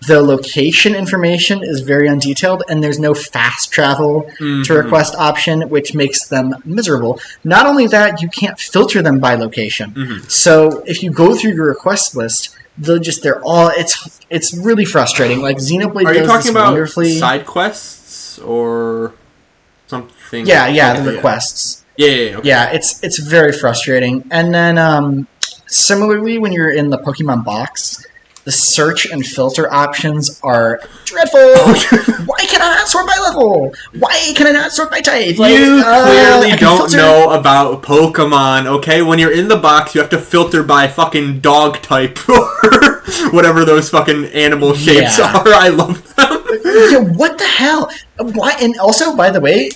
The location information is very undetailed, and there's no fast travel to request option, which makes them miserable. Not only that, you can't filter them by location. So if you go through your request list, it's really frustrating. Like Xenoblade Are you talking about wonderfully. Side quests or something? Yeah, the requests. Okay. Yeah, it's very frustrating. And then similarly, when you're in the Pokemon box, the search and filter options are dreadful. Why can I not sort by level? Why can I not sort by type? Like, you clearly don't know about Pokemon, okay? When you're in the box, you have to filter by fucking dog type or whatever those fucking animal shapes are. I love them. Yeah, what the hell? Why? And also, by the way,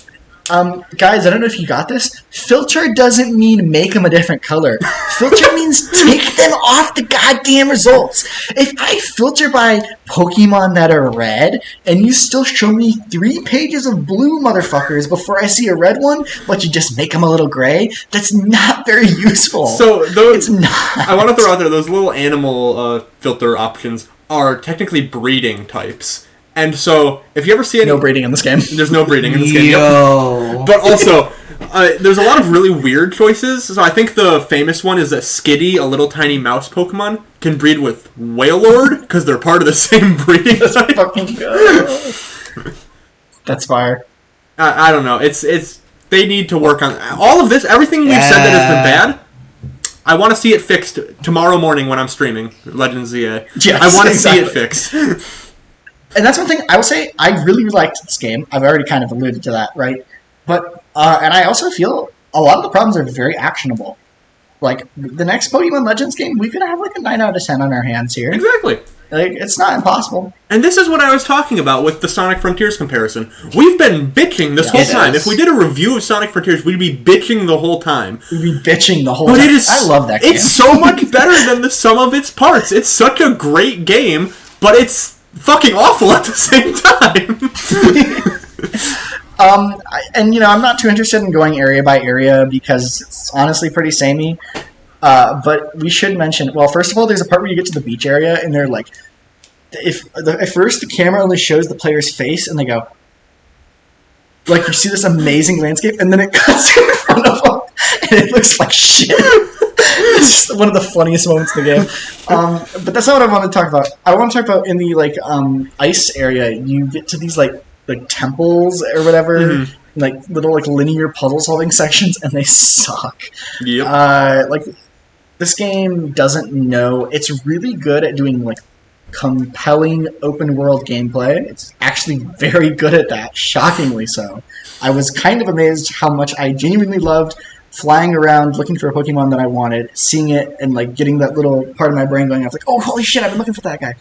guys, I don't know if you got this. Filter doesn't mean make them a different color. Filter means take them off the goddamn results. If I filter by Pokemon that are red, and you still show me 3 pages of blue motherfuckers before I see a red one, but you just make them a little gray, that's not very useful. So, it's not. I want to throw out there, those little animal filter options are technically breeding types. And so, if you ever see any... No breeding in this game. There's no breeding in this game. Yo. But also, there's a lot of really weird choices. So I think the famous one is that Skitty, a little tiny mouse Pokemon, can breed with Wailord, because they're part of the same breeding type. Fucking good. That's fire. I don't know. It's they need to work on... All of this, everything we've said that has been bad, I want to see it fixed tomorrow morning when I'm streaming Legends ZA. Yes, I want to see exactly. it fixed. And that's one thing I will say, I really liked this game. I've already kind of alluded to that, right? But, and I also feel a lot of the problems are very actionable. Like, the next Pokemon Legends game, we could have like a 9 out of 10 on our hands here. Exactly. Like, it's not impossible. And this is what I was talking about with the Sonic Frontiers comparison. We've been bitching this whole time. If we did a review of Sonic Frontiers, we'd be bitching the whole time. We'd be bitching the whole time. But it is, I love that game. It's so much better than the sum of its parts. It's such a great game, but it's fucking awful at the same time. And you know, I'm not too interested in going area by area because it's honestly pretty samey. But we should mention, well, first of all, there's a part where you get to the beach area and they're like, at first the camera only shows the player's face and they go, Like, you see this amazing landscape, and then it cuts in front of them, and it looks like shit. It's just one of the funniest moments in the game. But that's not what I want to talk about. I want to talk about in the, like, ice area, you get to these, like temples or whatever, like, little, like, linear puzzle-solving sections, and they suck. Yep. Like, this game doesn't know... It's really good at doing, like, compelling open-world gameplay. It's actually very good at that, shockingly so. I was kind of amazed how much I genuinely loved flying around looking for a Pokemon that I wanted, seeing it, and like getting that little part of my brain going. I was like, oh, holy shit, I've been looking for that guy.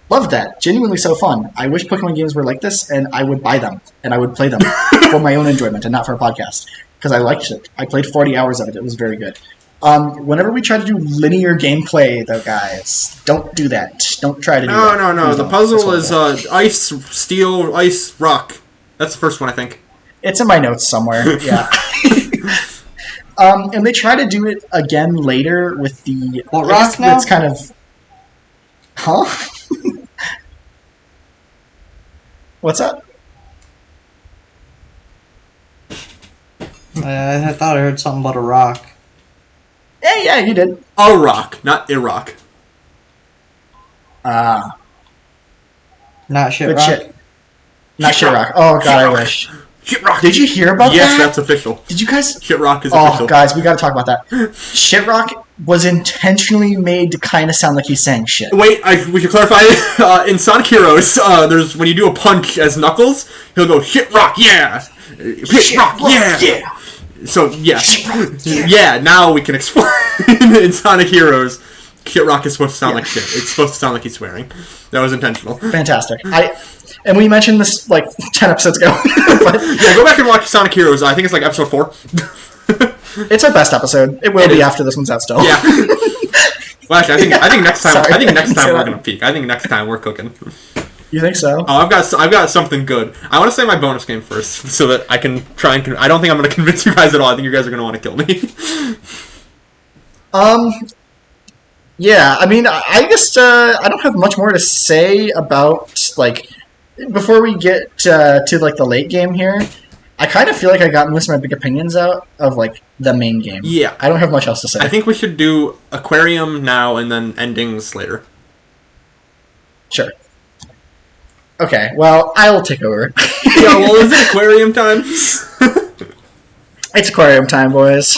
Loved that. Genuinely so fun. I wish Pokemon games were like this, and I would buy them, and I would play them for my own enjoyment and not for a podcast, because I liked it. I played 40 hours of it. It was very good. Whenever we try to do linear gameplay, though, guys, don't do that. Don't try to do that. No. The puzzle is ice, steel, ice, rock. That's the first one, I think. It's in my notes somewhere, yeah. And they try to do it again later with the... What rock now? It's kind of... Huh? What's up? I thought I heard something about a rock. Yeah, you did. A rock, not Iraq. Ah. Not shit Good rock. shit. Not shit rock. Oh, God, I wish. Shit rock. Did you hear about that? Yes, that's official. Did you guys... Shit rock is official. Oh, guys, we gotta talk about that. Shitrock was intentionally made to kind of sound like he's saying shit. Wait, we should clarify. In Sonic Heroes, there's when you do a punch as Knuckles, he'll go shit rock, yeah, shit rock, yeah. So yes, yeah. Now we can explain. In Sonic Heroes, shit rock is supposed to sound like shit. It's supposed to sound like he's swearing. That was intentional. Fantastic. And we mentioned this like 10 episodes ago. But yeah, go back and watch Sonic Heroes. I think it's like episode 4. It's our best episode. It will be after this one's out still. Yeah. Well, actually, I think next time. Sorry. I think next time we're gonna peak. I think next time we're cooking. You think so? Oh, I've got something good. I want to say my bonus game first, so that I can try and. I don't think I'm gonna convince you guys at all. I think you guys are gonna want to kill me. Yeah. I mean, I guess I don't have much more to say about like before we get to like the late game here. I kind of feel like I got most of my big opinions out of like the main game. Yeah. I don't have much else to say. I think we should do Aquarium now and then endings later. Sure. Okay, well, I will take over. Yeah, well, is it Aquarium time? It's Aquarium time, boys.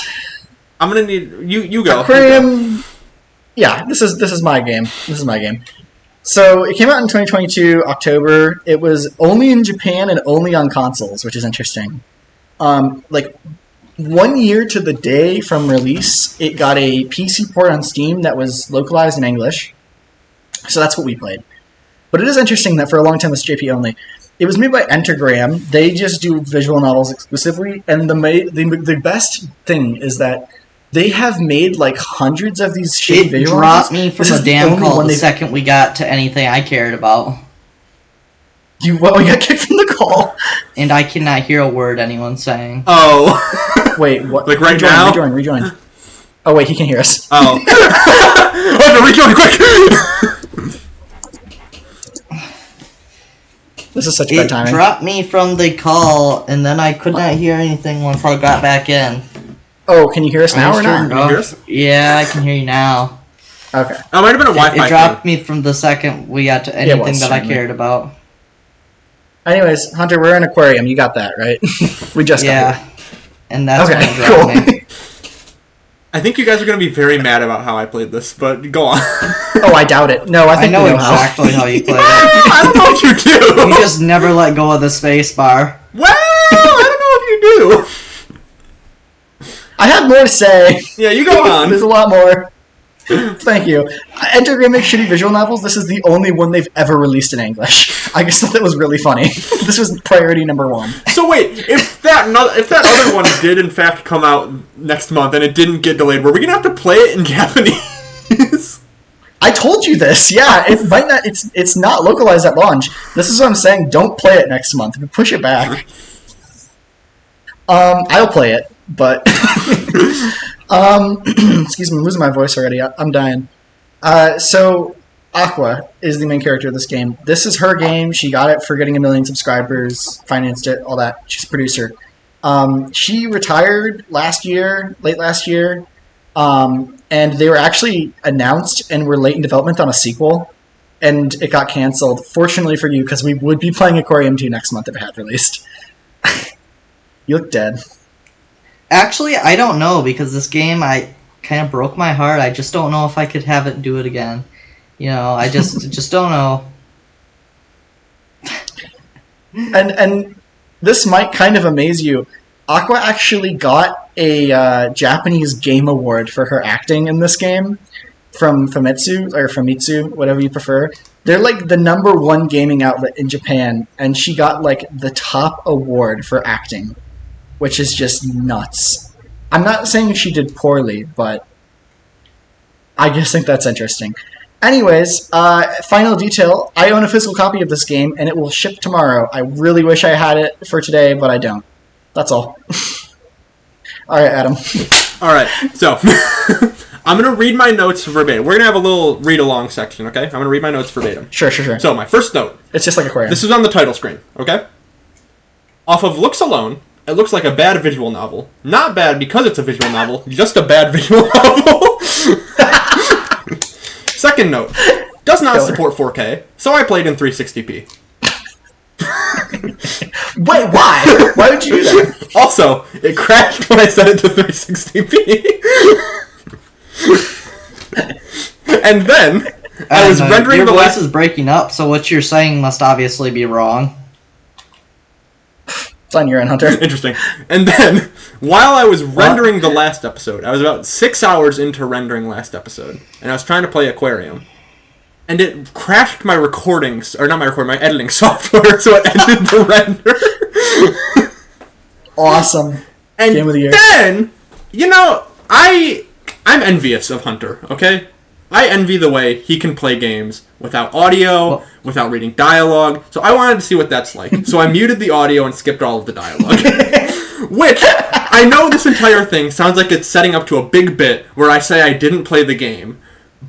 I'm gonna need you go. Aquarium. Yeah, this is my game. This is my game. So it came out in 2022 October. It was only in Japan and only on consoles, which is interesting. Like 1 year to the day from release, it got a PC port on Steam that was localized in English. So that's what we played. But it is interesting that for a long time it's JP only. It was made by Entagram. They just do visual novels exclusively, and the best thing is that they have made like hundreds of these shitty visual novels. It dropped me from the damn call the second we got to anything I cared about. You got kicked from the call? And I cannot hear a word anyone's saying. Oh. Wait, what? Like right now? Rejoin. Oh wait, he can hear us. Oh. Oh, rejoin, quick! This is such bad timing. It dropped me from the call, and then I could not hear anything once I got back in. Oh, can you hear us now or not? Can you hear us? Yeah, I can hear you now. Okay. Oh, it might have been a Wi-Fi It dropped me from the second we got to anything that I cared about. Anyways, Hunter, we're in Aquarium. You got that, right? We just got here. And that's when it dropped me. I think you guys are going to be very mad about how I played this, but go on. Oh, I doubt it. No, I think I know we know exactly how you play it. I don't know if you do. You just never let go of the space bar. Well, I don't know if you do. I have more to say. Yeah, you go on. There's a lot more. Thank you. Entagram makes shitty visual novels. This is the only one they've ever released in English. I just thought that was really funny. This was priority number 1. So wait, if that other one did in fact come out next month and it didn't get delayed, were we gonna have to play it in Japanese? I told you this. Yeah, it might not. It's not localized at launch. This is what I'm saying. Don't play it next month. Push it back. I'll play it, but excuse me, I'm losing my voice already. I'm dying. So Aqua is the main character of this game. This is her game. She got it for getting 1 million subscribers, financed it, all that. She's a producer. She retired late last year, and they were actually announced and were late in development on a sequel, and it got canceled. Fortunately for you, because we would be playing Aquarium 2 next month if it had released. You look dead. Actually, I don't know, because this game, I kind of broke my heart. I just don't know if I could have it do it again. You know, I just don't know. And this might kind of amaze you. Aqua actually got a Japanese Game Award for her acting in this game from Famitsu, whatever you prefer. They're like the #1 gaming outlet in Japan, and she got like the top award for acting, which is just nuts. I'm not saying she did poorly, but I just think that's interesting. Anyways, final detail. I own a physical copy of this game, and it will ship tomorrow. I really wish I had it for today, but I don't. That's all. Alright, Adam. Alright, so I'm going to read my notes verbatim. We're going to have a little read-along section, okay? I'm going to read my notes verbatim. Sure. So, my first note. It's just like Aquarium. This is on the title screen, okay? Off of looks alone, it looks like a bad visual novel. Not bad because it's a visual novel, just a bad visual novel. Second note, does not support 4K, so I played in 360p. Wait, why? Why would you do that? Also, it crashed when I set it to 360p. And then, I was rendering your the voice is breaking up, so what you're saying must obviously be wrong. It's on your end, Hunter. Interesting. And then, while I was rendering the last episode, I was about 6 hours into rendering last episode, and I was trying to play Aquarium, and it crashed my recordings, or not my recording, my editing software, so it ended the render. Awesome. And Game of the year. then, you know, I'm envious of Hunter, okay? I envy the way he can play games without audio, without reading dialogue, so I wanted to see what that's like. So I muted the audio and skipped all of the dialogue. Which, I know this entire thing sounds like it's setting up to a big bit where I say I didn't play the game,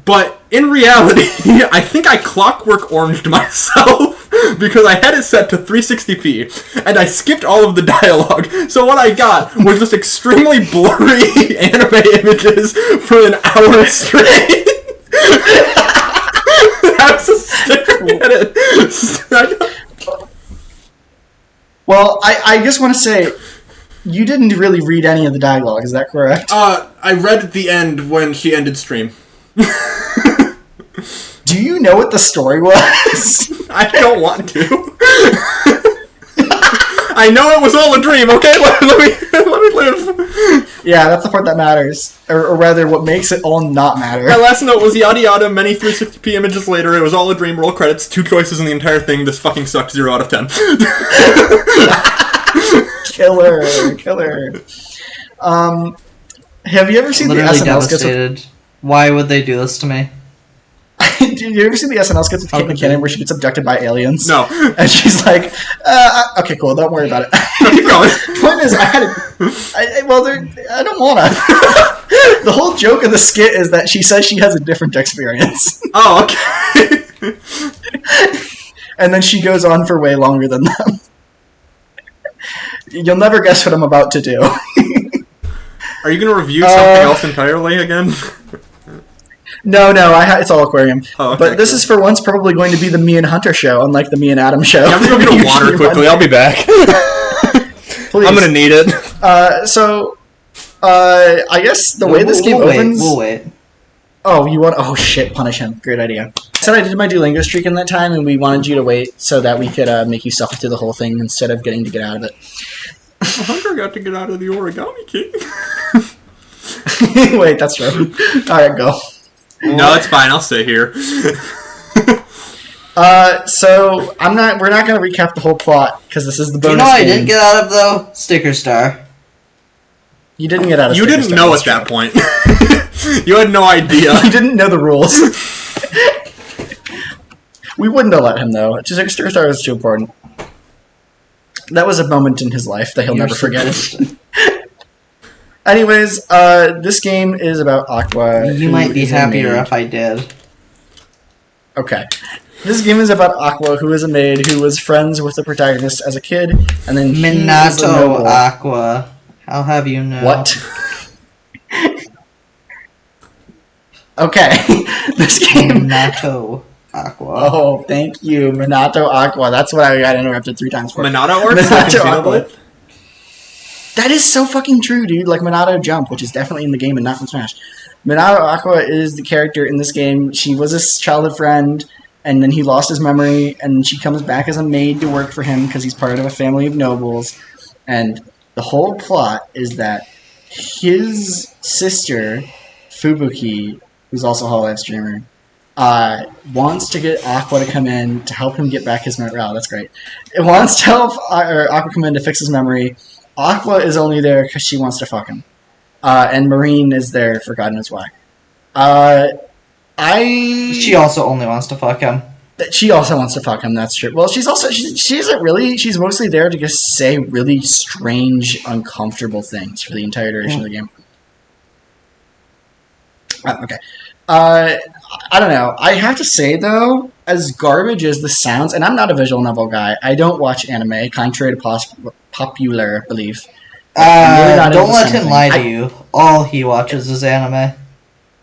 but in reality, I think I Clockwork Oranged myself because I had it set to 360p and I skipped all of the dialogue. So what I got was just extremely blurry anime images for an hour straight. I was just staring at it. Well, I just want to say, you didn't really read any of the dialogue, is that correct? I read at the end when she ended stream. Do you know what the story was? I don't want to. I know it was all a dream, okay? Let me live. Yeah, that's the part that matters. Or rather, what makes it all not matter. My last note was yada yada, many 360p images later, it was all a dream, roll credits, 2 choices in the entire thing, this fucking sucked, 0 out of 10. Killer. Have you ever seen the SNL skits? Why would they do this to me? Did you ever see the SNL skits with Kate McKinnon where she gets abducted by aliens? No. And she's like, okay, cool, don't worry about it. Keep going. Point is, I don't wanna. The whole joke of the skit is that she says she has a different experience. Oh, okay. And then she goes on for way longer than them. You'll never guess what I'm about to do. Are you going to review something else entirely again? No, it's all Aquarium. Oh, okay, but this is for once probably going to be the me and Hunter show, unlike the me and Adam show. Yeah, I'm going to go get water quickly. I'll be back. Please. I'm going to need it. I guess the way this game opens... We'll wait. Oh, you want... Oh, shit, punish him. Great idea. I said I did my Duolingo streak in that time, and we wanted you to wait so that we could make you suffer through the whole thing instead of getting to get out of it. Hunter got to get out of the Origami King. Wait, that's true. Alright, go. No, it's fine. I'll stay here. So we're not going to recap the whole plot because this is the bonus. You know, I game. didn't get out of though Sticker Star. You didn't get out of. You Sticker didn't Star, know that's at that true. point. You had no idea. You didn't know the rules. We wouldn't have let him though. Sticker Star was too important. That was a moment in his life that he'll never forget. Anyways, this game is about Aqua. You might be happier if I did. Okay. This game is about Aqua, who is a maid who was friends with the protagonist as a kid, and then he is a Minato noble. Aqua. I'll have you know. What? Okay. This game... Minato Aqua. Oh, thank you. Minato Aqua. That's what I got interrupted 3 times for. Minato Orc? Minato Aqua. That is so fucking true, dude. Like Minato Jump, which is definitely in the game and not from Smash. Minato Aqua is the character in this game. She was his childhood friend, and then he lost his memory, and she comes back as a maid to work for him because he's part of a family of nobles. And the whole plot is that his sister, Fubuki, who's also a Hollow Knight streamer, wants to get Aqua to come in to help him get back his memory. Oh, that's great. It wants to help Aqua come in to fix his memory. Aqua is only there because she wants to fuck him. And Marine is there for God knows why. She also only wants to fuck him. She also wants to fuck him, that's true. Well, she isn't really... She's mostly there to just say really strange, uncomfortable things for the entire duration of the game. Okay. I don't know. I have to say, though, as garbage as this sounds, and I'm not a visual novel guy, I don't watch anime, contrary to popular belief. Really don't let him lie to you. All he watches is anime.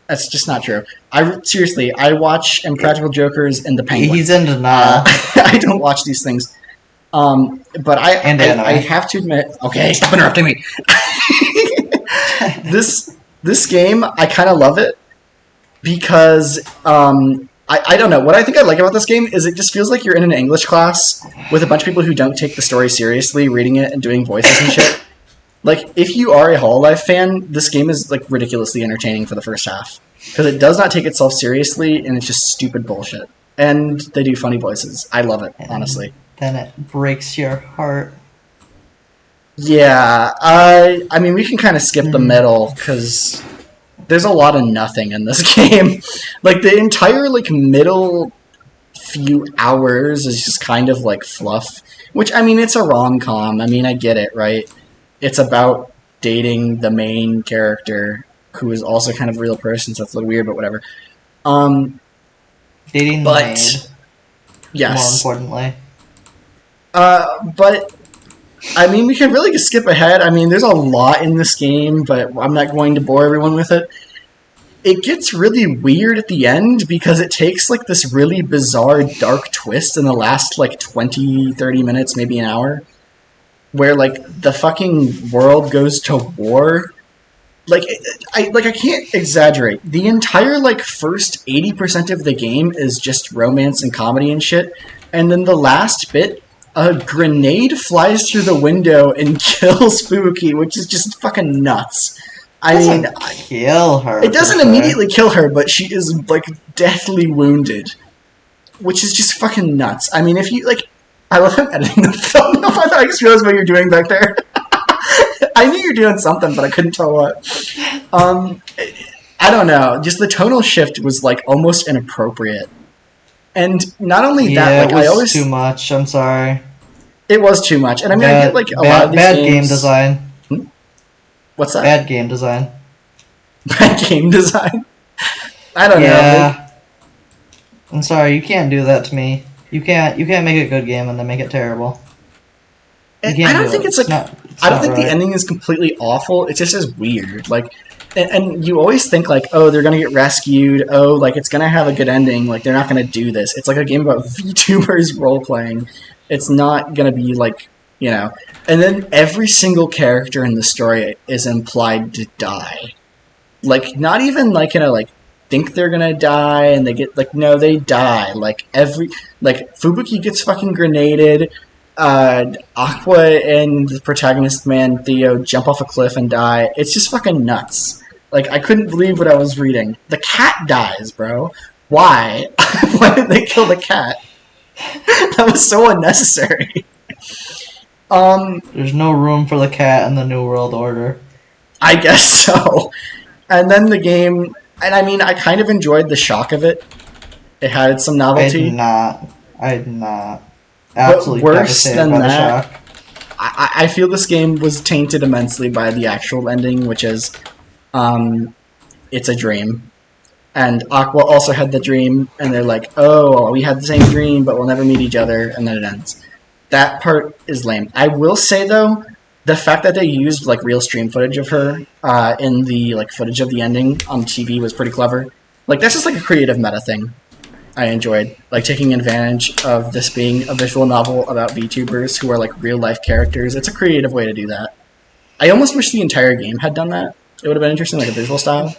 That's just not true. Seriously, I watch Impractical Jokers and The Penguin. He's into Na. I don't watch these things. But I have to admit... Okay, stop interrupting me! This game, I kind of love it because I don't know. What I think I like about this game is it just feels like you're in an English class with a bunch of people who don't take the story seriously, reading it and doing voices and shit. Like, if you are a Hololive fan, this game is like ridiculously entertaining for the first half because it does not take itself seriously and it's just stupid bullshit. And they do funny voices. I love it, honestly. Then it breaks your heart. Yeah, I mean, we can kind of skip the middle because there's a lot of nothing in this game. Like, the entire, like, middle few hours is just kind of, like, fluff. Which, I mean, it's a rom-com. I mean, I get it, right? It's about dating the main character, who is also kind of a real person, so it's a little weird, but whatever. Dating the maid. Yes. More importantly. But... I mean, we can really just skip ahead. I mean, there's a lot in this game, but I'm not going to bore everyone with it. It gets really weird at the end because it takes, like, this really bizarre, dark twist in the last, like, 20, 30 minutes, maybe an hour, where, like, the fucking world goes to war. Like, I can't exaggerate. The entire, like, first 80% of the game is just romance and comedy and shit, and then the last bit... A grenade flies through the window and kills Fubuki, which is just fucking nuts. I mean, kill her. It doesn't immediately kill her, but she is, like, deathly wounded. Which is just fucking nuts. I mean, if you, like... I love him editing the film. I just realized what you're doing back there. I knew you were doing something, but I couldn't tell what. I don't know. Just the tonal shift was, like, almost inappropriate. And not only that, like, it was I always... too much. I'm sorry. It was too much. And I mean, I get, like, a lot of these bad games... game design. What's that? Bad game design. Bad game design? I don't know. Like... I'm sorry, you can't do that to me. You can't make a good game and then make it terrible. I don't think it's, like... I don't think the ending is completely awful. It just is weird. Like... And you always think, like, oh, they're gonna get rescued, oh, like, it's gonna have a good ending, like, they're not gonna do this. It's like a game about VTubers role-playing. It's not gonna be, like, you know... And then every single character in the story is implied to die. Like, not even, like, in a, like, think they're gonna die, and they get, like, no, they die. Like, like, Fubuki gets fucking grenaded, Aqua and the protagonist man, Theo, jump off a cliff and die. It's just fucking nuts. Like, I couldn't believe what I was reading. The cat dies, bro. Why? Why did they kill the cat? That was so unnecessary. There's no room for the cat in the New World Order. I guess so. And then the game... And I mean, I kind of enjoyed the shock of it. It had some novelty. I did not. Absolutely but worse than by that, the shock. I feel this game was tainted immensely by the actual ending, which is, it's a dream. And Aqua also had the dream, and they're like, oh, we had the same dream, but we'll never meet each other, and then it ends. That part is lame. I will say, though, the fact that they used like real stream footage of her in the like footage of the ending on TV was pretty clever. Like, that's just like a creative meta thing I enjoyed. Like, taking advantage of this being a visual novel about VTubers who are like real-life characters. It's a creative way to do that. I almost wish the entire game had done that. It would have been interesting, like a visual style.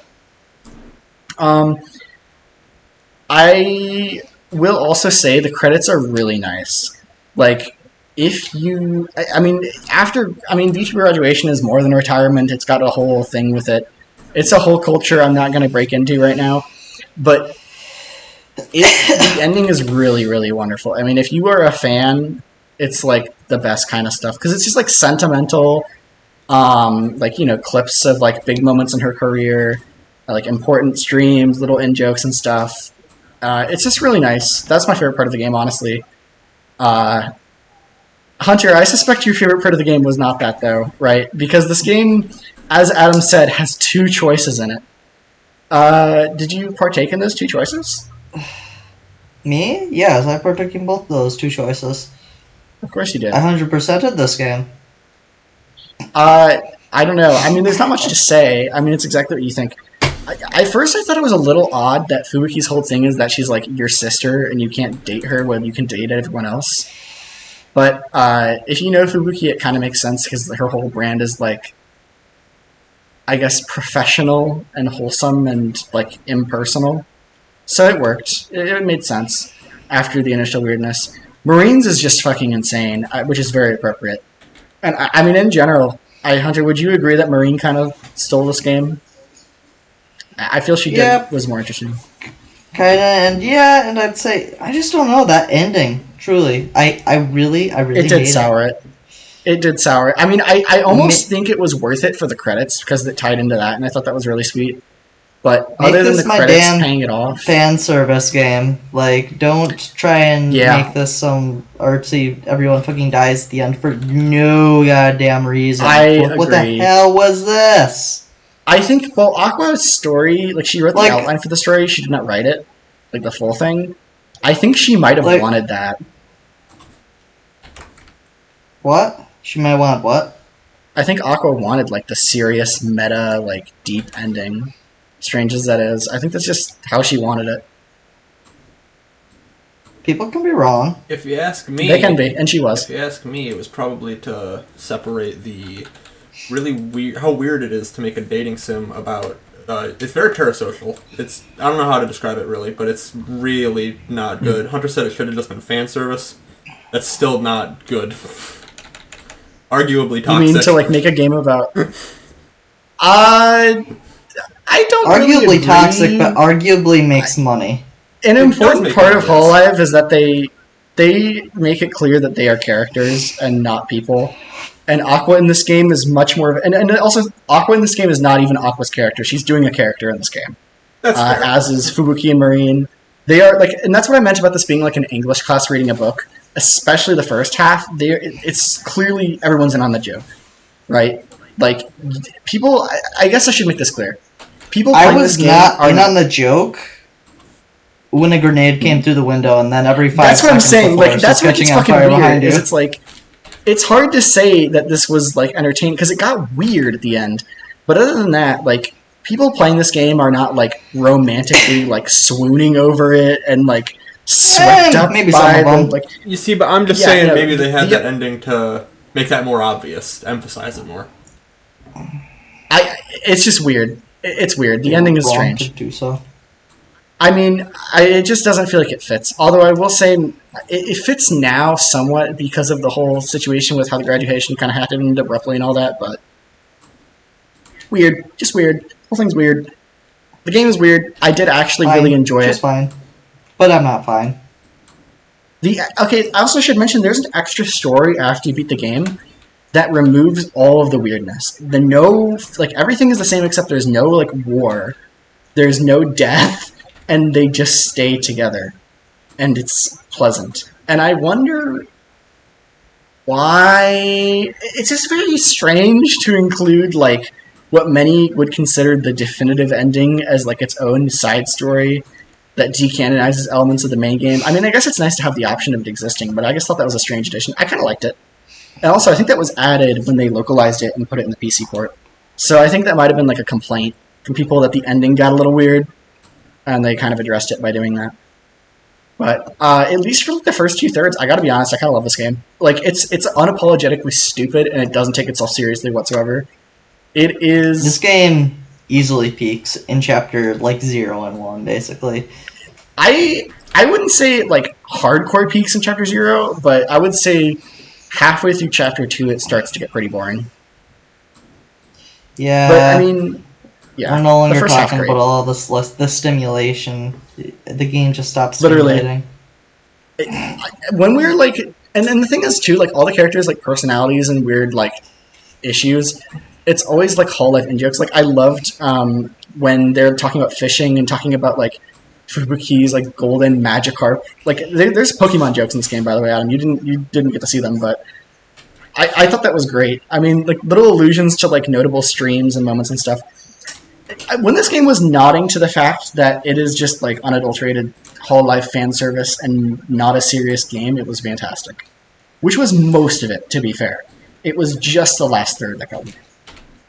I will also say the credits are really nice. Like, if you... VTuber graduation is more than retirement. It's got a whole thing with it. It's a whole culture I'm not going to break into right now. But the ending is really, really wonderful. I mean, if you are a fan, it's like the best kind of stuff. Because it's just like sentimental, clips of like big moments in her career, like important streams, little in-jokes and stuff. It's just really nice. That's my favorite part of the game, honestly. Hunter, I suspect your favorite part of the game was not that, though, right? Because this game, as Adam said, has 2 choices in it. Did you partake in those 2 choices? Me? Yes, I partook in both of those 2 choices. Of course you did. I 100%ed this game. I don't know. I mean, there's not much to say. I mean, it's exactly what you think. At first, I thought it was a little odd that Fubuki's whole thing is that she's, like, your sister, and you can't date her when you can date everyone else. But, if you know Fubuki, it kind of makes sense, because her whole brand is, like, I guess, professional and wholesome and, like, impersonal. So it worked. It made sense after the initial weirdness. Marines is just fucking insane, which is very appropriate. And, I mean, in general, Hunter, would you agree that Marine kind of stole this game? I feel she was more interesting. Kinda, and I'd say, I just don't know, that ending, truly. I really it did sour it. It did sour. I mean, I almost think it was worth it for the credits because it tied into that, and I thought that was really sweet. But other than the credits paying it off, fan service game. Like, don't try and make this some artsy. Everyone fucking dies at the end for no goddamn reason. What the hell was this? I think Aqua's story, like she wrote the outline for the story. She did not write it, like the full thing. I think she might have wanted that. What? She might want what? I think Aqua wanted like the serious meta, like deep ending. Strange as that is, I think that's just how she wanted it. People can be wrong. If you ask me... They can be, and she was. If you ask me, it was probably to separate the really weird... How weird it is to make a dating sim about... it's very parasocial. It's... I don't know how to describe it, really, but it's really not good. Hunter said it should have just been fan service. That's still not good. Arguably toxic. You mean to, like, make a game about... I don't arguably really agree. Toxic, but arguably makes money. An important part of Hololive is that they make it clear that they are characters and not people. And Aqua in this game is much more of... And also, Aqua in this game is not even Aqua's character. She's doing a character in this game. That's fair. As is Fubuki and Marine. They are, like... And that's what I meant about this being like an English class reading a book. Especially the first half. It's clearly everyone's in on the joke. Right? Like, people... I guess I should make this clear. People playing this game not in on the joke when a grenade came through the window, and then every 5 seconds. That's what I'm saying. Like, that's what gets fucking weird. Is it's like, it's hard to say that this was like entertaining because it got weird at the end. But other than that, like, people playing this game are not like romantically like swooning over it and like swept up maybe by some of them. like. You see, but I'm just saying maybe they had that ending to make that more obvious, to emphasize it more. It's just weird. It's weird. The ending is strange. To do so. I mean, it just doesn't feel like it fits. Although I will say it fits now somewhat because of the whole situation with how the graduation kind of happened abruptly and all that, but weird. Just weird. The whole thing's weird. The game is weird. I did actually really enjoy it. Just fine. But I'm not fine. Okay, I also should mention there's an extra story after you beat the game that removes all of the weirdness. Everything is the same except there's no, like, war. There's no death, and they just stay together. And it's pleasant. And I wonder why... It's just very strange to include, like, what many would consider the definitive ending as like its own side story that decanonizes elements of the main game. I mean, I guess it's nice to have the option of it existing, but I just thought that was a strange addition. I kind of liked it. And also, I think that was added when they localized it and put it in the PC port. So I think that might have been like a complaint from people that the ending got a little weird, and they kind of addressed it by doing that. But at least for the first 2/3, I gotta be honest, I kind of love this game. Like, it's unapologetically stupid, and it doesn't take itself seriously whatsoever. It is... This game easily peaks in chapter, like, 0 and 1, basically. I wouldn't say, like, hardcore peaks in chapter 0, but I would say halfway through chapter 2, it starts to get pretty boring. Yeah. But, I mean... Yeah, we're no longer talking about all the stimulation. The game just stops stimulating. When we're like, and the thing is too, like all the characters like personalities and weird like issues. It's always like whole life in jokes. Like I loved when they're talking about fishing and talking about like Fubuki's like golden Magikarp. Like there's Pokemon jokes in this game, by the way, Adam. You didn't get to see them, but I thought that was great. I mean, like little allusions to like notable streams and moments and stuff. When this game was nodding to the fact that it is just like unadulterated whole life fan service and not a serious game, it was fantastic. Which was most of it, to be fair. It was just the last third that got weird.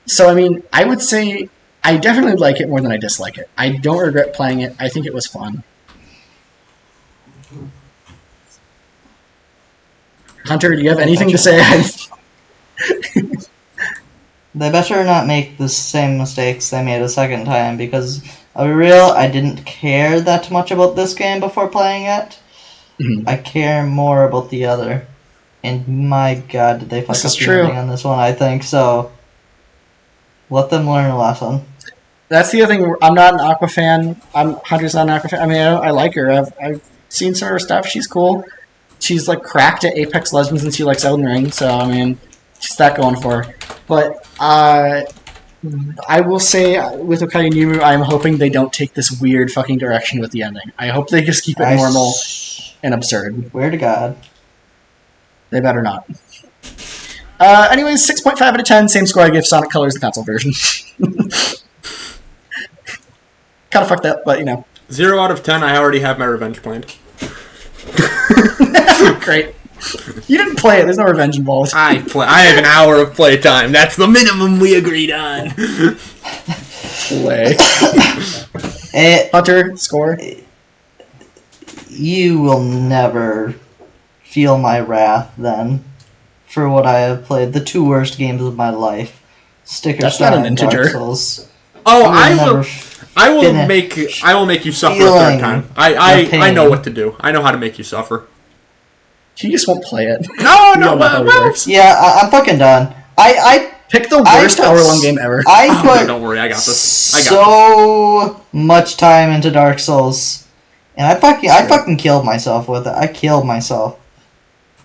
So, I mean, I would say I definitely like it more than I dislike it. I don't regret playing it. I think it was fun. Hunter, do you have anything to say? They better not make the same mistakes they made a second time, because I'll be real, I didn't care that much about this game before playing it. Mm-hmm. I care more about the other. And my god, did they fuck up the ending on this one, I think, so let them learn a lesson. That's the other thing, I'm not an Aqua fan. Hunter's not an Aqua fan. I mean, I like her. I've seen some of her stuff. She's cool. She's like cracked at Apex Legends and she likes Elden Ring, so I mean, she's that going for her. But I will say, with Okai and Yumu, I'm hoping they don't take this weird fucking direction with the ending. I hope they just keep it normal and absurd. Swear to God. They better not. Anyways, 6.5 out of 10, same score I give Sonic Colors, the console version. Kinda fucked up, but you know. 0 out of 10, I already have my revenge planned. Great. You didn't play it. There's no revenge involved. I have an hour of playtime. That's the minimum we agreed on. Play. Hunter, score. You will never feel my wrath then for what I have played. The 2 worst games of my life. Sticker Star and Dark Souls. Oh, I will make you suffer a third time. I know what to do. I know how to make you suffer. He just won't play it. No, yeah, I'm fucking done. I pick the worst hour-long game ever. Don't worry, I got this. I got so much time into Dark Souls, and I fucking killed myself with it. I killed myself.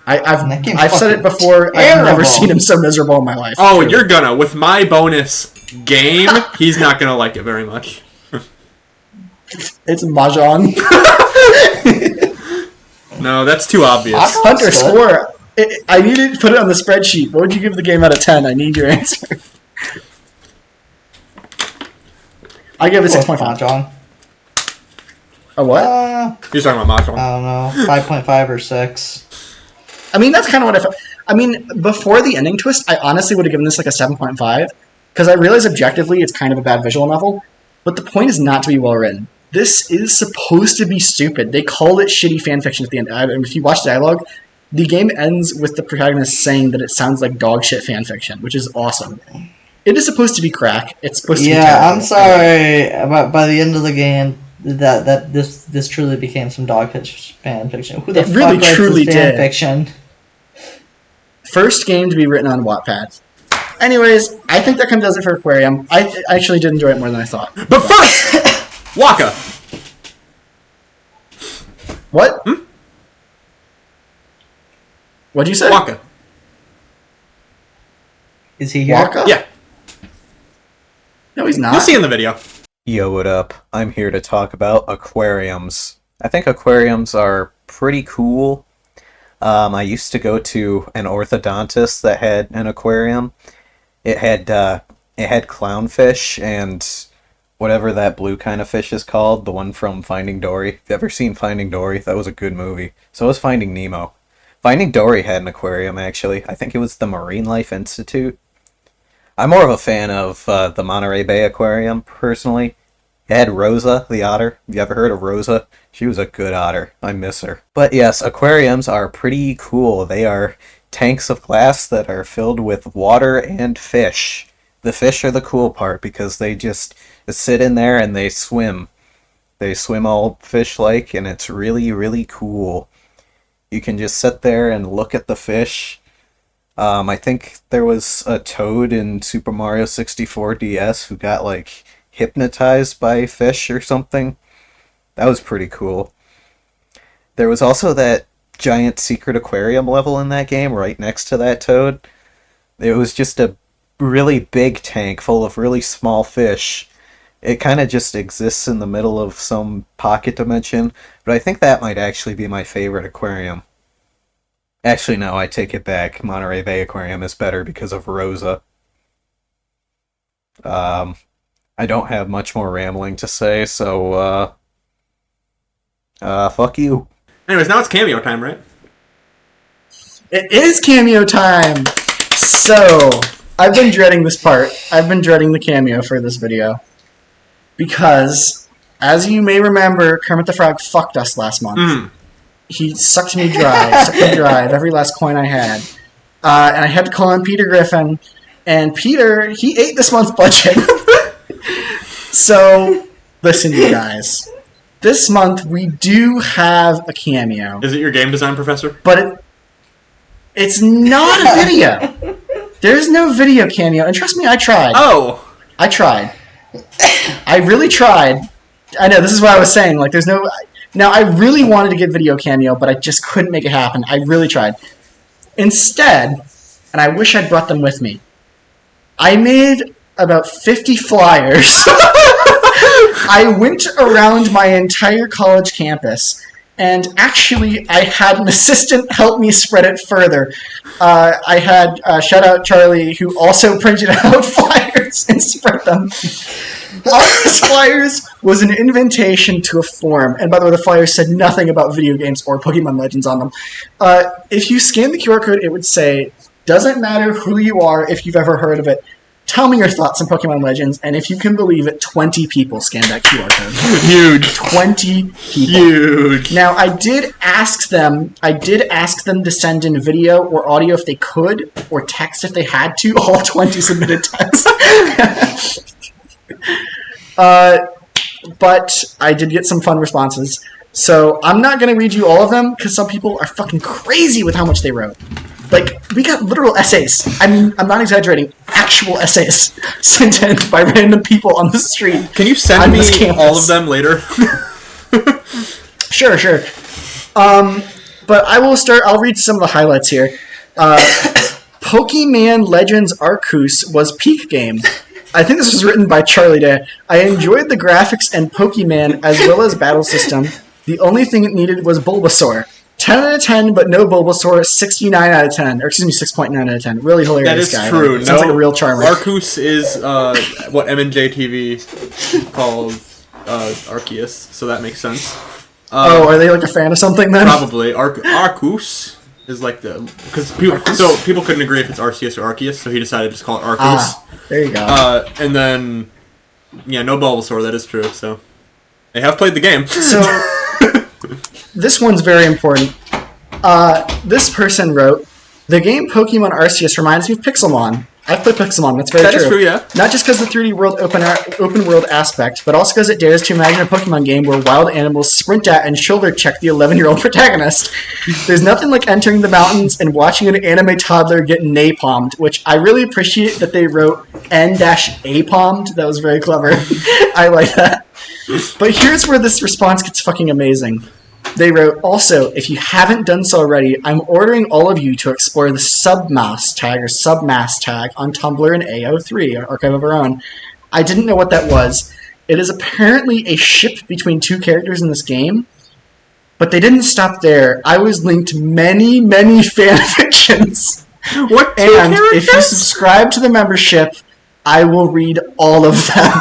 I've said it before. I've never seen him so miserable in my life. Oh, you're gonna with my bonus game. He's not gonna like it very much. It's Mahjong. No, that's too obvious. Hunter, score. I needed to put it on the spreadsheet. What would you give the game out of 10? I need your answer. I give it 6.5. Mahjong. A what? You're talking about Mahjong. I don't know, 5.5 or 6. I mean, that's kind of what I felt. I mean, before the ending twist, I honestly would have given this like a 7.5, because I realize objectively it's kind of a bad visual novel, but the point is not to be well written. This is supposed to be stupid. They called it shitty fanfiction at the end. And if you watch dialogue, the game ends with the protagonist saying that it sounds like dog shit fanfiction, which is awesome. It is supposed to be crack. It's supposed to be terrible. I'm sorry, but by the end of the game, that this truly became some dog shit fanfiction. Who the fuck really truly did fanfiction? First game to be written on Wattpad. Anyways, I think that kind of does it for Aquarium. I actually did enjoy it more than I thought. But first, Waka. What? What'd you say? Waka. Is he here? Waka? Yeah. No, he's not. You'll see in the video. Yo, what up? I'm here to talk about aquariums. I think aquariums are pretty cool. I used to go to an orthodontist that had an aquarium. It had it had clownfish and whatever that blue kind of fish is called, the one from Finding Dory. If you've ever seen Finding Dory, that was a good movie. So was Finding Nemo. Finding Dory had an aquarium, actually. I think it was the Marine Life Institute. I'm more of a fan of the Monterey Bay Aquarium, personally. It had Rosa, the otter. Have you ever heard of Rosa? She was a good otter. I miss her. But yes, aquariums are pretty cool. They are tanks of glass that are filled with water and fish. The fish are the cool part because they just sit in there and they swim. They swim all fish-like, and it's really, really cool. You can just sit there and look at the fish. I think there was a toad in Super Mario 64 DS who got, like, hypnotized by fish or something. That was pretty cool. There was also that giant secret aquarium level in that game right next to that toad. It was just a really big tank full of really small fish. It kind of just exists in the middle of some pocket dimension, but I think that might actually be my favorite aquarium. Actually, no, I take it back. Monterey Bay Aquarium is better because of Rosa. I don't have much more rambling to say, so, fuck you. Anyways, now it's cameo time, right? It is cameo time! So, I've been dreading this part. I've been dreading the cameo for this video. Because, as you may remember, Kermit the Frog fucked us last month. He sucked me dry of every last coin I had. And I had to call in Peter Griffin. And Peter, he ate this month's budget. So, listen, you guys. This month, we do have a cameo. Is it your game design professor? But it's not a video. There's no video cameo. And trust me, I tried. Oh! I tried. I really tried. I know, this is what I was saying. Like, there's no... Now, I really wanted to get video cameo, but I just couldn't make it happen. I really tried. Instead, and I wish I'd brought them with me, I made about 50 flyers. I went around my entire college campus, and actually, I had an assistant help me spread it further. I had, shout out Charlie, who also printed out flyers and spread them. On these flyers was an invitation to a forum, and by the way, the flyers said nothing about video games or Pokemon Legends on them. If you scan the QR code, it would say, doesn't matter who you are, if you've ever heard of it, tell me your thoughts on Pokemon Legends, and if you can believe it, 20 people scanned that QR code. Huge. 20 people. Huge. Now, I did ask them to send in video or audio if they could, or text if they had to. All 20 submitted text. But I did get some fun responses. So I'm not going to read you all of them, because some people are fucking crazy with how much they wrote. Like, we got literal essays. I'm not exaggerating. Actual essays sent in by random people on the street. Can you send me all of them later? Sure. But I'll read some of the highlights here. Pokémon Legends Arceus was peak game. I think this was written by Charlie Day. I enjoyed the graphics and Pokemon as well as battle system. The only thing it needed was Bulbasaur. 10 out of 10, but no Bulbasaur. 69 out of 10. Or excuse me, 6.9 out of 10. Really hilarious guy. That is true. Sounds like a real charmer. Arceus is what M&J TV calls Arceus, so that makes sense. Are they like a fan of something then? Probably. Arceus is like the... Because people couldn't agree if it's Arceus or Arceus, so he decided to just call it Arceus. There you go. And then... Yeah, no Bulbasaur, that is true, so... They have played the game. So... This one's very important. This person wrote, the game Pokémon Arceus reminds me of Pixelmon. I've played Pixelmon, that's very true. That is true, yeah. Not just because of the 3D world open world aspect, but also because it dares to imagine a Pokemon game where wild animals sprint at and shoulder check the 11-year-old protagonist. There's nothing like entering the mountains and watching an anime toddler get napalmed, which I really appreciate that they wrote N-A-palmed. That was very clever. I like that. But here's where this response gets fucking amazing. They wrote, also, if you haven't done so already, I'm ordering all of you to explore the submass tag on Tumblr and AO3, our Archive of Our Own. I didn't know what that was. It is apparently a ship between two characters in this game, but they didn't stop there. I was linked many, many fanfictions. What, and if you subscribe to the membership, I will read all of them.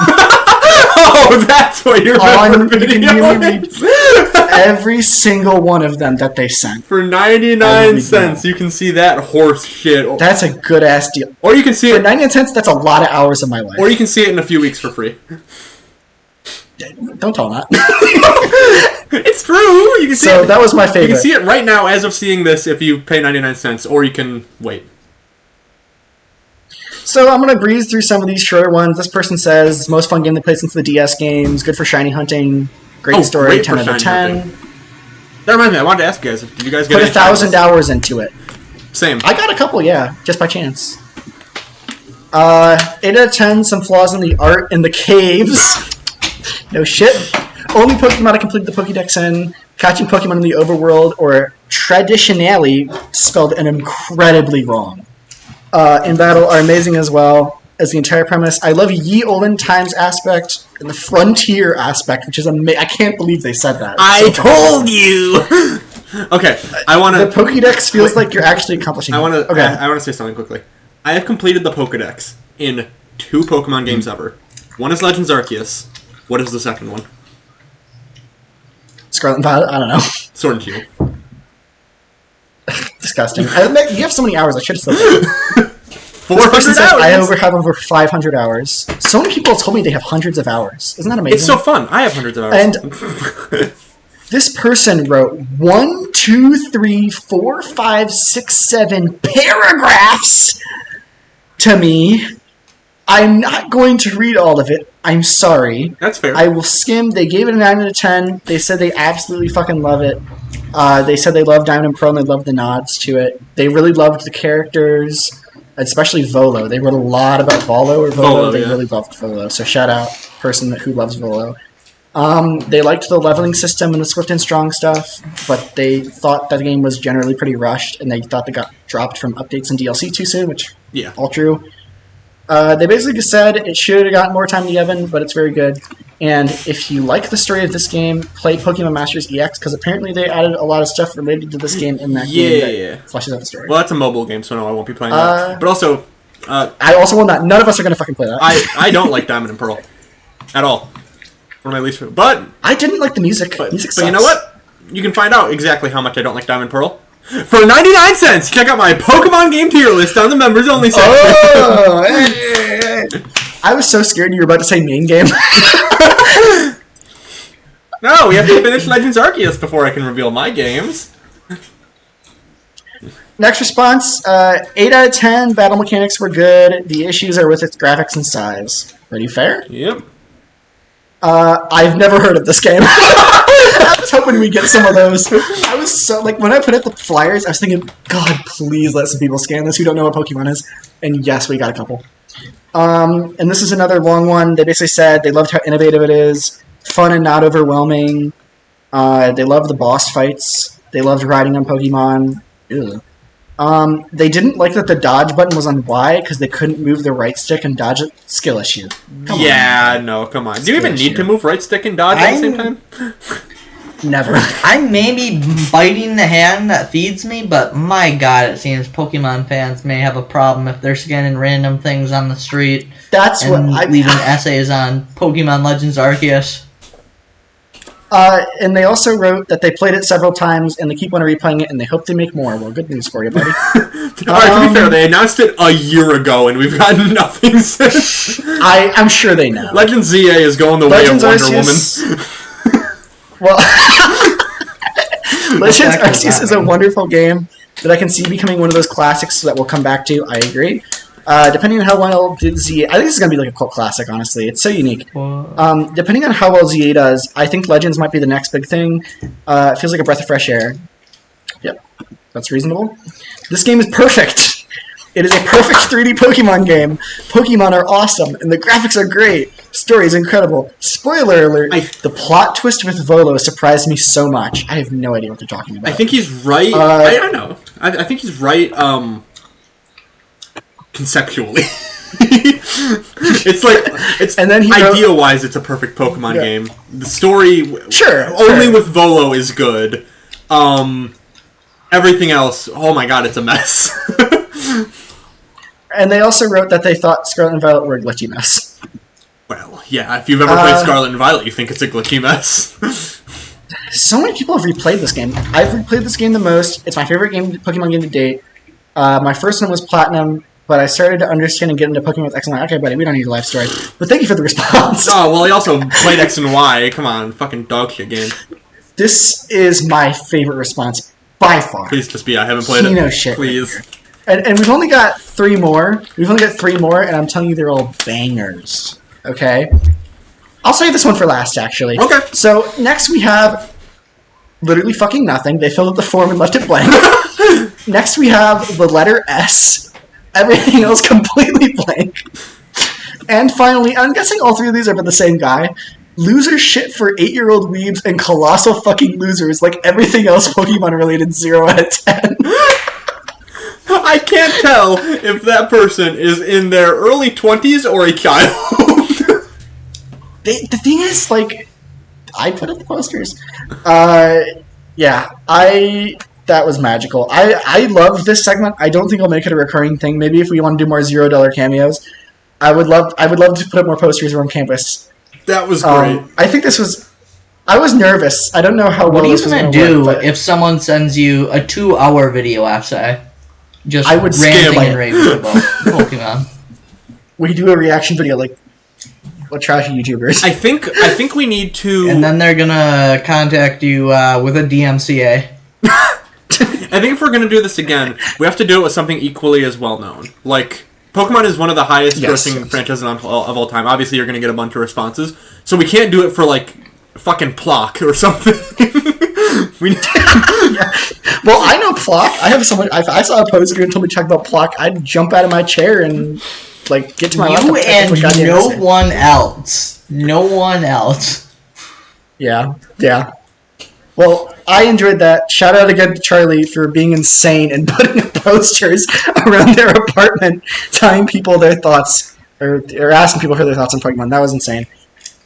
Oh, that's what your member video is. Every single one of them that they sent. For 99 cents, you can see that horse shit. That's a good ass deal. Or you can see For it. 99 cents, that's a lot of hours of my life. Or you can see it in a few weeks for free. Don't tell them that. It's true. You can see so it. That was my favorite. You can see it right now as of seeing this if you pay 99 cents, or you can wait. So I'm going to breeze through some of these shorter ones. This person says, most fun game they played since the DS games, good for shiny hunting, great story, great 10 out of 10. Hunting. That reminds me, I wanted to ask you guys, did you guys get Put 1,000 hours into it. Same. I got a couple, yeah, just by chance. 8 out of 10, some flaws in the art in the caves. No shit. Only Pokemon I completed the Pokédex in, catching Pokemon in the overworld, or traditionally spelled an incredibly wrong. In battle are amazing as well as the entire premise. I love Ye Olden Times aspect and the frontier aspect, which is I can't believe they said that. I told you! Okay, I want to... The Pokédex feels like you're actually accomplishing I want to Okay. I want to say something quickly. I have completed the Pokédex in 2 Pokemon games ever. One is Legends Arceus. What is the second one? Scarlet and Violet? I don't know. Sword and Shield. Disgusting. You have so many hours, I should have said that. 400 hours! I have over 500 hours. So many people have told me they have hundreds of hours. Isn't that amazing? It's so fun. I have hundreds of hours. And this person wrote 1, 2, 3, 4, 5, 6, 7 paragraphs to me. I'm not going to read all of it. I'm sorry. That's fair. I will skim. They gave it a 9 out of 10. They said they absolutely fucking love it. They said they love Diamond and Pearl and they love the nods to it. They really loved the characters, especially Volo. They wrote a lot about Volo or Volo. They really loved Volo. So shout out person who loves Volo. They liked the leveling system and the Swift and Strong stuff, but they thought that the game was generally pretty rushed, and they thought they got dropped from updates and DLC too soon, which all true. They basically just said it should have gotten more time to Evan, but it's very good. And if you like the story of this game, play Pokemon Masters EX, because apparently they added a lot of stuff related to this game in that game that fleshes out the story. Well, that's a mobile game, so no, I won't be playing that. But also... I also will not. None of us are going to fucking play that. I don't like Diamond and Pearl. At all. One of my least favorite. But... I didn't like the music. Music sucks. But you know what? You can find out exactly how much I don't like Diamond and Pearl. For 99 cents, check out my Pokemon game tier list on the members only section. Oh, hey. I was so scared you were about to say main game. No, we have to finish Legends Arceus before I can reveal my games. Next response, 8 out of 10, battle mechanics were good. The issues are with its graphics and size. Pretty fair? Yep. I've never heard of this game. I was hoping we'd get some of those. I was so, like, when I put up the flyers, I was thinking, God, please let some people scan this who don't know what Pokemon is. And yes, we got a couple. And this is another long one. They basically said they loved how innovative it is, fun and not overwhelming. They loved the boss fights. They loved riding on Pokemon. Ew. They didn't like that the dodge button was on Y because they couldn't move the right stick and dodge it. Skill issue. Come on. Do you even need to move right stick and dodge at the same time? Never. I may be biting the hand that feeds me, but my god, it seems Pokemon fans may have a problem if they're scanning random things on the street. That's and what leaving essays on Pokemon Legends Arceus. And they also wrote that they played it several times and they keep on replaying it and they hope they make more. Well, good news for you, buddy. Alright, to be fair, they announced it a year ago and we've gotten nothing since. I'm sure they know. Legends ZA is going the Legends way of Wonder Arceus, Woman. Well, Legends Arceus is a wonderful game that I can see becoming one of those classics that we'll come back to. I agree. Depending on how well ZA... I think this is going to be like a cult classic, honestly. It's so unique. Depending on how well ZA does, I think Legends might be the next big thing. It feels like a breath of fresh air. Yep, that's reasonable. This game is perfect. It is a perfect 3D Pokemon game. Pokemon are awesome, and the graphics are great. Story is incredible. Spoiler alert, the plot twist with Volo surprised me so much. I have no idea what they're talking about. I think he's right. I know. I think he's right, conceptually. It's like, and then idea-wise, it's a perfect Pokemon game. The story, only with Volo is good. Everything else, oh my god, it's a mess. And they also wrote that they thought Scarlet and Violet were a glitchy mess. Well, yeah, if you've ever played Scarlet and Violet, you think it's a glitchy mess. So many people have replayed this game. I've replayed this game the most. It's my favorite Pokemon game to date. My first one was Platinum, but I started to understand and get into Pokemon with X and Y. Okay, buddy, we don't need a life story. But thank you for the response. Oh, well, he also played X and Y. Come on, fucking dog shit game. This is my favorite response by far. Please just be, I haven't played it. No shit. Please. And we've only got 3 more. We've only got 3 more, and I'm telling you they're all bangers. Okay? I'll save this one for last, actually. Okay. So, next we have literally fucking nothing. They filled up the form and left it blank. Next we have the letter S. Everything else completely blank. And finally, I'm guessing all 3 of these are about the same guy. Loser shit for 8-year-old weebs and colossal fucking losers, like everything else Pokemon related 0 out of 10. I can't tell if that person is in their early 20s or a child. The thing is, like, I put up the posters. Yeah, that was magical. I love this segment. I don't think I'll make it a recurring thing. Maybe if we want to do more $0 cameos, I would love to put up more posters around campus. That was great. I think this was... I was nervous. I don't know how well this was going to work. What are you going to do if someone sends you a 2-hour video essay? Just I would ranting and raving about Pokemon. We do a reaction video like what trashy YouTubers. I think we need to... And then they're going to contact you with a DMCA. I think if we're going to do this again, we have to do it with something equally as well-known. Like, Pokemon is one of the highest grossing franchises of all time. Obviously, you're going to get a bunch of responses. So we can't do it for, like, fucking Plock or something. Yeah. Well, I know Plock. I have someone. If I saw a poster and told me to talk about Plock, I'd jump out of my chair and like get to my laptop. You and no one else. No one else. Yeah. Well, I enjoyed that. Shout out again to Charlie for being insane and putting up posters around their apartment, telling people their thoughts or asking people for their thoughts on Pokemon. That was insane.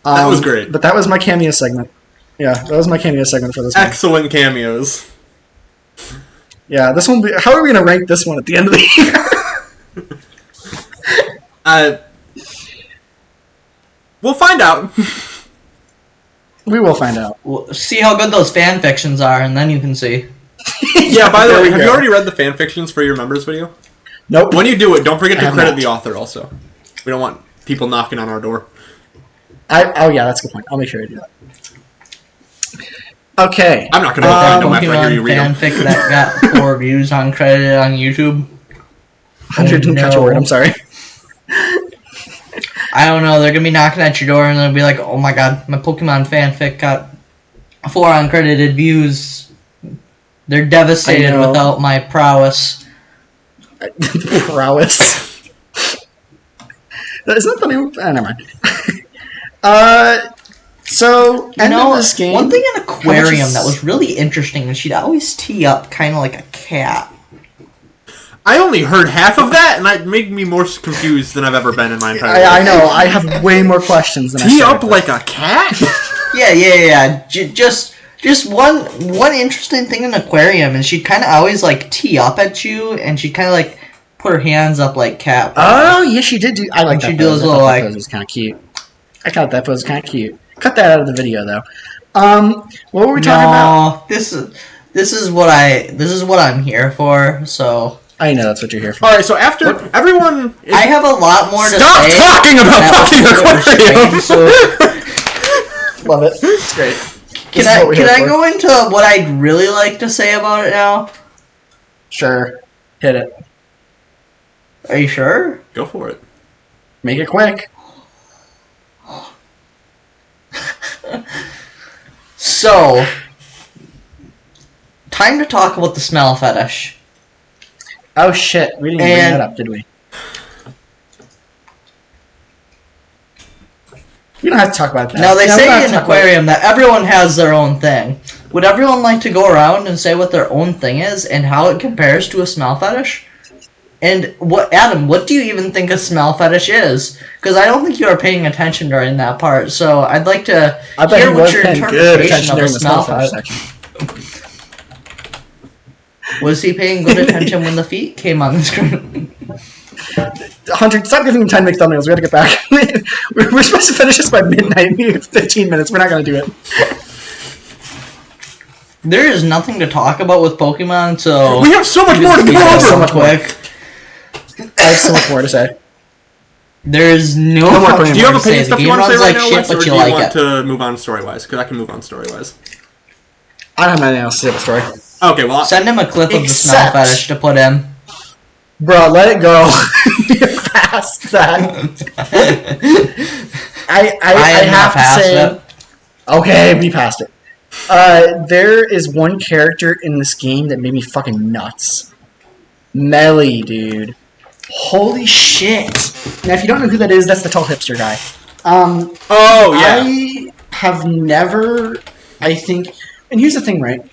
That was great. But that was my cameo segment. Yeah, that was my cameo segment for this one. Excellent cameos. Yeah, this one. How are we going to rank this one at the end of the year? We'll find out. We will find out. We'll see how good those fan fictions are, and then you can see. Yeah, by the way, have you already read the fan fictions for your members video? Nope. When you do it, don't forget to credit the author also. We don't want people knocking on our door. Oh yeah, that's a good point. I'll make sure I do that. Okay. I'm not going to go find them after I hear you read them. Fanfic that got 4 views uncredited on YouTube. 100 didn't catch a word, I'm sorry. I don't know, they're going to be knocking at your door and they'll be like, oh my god, my Pokemon fanfic got 4 uncredited views. They're devastated without my prowess. Prowess? Isn't that the name? Never mind. So, end of this game. One thing in Aquarium that was really interesting is she'd always tee up kind of like a cat. I only heard half of that, and it made me more confused than I've ever been in my entire life. I know. I have way more questions than Tee up like a cat? Yeah. Just one interesting thing in Aquarium is she'd kind of always like tee up at you, and she'd kind of like put her hands up like cat. Oh, yeah, she did do. I like that. She'd do those little like. That pose was kind of cute. I thought that pose was kind of cute. Cut that out of the video though. What were we talking about? This is what I'm here for. So I know that's what you're here for. All right, so after everyone, I have a lot more to say. Stop talking about fucking Aquarium. So, love it. It's great. Can I go into what I'd really like to say about it now? Sure. Hit it. Are you sure? Go for it. Make it quick. So, time to talk about the smell fetish. Oh shit, we didn't bring that up, did we? We don't have to talk about that. Now, they say in Aquarium that everyone has their own thing. Would everyone like to go around and say what their own thing is and how it compares to a smell fetish? And Adam, what do you even think a smell fetish is? Because I don't think you were paying attention during that part, so I'd like to hear what your interpretation of a smell fetish. Was he paying good attention when the feet came on the screen? Hunter, stop giving me time to make thumbnails. We gotta get back. We're supposed to finish this by midnight. We have 15 minutes. We're not gonna do it. There is nothing to talk about with Pokemon, so We have so much more to go over! so much more. quick. I have so much more to say. There's no more much Pokemon. Do you have more to say. opinion The stuff you game want to say runs right like now, shit, Wes, or but do you you like want it. to move on story-wise? Because I can move on story-wise. I don't have anything else to say about the story. Okay, well, Send him a clip of the smell Except- fetish to put in. Bro, let it go. You're past that. I am have not to past say. it. Okay, we passed it. There is one character in this game that made me fucking nuts. Melly, dude. Holy shit. Now, if you don't know who that is, that's the tall hipster guy. oh, yeah. I have never, I think, and here's the thing, right?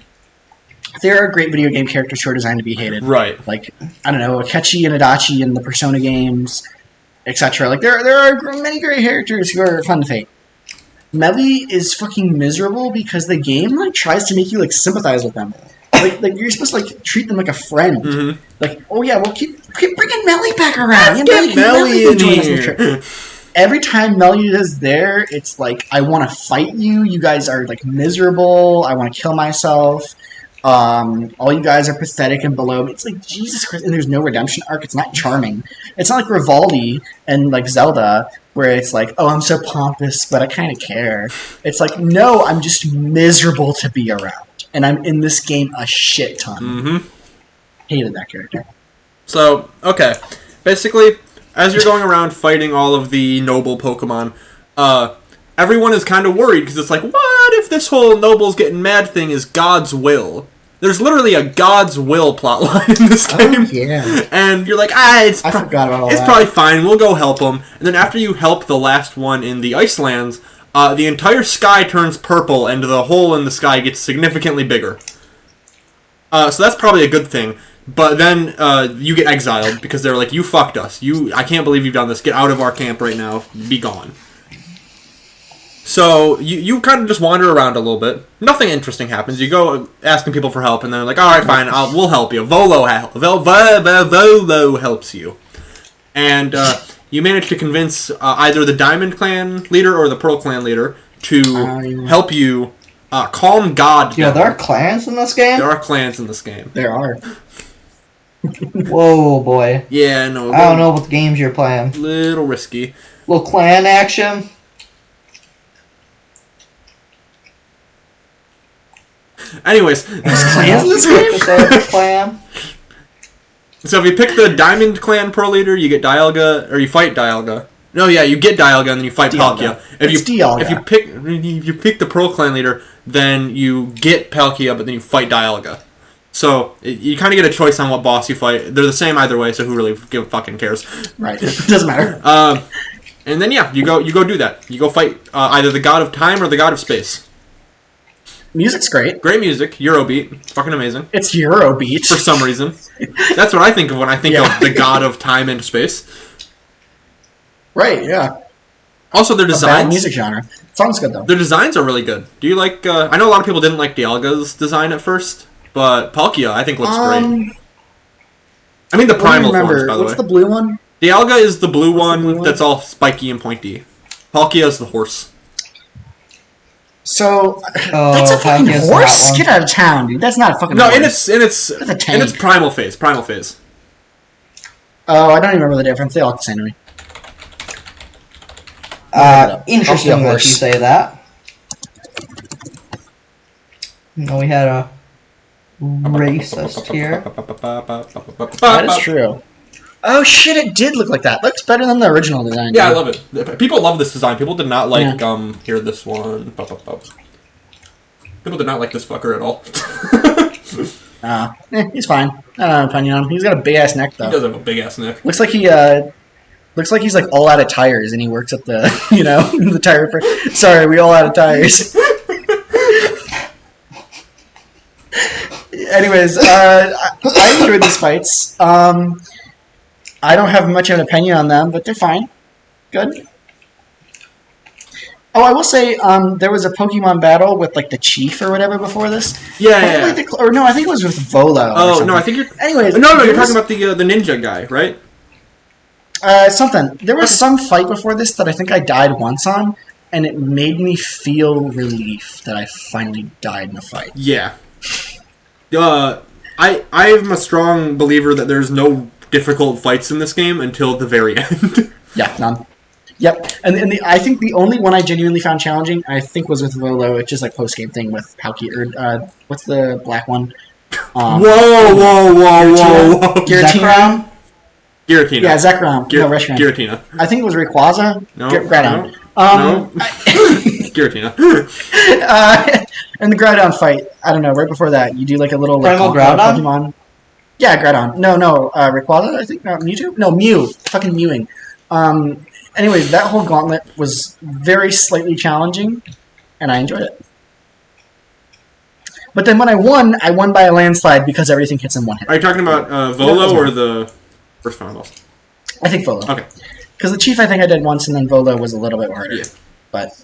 There are great video game characters who are designed to be hated. Right. Like, I don't know, Akechi and Adachi in the Persona games, etc. Like, there are many great characters who are fun to hate. Melly is fucking miserable because the game, like, tries to make you, like, sympathize with them. Like you're supposed to, like, treat them like a friend. Mm-hmm. Like, oh yeah, well, keep bringing Melly back around. Let's get Melly in here. Every time Melly is there, it's like, I want to fight you. You guys are, like, miserable. I want to kill myself. All you guys are pathetic and below me. It's like, Jesus Christ, and there's no redemption arc. It's not charming. It's not like Rivaldi and, like, Zelda, where it's like, oh, I'm so pompous, but I kind of care. It's like, no, I'm just miserable to be around. And I'm in this game a shit ton. Mm-hmm. Hated that character. So, okay. Basically, as you're going around fighting all of the noble Pokemon, everyone is kind of worried because it's like, what if this whole nobles getting mad thing is God's will? There's literally a God's will plotline in this game. Oh, yeah. And you're like, I forgot about all it's that. probably fine, we'll go help them. And then after you help the last one in the Icelands, the entire sky turns purple and the hole in the sky gets significantly bigger. So that's probably a good thing. But then you get exiled because they're like, you fucked us. I can't believe you've done this. Get out of our camp right now. Be gone. So you kind of just wander around a little bit. Nothing interesting happens. You go asking people for help, and then they're like, all right, fine, we'll help you. Volo helps you. And you manage to convince either the Diamond Clan leader or the Pearl Clan leader to help you calm God Yeah, down. there are clans in this game? There are clans in this game. There are. Whoa, boy. Yeah, no. I don't know what games you're playing. Little risky. Little clan action? Anyways, Clans in this game? Clan? so if you pick the Diamond Clan Pro Leader, you get Dialga, or you fight Dialga. No, yeah, you get Dialga and then you fight Dialga. Palkia. It's Dialga. If you pick the Pro Clan Leader, then you get Palkia, but then you fight Dialga. So you kind of get a choice on what boss you fight. They're the same either way, so who really fucking cares? Right. Doesn't matter. And then yeah, you go do that. You go fight either the God of Time or the God of Space. Music's great. Great music, Eurobeat, fucking amazing. It's Eurobeat. For some reason. That's what I think of when I think of the God of Time and Space. Right, yeah. Also, their A bad designs. music genre. Song's good, though. Their designs are really good. Do you like? I know a lot of people didn't like Dialga's design at first, but Palkia I think looks great. I mean the primal forms, by the way. What's the blue one? Dialga is the blue one blue one? that's all spiky and pointy. Palkia is the horse. So that's a fucking Palkia's horse. that one. Get out of town, dude. That's not a fucking No, horse. in its That's a tank. primal phase. Primal phase. Oh, I don't even remember the difference. They all look the same to me. Interesting Palkia that horse. you say that. No, we had a racist here. That is true. Oh shit! It did look like that. Looks better than the original design. Yeah, I dude. love it. People love this design. People did not like Yeah. here this one. People did not like this fucker at all. He's fine. I don't have an opinion on him. He's got a big ass neck He though. does have a big ass neck. Looks like he's like all out of tires, and he works at the the tire. Sorry, we all out of tires. Anyways, I enjoyed these fights. I don't have much of an opinion on them, but they're fine. Good. Oh, I will say, there was a Pokemon battle with like the chief or whatever before this. Yeah. Or no, I think it was with Volo. Oh no, I think you're. Anyways, No, you're there talking was- about the ninja guy, right? Something. There was some fight before this that I think I died once on, and it made me feel relief that I finally died in a fight. Yeah. I'm a strong believer that there's no difficult fights in this game until the very end. Yeah, none. Yep, and I think the only one I genuinely found challenging, I think, was with Volo, which is like post-game thing with Palkia, or what's the black one? Whoa! Giratina? Giratina. Yeah, Zekrom. No, Reshiram. Giratina. I think it was Rayquaza. No. Groudon. No. Giratina. And the Groudon fight, I don't know, right before that, you do like a little like, Groudon? Pokemon. Yeah, Groudon. No, Rayquaza, I think? Mewtwo? No, Mew. Fucking mewing. Anyways, that whole gauntlet was very slightly challenging, and I enjoyed it. But then when I won by a landslide because everything hits in one hit. Are you talking about Volo or the first final boss? I think Volo. Okay. Because the Chief I think I did once, and then Volo was a little bit harder. Yeah. But,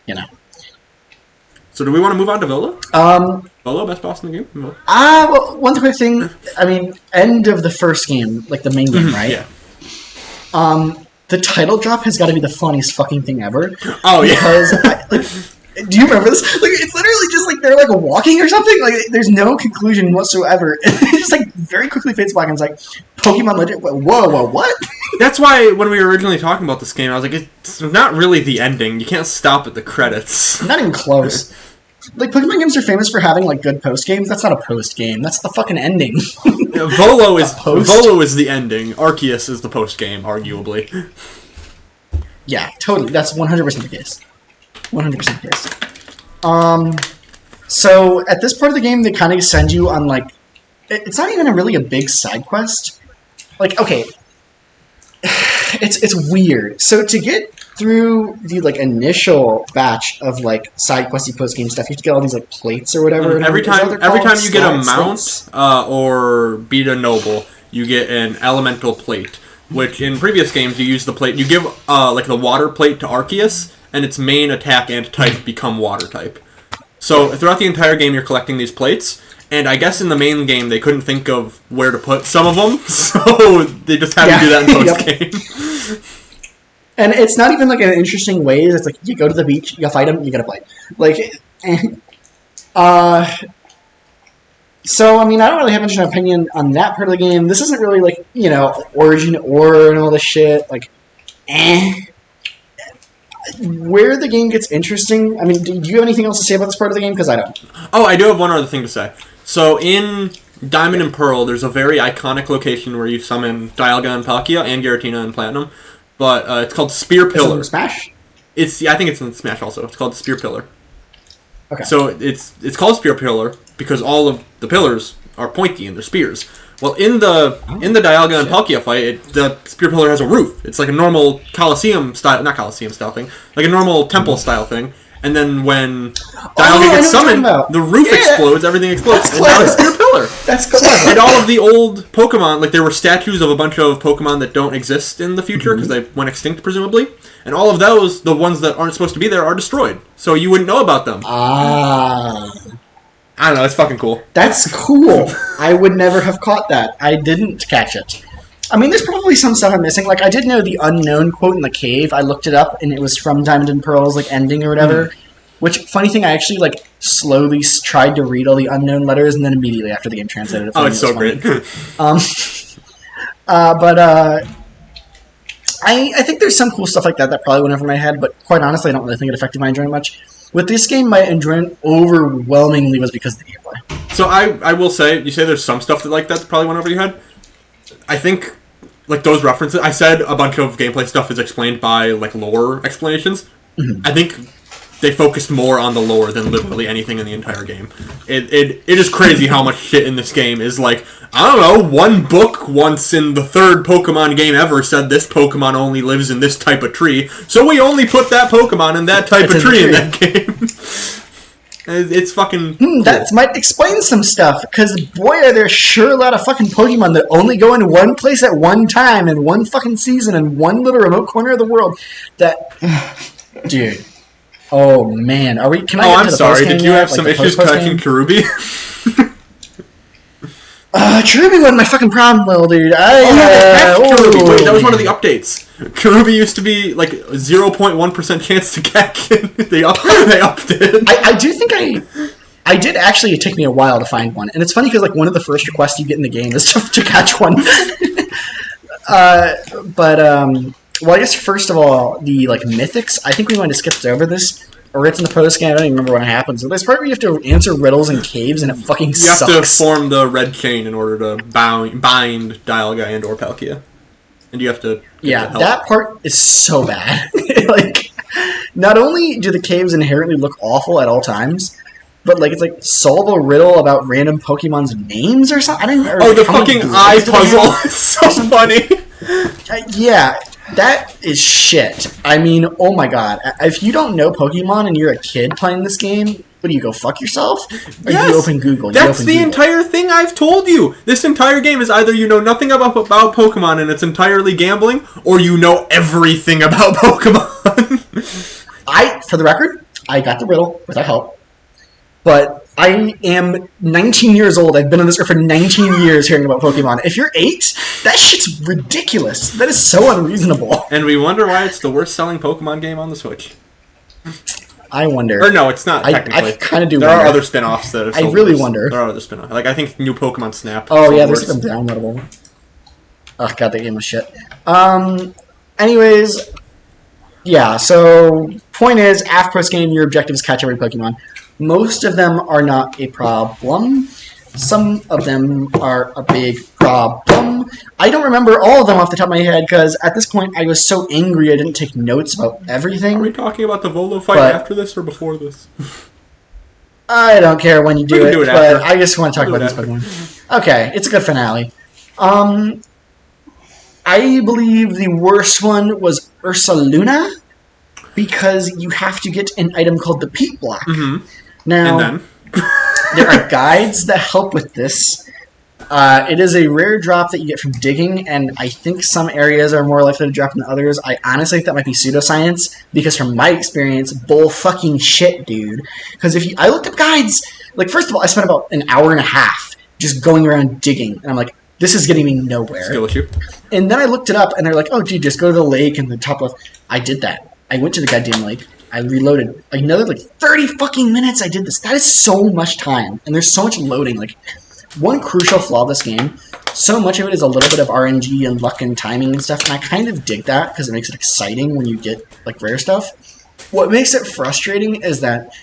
you know. So do we want to move on to Volo? Volo, best boss in the game? Well, one quick thing. I mean, end of the first game, like the main game, right? Yeah. The title drop has got to be the funniest fucking thing ever. Oh, yeah. Because, do you remember this? Like, it's literally just like they're like walking or something. Like, there's no conclusion whatsoever. It just like very quickly fades black, and it's like Pokemon Legends. Whoa, what? That's why when we were originally talking about this game, I was like, it's not really the ending. You can't stop at the credits. Not even close. Like, Pokemon games are famous for having like good post games. That's not a post game. That's the fucking ending. Volo is the ending. Arceus is the post game, arguably. Yeah, totally. That's 100% the case. 100% the case. So at this part of the game, they kind of send you on like, it's not even really a big side quest. Like, okay, it's weird. So to get through the like initial batch of like side questy post game stuff, you have to get all these like plates or whatever. And every time you get a mount or beat a noble, you get an elemental plate. Which in previous games you use the plate. You give like the water plate to Arceus, and its main attack and type become water type. So throughout the entire game, you're collecting these plates. And I guess in the main game, they couldn't think of where to put some of them, so they just had to do that in post-game. And it's not even like an interesting way. It's like you go to the beach, you fight them, you get a plate. Like, so I mean, I don't really have much of an opinion on that part of the game. This isn't really like, you know, origin or and all this shit. Like, Where the game gets interesting. I mean, do you have anything else to say about this part of the game? Because I don't. Oh, I do have one other thing to say. So in Diamond and Pearl, there's a very iconic location where you summon Dialga and Palkia and Giratina and Platinum, but it's called Spear Pillar. Is it in Smash? I think it's in Smash also. It's called Spear Pillar. Okay. So it's called Spear Pillar because all of the pillars are pointy and they're spears. Well, in the Dialga and Palkia fight, the Spear Pillar has a roof. It's like a normal Colosseum style, not Colosseum style thing, like a normal temple style thing. And then when Dialga gets summoned, the roof explodes, everything explodes, and now it's Spear Pillar. That's clever. And all of the old Pokemon, like there were statues of a bunch of Pokemon that don't exist in the future because they went extinct, presumably. And all of those, the ones that aren't supposed to be there, are destroyed. So you wouldn't know about them. Ah. I don't know, it's fucking cool. That's cool. I would never have caught that. I didn't catch it. I mean, there's probably some stuff I'm missing. Like, I did know the unknown quote in the cave. I looked it up, and it was from Diamond and Pearl's, like, ending or whatever. Which, funny thing, I actually, like, slowly tried to read all the unknown letters, and then immediately after the game translated it. Oh, it's so great. I think there's some cool stuff like that probably went over my head, but quite honestly, I don't really think it affected my enjoyment much. With this game, my enjoyment overwhelmingly was because of the gameplay. So I will say, you say there's some stuff that probably went over your head. I think, like, those references, I said a bunch of gameplay stuff is explained by, like, lore explanations. Mm-hmm. I think they focused more on the lore than literally anything in the entire game. It is crazy how much shit in this game is like, I don't know, one book once in the third Pokemon game ever said this Pokemon only lives in this type of tree, so we only put that Pokemon in that type of tree in that game. It's fucking cool. That might explain some stuff, because boy are there sure a lot of fucking Pokemon that only go in one place at one time in one fucking season in one little remote corner of the world that... Dude. Oh, man. Can I get I'm to the sorry. post-game Did you yet? have some issues catching Cherubi? Kirby wasn't my fucking problem, little dude. Kirby. Wait, that was one of the updates. Kirby used to be like 0.1% chance to catch. They upped it. I do think I did actually. It took me a while to find one, and it's funny because like one of the first requests you get in the game is to catch one. Well, I guess first of all, the like mythics. I think we might have skipped over this. Or it's in the post game. I don't even remember when it happens. So there's part where you have to answer riddles in caves, and it fucking sucks. You have to form the red chain in order to bind Dialga and or Palkia. And you have to... that part is so bad. Like, not only do the caves inherently look awful at all times, but like it's like solve a riddle about random Pokemon's names or something. I don't even the fucking eye puzzle is so funny. Yeah. That is shit. I mean, oh my god. If you don't know Pokemon and you're a kid playing this game, what do you go fuck yourself? Or you open Google? That's the entire thing I've told you. This entire game is either you know nothing about Pokemon and it's entirely gambling, or you know everything about Pokemon. For the record, I got the riddle without help. But I am 19 years old. I've been on this earth for 19 years hearing about Pokemon. If you're 8, that shit's ridiculous. That is so unreasonable. And we wonder why it's the worst-selling Pokemon game on the Switch. I wonder. Or no, it's not, technically. I kind of do There wonder. are other spin-offs that have sold I really worse. wonder. There are other spin-offs. Like, I think new Pokemon Snap. Oh, yeah, there's some downloadable. Oh, god, that game was shit. Anyways, yeah, so point is, after post-game, your objective is catch every Pokemon. Most of them are not a problem. Some of them are a big problem. I don't remember all of them off the top of my head, because at this point I was so angry I didn't take notes about everything. Are we talking about the Volo fight after this or before this? I don't care when you do it, but after. I just want to talk about this Pokemon. Okay, it's a good finale. I believe the worst one was Ursaluna, because you have to get an item called the Peat Block. Mm-hmm. Now, there are guides that help with this. It is a rare drop that you get from digging, and I think some areas are more likely to drop than others. I honestly think that might be pseudoscience, because from my experience, bull fucking shit, dude. Because I looked up guides, like, first of all, I spent about an hour and a half just going around digging, and I'm like, this is getting me nowhere. Skill issue. And then I looked it up, and they're like, oh, dude, just go to the lake in the top left. I did that. I went to the goddamn lake. I reloaded. Another, 30 fucking minutes I did this. That is so much time. And there's so much loading. Like, one crucial flaw of this game, so much of it is a little bit of RNG and luck and timing and stuff, and I kind of dig that because it makes it exciting when you get, rare stuff. What makes it frustrating is that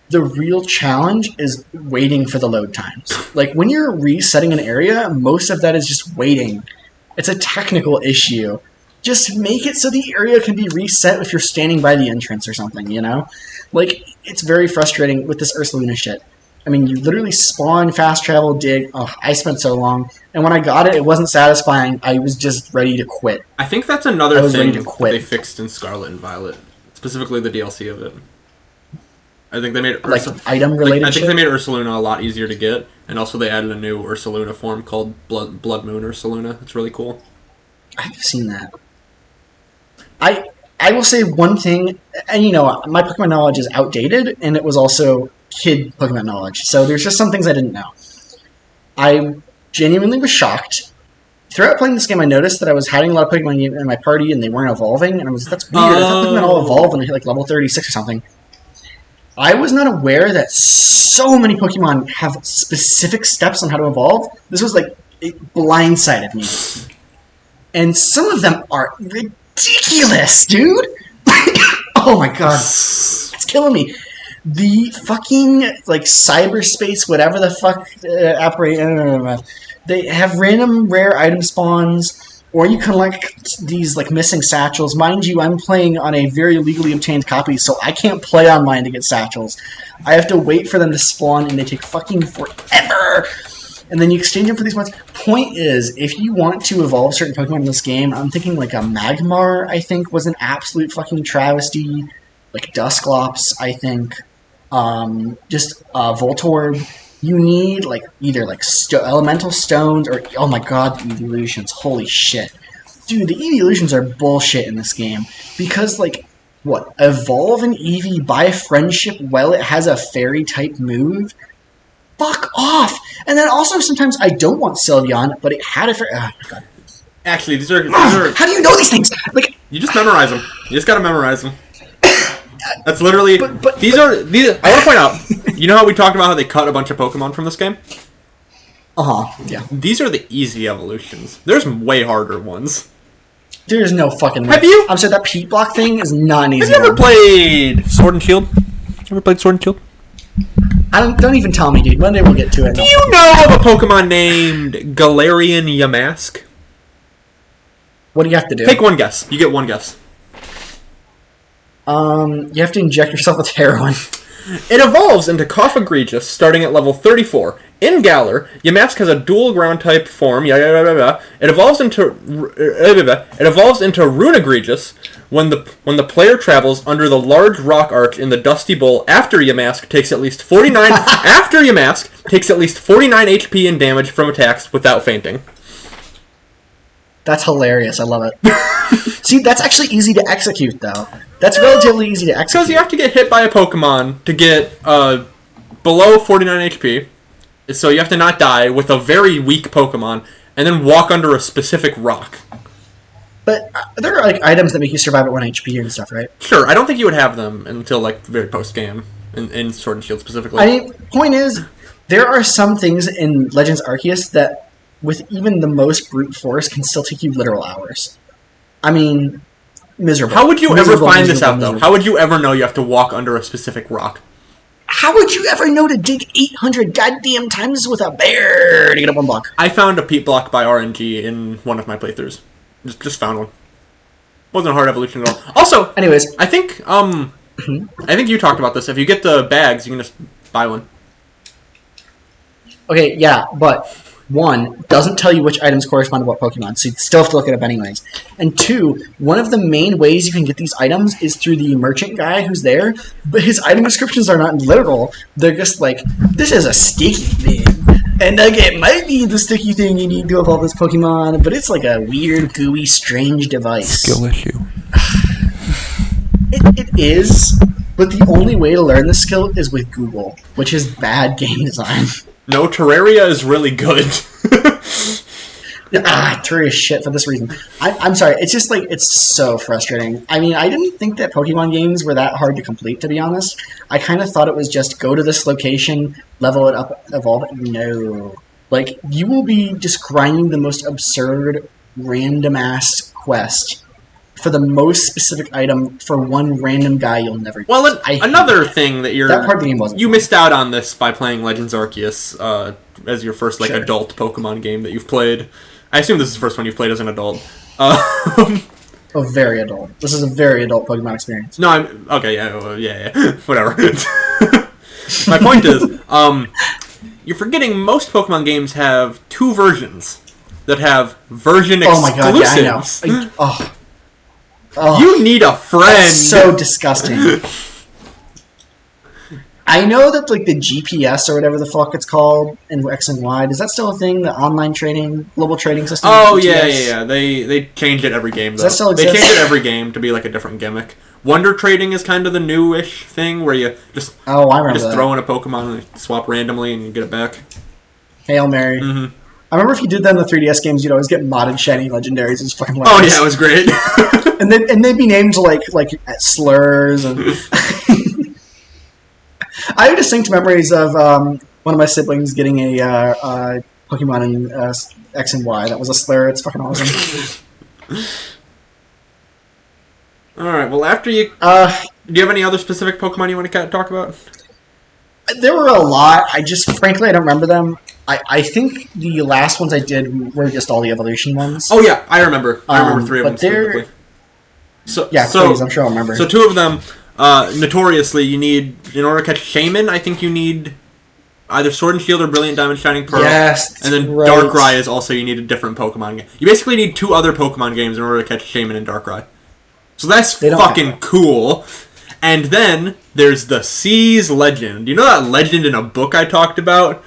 the real challenge is waiting for the load times. Like, when you're resetting an area, most of that is just waiting. It's a technical issue. Just make it so the area can be reset if you're standing by the entrance or something, you know? Like, it's very frustrating with this Ursaluna shit. I mean, you literally spawn, fast travel, dig. Oh, I spent so long. And when I got it, it wasn't satisfying. I was just ready to quit. I think that's another thing that they fixed in Scarlet and Violet. Specifically the DLC of it. I think they made item-related I think they made Ursaluna a lot easier to get. And also they added a new Ursaluna form called Blood Moon Ursaluna. It's really cool. I've seen that. I will say one thing, and my Pokemon knowledge is outdated, and it was also kid Pokemon knowledge, so there's just some things I didn't know. I genuinely was shocked. Throughout playing this game, I noticed that I was having a lot of Pokemon in my party, and they weren't evolving, and that's weird. I thought Pokemon all evolved when they hit level 36 or something. I was not aware that so many Pokemon have specific steps on how to evolve. This was it blindsided me. And some of them are ridiculous, dude! Oh my god. It's killing me. The fucking, cyberspace, whatever the fuck, they have random rare item spawns, or you collect these, missing satchels. Mind you, I'm playing on a very legally obtained copy, so I can't play online to get satchels. I have to wait for them to spawn, and they take fucking forever! And then you exchange them for these ones. Point is, if you want to evolve certain Pokemon in this game, I'm thinking a Magmar, I think, was an absolute fucking travesty. Dusclops, I think. Voltorb. You need, either, elemental stones or... Oh my god, the evolutions. Holy shit. Dude, the evolutions are bullshit in this game. Because, evolve an Eevee by friendship while it has a fairy-type move? fuck off. And then also sometimes I don't want Sylveon, but it had it for... Oh, my God. Actually, these are... How do you know these things? Like, you just memorize them. You just gotta memorize them. That's literally... These are... I want to point out, you know how we talked about how they cut a bunch of Pokemon from this game? Yeah. These are the easy evolutions. There's way harder ones. There's no fucking way. Have you? I'm sorry, that Pete block thing is not an easy Have you ever one. played Sword and Shield? Ever played Sword and Shield? Don't even tell me, dude. One day we'll get to it. Do you know of a Pokemon named Galarian Yamask? What do you have to do? Take one guess. You get one guess. You have to inject yourself with heroin. It evolves into Cough-Egregious starting at level 34. In Galar, Yamask has a dual ground type form. It evolves into Rune-Egregious when the player travels under the large rock arch in the Dusty Bowl after Yamask takes at least 49 HP in damage from attacks without fainting. That's hilarious. I love it. See, that's actually easy to execute, though. That's relatively easy to execute. Because you have to get hit by a Pokemon to get below 49 HP. So you have to not die with a very weak Pokemon, and then walk under a specific rock. But there are like items that make you survive at 1 HP and stuff, right? Sure, I don't think you would have them until like very post-game, in Sword and Shield specifically. I mean, point is, there are some things in Legends Arceus that, with even the most brute force, can still take you literal hours. I mean, miserable. How would you ever find this out, though? Miserable. How would you ever know you have to walk under a specific rock? How would you ever know to dig 800 goddamn times with a bear to get up one block? I found a Pete block by RNG in one of my playthroughs. Just found one. Wasn't a hard evolution at all. Also, anyways, I think you talked about this. If you get the bags, you can just buy one. Okay, yeah, but one, doesn't tell you which items correspond to what Pokemon, so you still have to look it up anyways. And two, one of the main ways you can get these items is through the merchant guy who's there, but his item descriptions are not literal. They're just like, this is a sticky thing. And like, it might be the sticky thing you need to evolve this Pokemon, but it's like a weird, gooey, strange device. Skill issue. It is, but the only way to learn this skill is with Google, which is bad game design. No, Terraria is really good. Terraria is shit for this reason. I'm sorry, it's just like, it's so frustrating. I mean, I didn't think that Pokemon games were that hard to complete, to be honest. I kind of thought it was just go to this location, level it up, evolve it. No. Like, you will be just grinding the most absurd, random-ass quest for the most specific item for one random guy you'll never use. Well, another thing that that part of the game wasn't you fun. missed out on this by playing Legends Arceus as your first Sure. adult Pokemon game that you've played. I assume this is the first one you've played as an adult. Very adult. This is a very adult Pokemon experience. No, I'm okay. Yeah, whatever. My point is, you're forgetting most Pokemon games have two versions that have version Oh my exclusives. god, yeah, I know. Oh, You need a friend. that's so disgusting. I know that like the GPS or whatever the fuck it's called in X and Y, is that still a thing? The online trading, global trading system? Oh GPS? yeah. They change it every game. Though. Does that still They exist? change it every game to be like a different gimmick. Wonder trading is kind of the newish thing where you just Oh, I remember just that. throw in a Pokemon and swap randomly and you get it back. Hail Mary. Mm-hmm. I remember if you did that in the 3DS games, you'd always get modded shiny legendaries. It was fucking Oh hilarious. yeah, it was great. and they'd be named like slurs and. I have distinct memories of one of my siblings getting a Pokemon in X and Y. That was a slur. It's fucking awesome. All right. Well, after you, do you have any other specific Pokemon you want to talk about? There were a lot. I frankly, I don't remember them. I think the last ones I did were just all the evolution ones. Oh yeah, I remember. I remember three of them but they're- specifically. So Yeah, please, I'm sure I'll remember. So two of them, notoriously, you need in order to catch Shaman. I think you need either Sword and Shield or Brilliant Diamond Shining Pearl. Yes, And then right. Darkrai is also you need a different Pokemon game. You basically need two other Pokemon games in order to catch Shaman and Darkrai. So that's They don't fucking have cool. And then there's the Seas Legend. You know that legend in a book I talked about?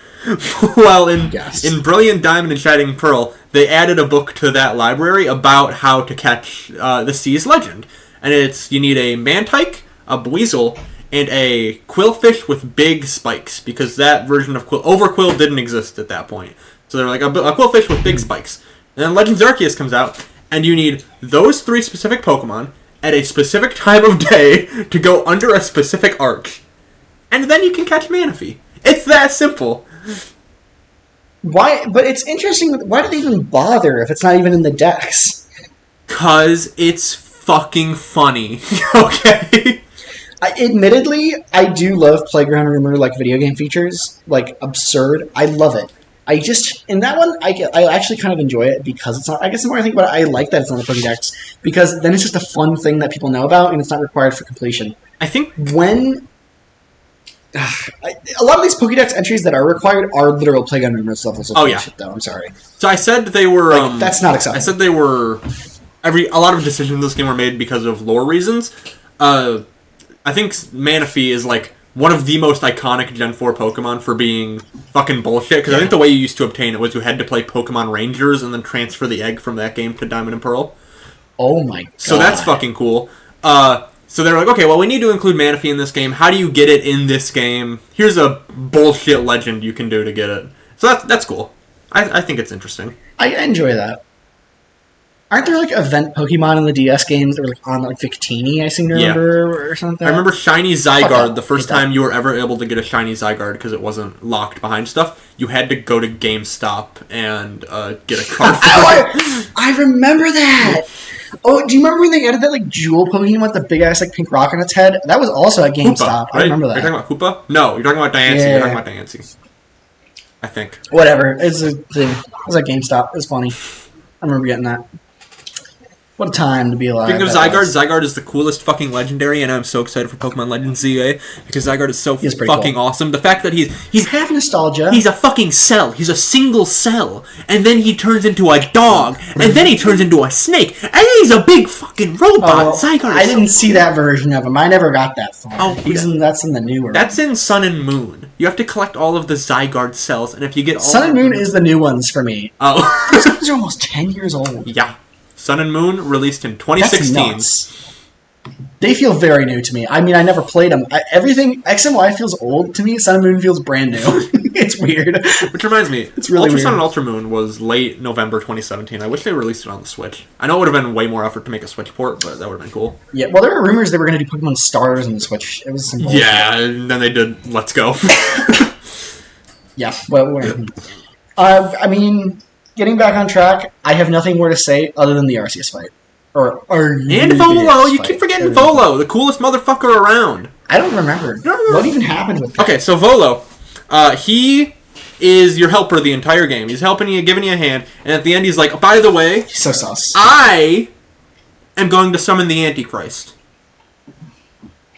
Well, Yes. in Brilliant Diamond and Shining Pearl, they added a book to that library about how to catch the Seas Legend. And it's you need a Mantike, a Buizel, and a Quillfish with big spikes, because that version of Overquill didn't exist at that point. So they're like a Quillfish with big spikes. And then Legends Arceus comes out, and you need those 3 specific Pokemon at a specific time of day to go under a specific arch. And then you can catch Manaphy. It's that simple. Why? But it's interesting. Why do they even bother if it's not even in the decks? 'Cause it's fucking funny. Okay? Admittedly, I do love Playground Rumor, like, video game features. Like, absurd. I love it. I just, in that one, I actually kind of enjoy it because it's not, I guess the more I think about it, I like that it's not the Pokédex, because then it's just a fun thing that people know about, and it's not required for completion. I think when a lot of these Pokédex entries that are required are literal Playground Rumors levels of bullshit, though. I'm sorry. So I said they were that's not acceptable. I said they were a lot of decisions in this game were made because of lore reasons. I think Manaphy is like one of the most iconic Gen 4 Pokemon for being fucking bullshit, because I think the way you used to obtain it was you had to play Pokemon Rangers and then transfer the egg from that game to Diamond and Pearl. Oh my god. So that's fucking cool. So they're like, okay, well, we need to include Manaphy in this game. How do you get it in this game? Here's a bullshit legend you can do to get it. So that's cool. I think it's interesting. I enjoy that. Aren't there, like, event Pokemon in the DS games that were, like, on, like, Victini, I seem to remember, or something? I remember Shiny Zygarde, the first time you were ever able to get a Shiny Zygarde because it wasn't locked behind stuff. You had to go to GameStop and get a card for it. I remember that! Oh, do you remember when they added that, like, jewel Pokemon with the big-ass, like, pink rock on its head? That was also at GameStop. Hoopa, right? I remember that. Are you talking about Hoopa? No, you're talking about Diancie. Yeah. You're talking about Diancie. I think. Whatever. It's a thing. It was at GameStop. It was funny. I remember getting that. What a time to be alive. Speaking of Zygarde, Zygarde is the coolest fucking legendary, and I'm so excited for Pokemon Legends ZA, because Zygarde is so fucking awesome. The fact that he's half nostalgia. He's a fucking cell. He's a single cell. And then he turns into a dog. And then he turns into a snake. And then he's a big fucking robot. Zygarde I didn't see that version of him. I never got that far. Oh, that's in the newer. That's in Sun and Moon. You have to collect all of the Zygarde cells, and if you get all Sun and Moon is the new ones for me. Oh. Those games are almost 10 years old. Yeah. Sun and Moon released in 2016. That's nuts. They feel very new to me. I mean, I never played them. Everything X and Y feels old to me. Sun and Moon feels brand new. It's weird. Which reminds me, it's really Ultra weird. Sun and Ultra Moon was late November 2017. I wish they released it on the Switch. I know it would have been way more effort to make a Switch port, but that would have been cool. Yeah, well, there were rumors they were going to do Pokemon Stars on the Switch. It was some bullshit. Yeah, and then they did Let's Go. Yeah, well, I mean, getting back on track, I have nothing more to say other than the Arceus fight. And Volo! You keep forgetting Volo, the coolest motherfucker around. I don't remember. What even happened with that? Okay, so Volo, he is your helper the entire game. He's helping you, giving you a hand, and at the end he's like, by the way, he's so sus. I am going to summon the Antichrist.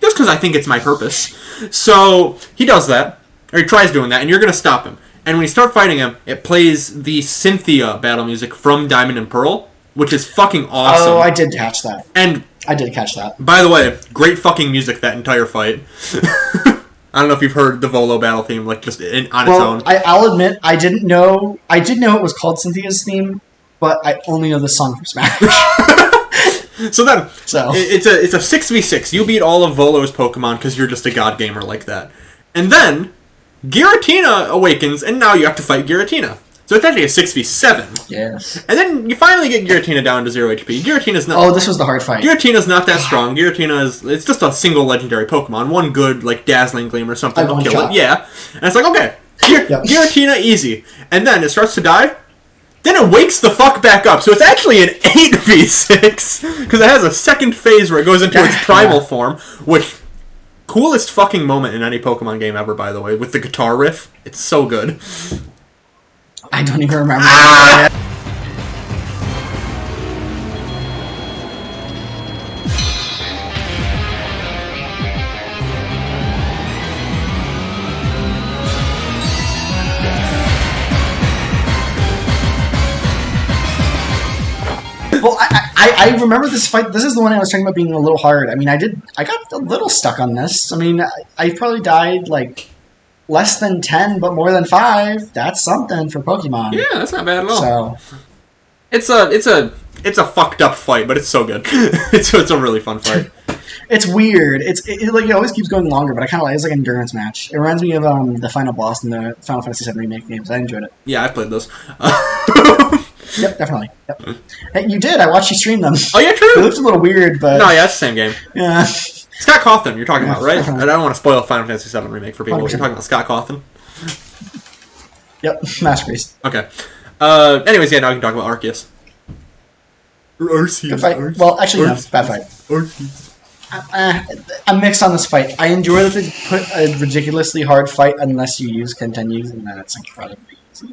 Just because I think it's my purpose. So, he does that, or he tries doing that, and you're going to stop him. And when you start fighting him, it plays the Cynthia battle music from Diamond and Pearl, which is fucking awesome. Oh, I did catch that. And I did catch that. By the way, great fucking music that entire fight. I don't know if you've heard the Volo battle theme, like just on its own. I'll admit, I did know it was called Cynthia's theme, but I only know the song from Smash. So it's a 6v6. You beat all of Volo's Pokemon because you're just a god gamer like that. And then Giratina awakens, and now you have to fight Giratina. So it's actually a 6v7. Yes. And then you finally get Giratina down to 0 HP. Giratina's not... Oh, this was the hard fight. Giratina's not that strong. Giratina is... It's just a single legendary Pokemon. One good, like, Dazzling Gleam or something will kill it. Yeah. And it's like, okay. Giratina, easy. And then it starts to die. Then it wakes the fuck back up. So it's actually an 8v6. Because it has a second phase where it goes into its primal form. Which... Coolest fucking moment in any Pokemon game ever, by the way. With the guitar riff. It's so good. I don't even remember. Ah! Well, I remember this fight. This is the one I was talking about being a little hard. I mean, I got a little stuck on this. I mean, I probably died, like, less than 10, but more than 5. That's something for Pokemon. Yeah, that's not bad at all. So, it's a fucked up fight, but it's so good. it's a really fun fight. It's weird. Like it always keeps going longer, but I kind of like it's like an endurance match. It reminds me of the final boss in the Final Fantasy VII Remake games. I enjoyed it. Yeah, I played those. Yep, definitely. Yep. Hey, you did. I watched you stream them. Oh yeah, true. It looks a little weird, but No, yeah, it's the same game. yeah. Scott Cawthon, you're talking about, right? Definitely. I don't want to spoil Final Fantasy VII Remake for people. 100%. You're talking about Scott Cawthon. Yep, masterpiece. Okay. Anyways, yeah, now we can talk about Arceus. Arceus. Good fight. Well, actually, no, bad fight. Arceus. I'm mixed on this fight. I enjoy that they put a ridiculously hard fight unless you use continues, and then it's incredibly easy.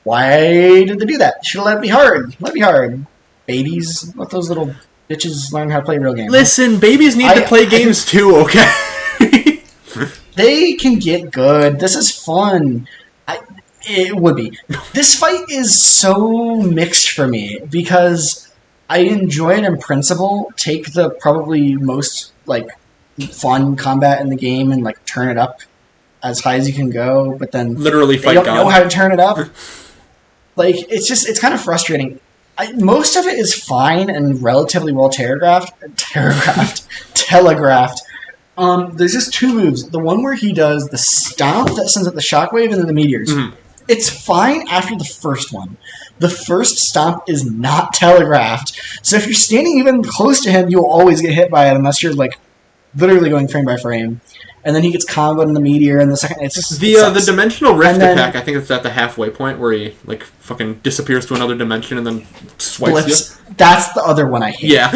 Why did they do that? Should have let it be hard. Let it be hard. Babies, let those little bitches learn how to play real games. Listen, babies need to play games too, okay? They can get good. This is fun. It would be. This fight is so mixed for me because I enjoy it in principle. Take the probably most like fun combat in the game and like turn it up as high as you can go, but then Literally they fight don't God. know how to turn it up. Like it's kind of frustrating. Most of it is fine and relatively well telegraphed. There's just two moves. The one where he does the stomp that sends out the shockwave and then the meteors. Mhm. It's fine after the first one. The first stomp is not telegraphed. So if you're standing even close to him, you'll always get hit by it unless you're like literally going frame by frame. And then he gets comboed in the meteor and the second it's just The dimensional rift And then- attack, I think it's at the halfway point where he like fucking disappears to another dimension and then swipes blips. That's the other one I hate. you. Yeah.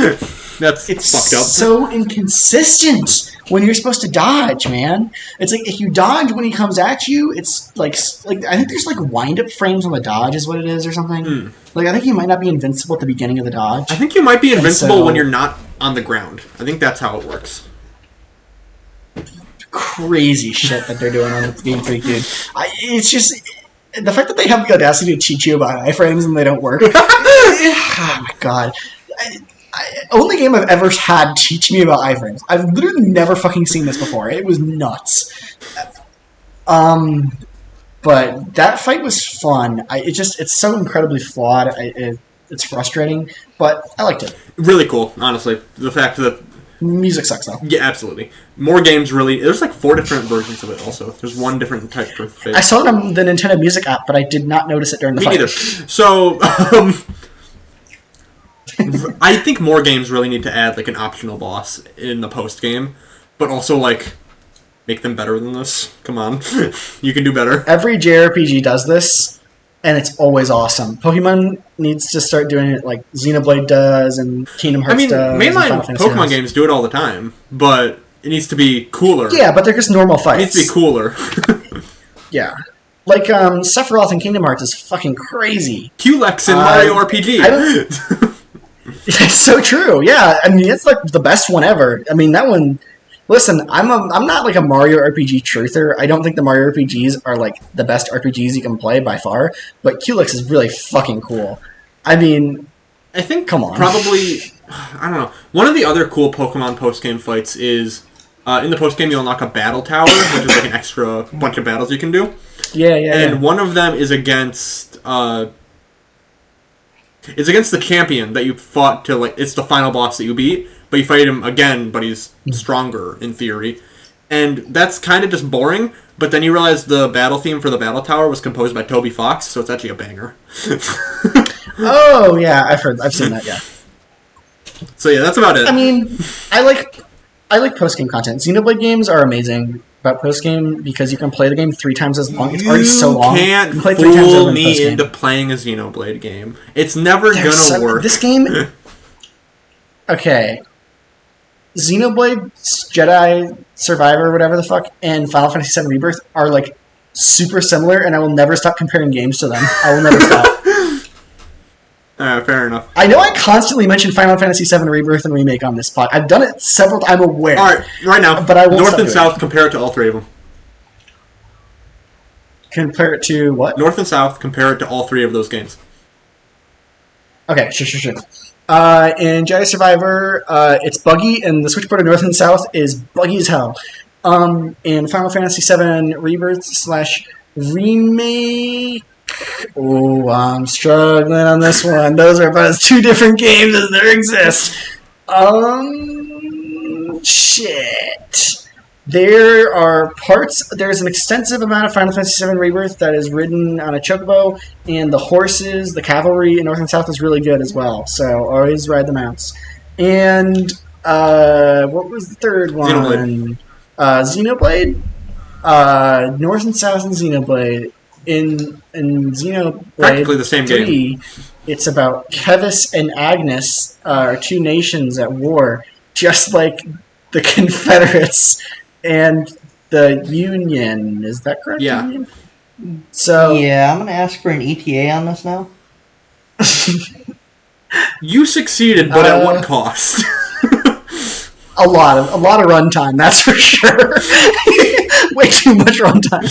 That's It's fucked up. so inconsistent when you're supposed to dodge, man. It's like if you dodge when he comes at you, it's like I think there's like wind up frames on the dodge is what it is or something. Like I think you might not be invincible at the beginning of the dodge. I think you might be invincible so- when you're not on the ground. I think that's how it works. Crazy shit that they're doing on the Game Freak, dude. It's just the fact that they have the audacity to teach you about iframes and they don't work. Oh my god. Only game I've ever had teach me about iframes. I've literally never fucking seen this before. It was nuts. But that fight was fun. It's so incredibly flawed. It's frustrating, but I liked it. Really cool, honestly. The fact that Music sucks though. yeah, absolutely. More games really. There's like 4 different versions of it. Also, there's one different type of phase. I saw it on the Nintendo Music app, but I did not notice it during the Me fight. neither. So, I think more games really need to add like an optional boss in the post game, but also like make them better than this. Come on, you can do better. Every JRPG does this, and it's always awesome. Pokemon needs to start doing it like Xenoblade does and Kingdom Hearts I mean, does. and mainline Final Fantasy Pokemon does. games do it all the time, but it needs to be cooler. Yeah, but they're just normal It fights. needs to be cooler. Yeah. Like, Sephiroth in Kingdom Hearts is fucking crazy. QLEX in Mario RPG. I don't- It's so true. Yeah, I mean, it's like the best one ever. I mean, that one. Listen, I'm not like a Mario RPG truther. I don't think the Mario RPGs are like the best RPGs you can play by far. But QLEX is really fucking cool. I mean, I think Come on. probably I don't know. One of the other cool Pokemon post-game fights is in the post-game you unlock a battle tower, which is like an extra bunch of battles you can do. yeah. And one of them is against the champion that you fought to like it's the final boss that you beat, but you fight him again, but he's stronger in theory. And that's kind of just boring, but then you realize the battle theme for the battle tower was composed by Toby Fox, so it's actually a banger. Oh yeah, I've seen that. Yeah. So yeah, that's about it. I mean, I like post game content. Xenoblade games are amazing about post game because you can play the game 3 times as long. It's already so long. You can't can play 3 times fool over in me post-game. into playing a Xenoblade game. It's never There's gonna so- work. This game. Okay. Xenoblade, Jedi Survivor, whatever the fuck, and Final Fantasy VII Rebirth are like super similar, and I will never stop comparing games to them. I will never stop. Fair enough. I know I constantly mention Final Fantasy VII Rebirth and Remake on this pod. I've done it several times. I'm aware. All right, right now, But I won't North stop and doing South, compare it to all 3 of them. Compare it to what? North and South, compare it to all 3 of those games. Okay, sure. In Jedi Survivor, it's buggy, and the switchboard of North and South is buggy as hell. In Final Fantasy VII Rebirth / Remake, oh, I'm struggling on this one. Those are about as 2 different games as there exist. shit. There's an extensive amount of Final Fantasy VII Rebirth that is ridden on a chocobo, and the horses, the cavalry in North and South is really good as well, so always ride the mounts. And, what was the third one? Xenoblade. North and South and Xenoblade. In Xenoblade Practically the same 3, game. It's about Kevis and Agnes, are two nations at war, just like the Confederates and the Union. Is that correct? Yeah. Union? So Yeah, I'm gonna ask for an ETA on this now. You succeeded, but at what cost? a lot of runtime, that's for sure. Way too much runtime.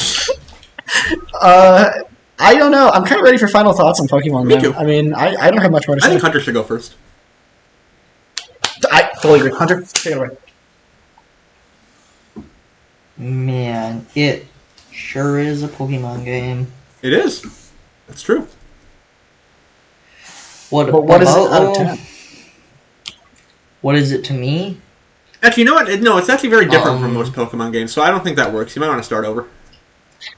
I don't know. I'm kind of ready for final thoughts on Pokemon Me now. too. I mean, I don't have much more to say. I think Hunter should go first. I fully agree. Hunter, take it away. Man, it sure is a Pokemon game. It is. That's true. But what is it out of 10? What is it to me? Actually, you know what? No, it's actually very different from most Pokemon games, so I don't think that works. You might want to start over.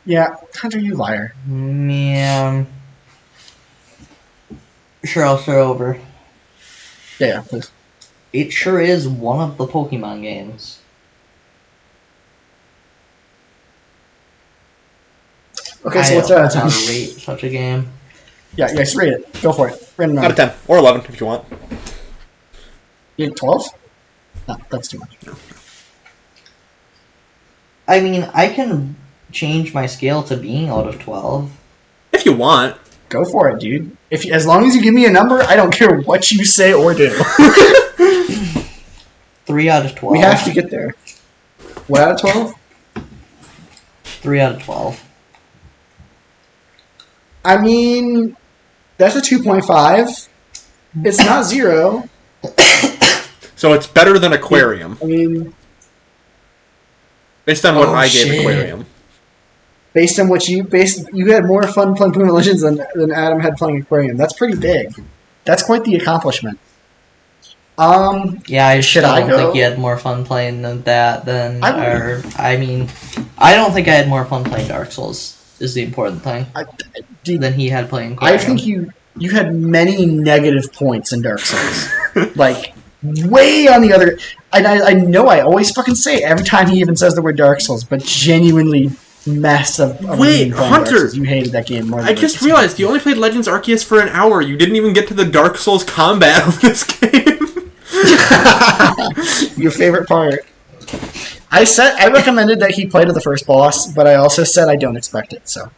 Yeah, Hunter, you liar. Man. Sure, I'll start over. Yeah, please. It sure is one of the Pokemon games. Okay, so what's that out of 10? I don't know how to rate such a game. Yeah, yes, rate it. Go for it. Random Out of number. 10. Or 11, if you want. You 12? No, that's too much. I mean, I can change my scale to being out of 12. If you want. Go for it, dude. As long as you give me a number, I don't care what you say or do. 3 out of 12. We have to get there. What out of 12? 3 out of 12. I mean, that's a 2.5. It's not 0. So it's better than Aquarium. I mean, Based on what I gave shit. Aquarium. based on what you had more fun playing Pokémon Legends than Adam had playing Aquarium. That's pretty big. That's quite the accomplishment. Yeah, I Should still I don't go? think you had more fun playing that than... I I don't think I had more fun playing Dark Souls, is the important thing, Dude, than he had playing I Aquarium. think you had many negative points in Dark Souls. Like, way on the other... And I know I always fucking say it every time he even says the word Dark Souls, but genuinely mess of Wait, Dark Hunter! Souls. You hated that game more than I just realized you only played Legends Arceus for an hour. You didn't even get to the Dark Souls combat of this game. Your favorite part. I recommended that he play to the first boss, but I also said I don't expect it, so...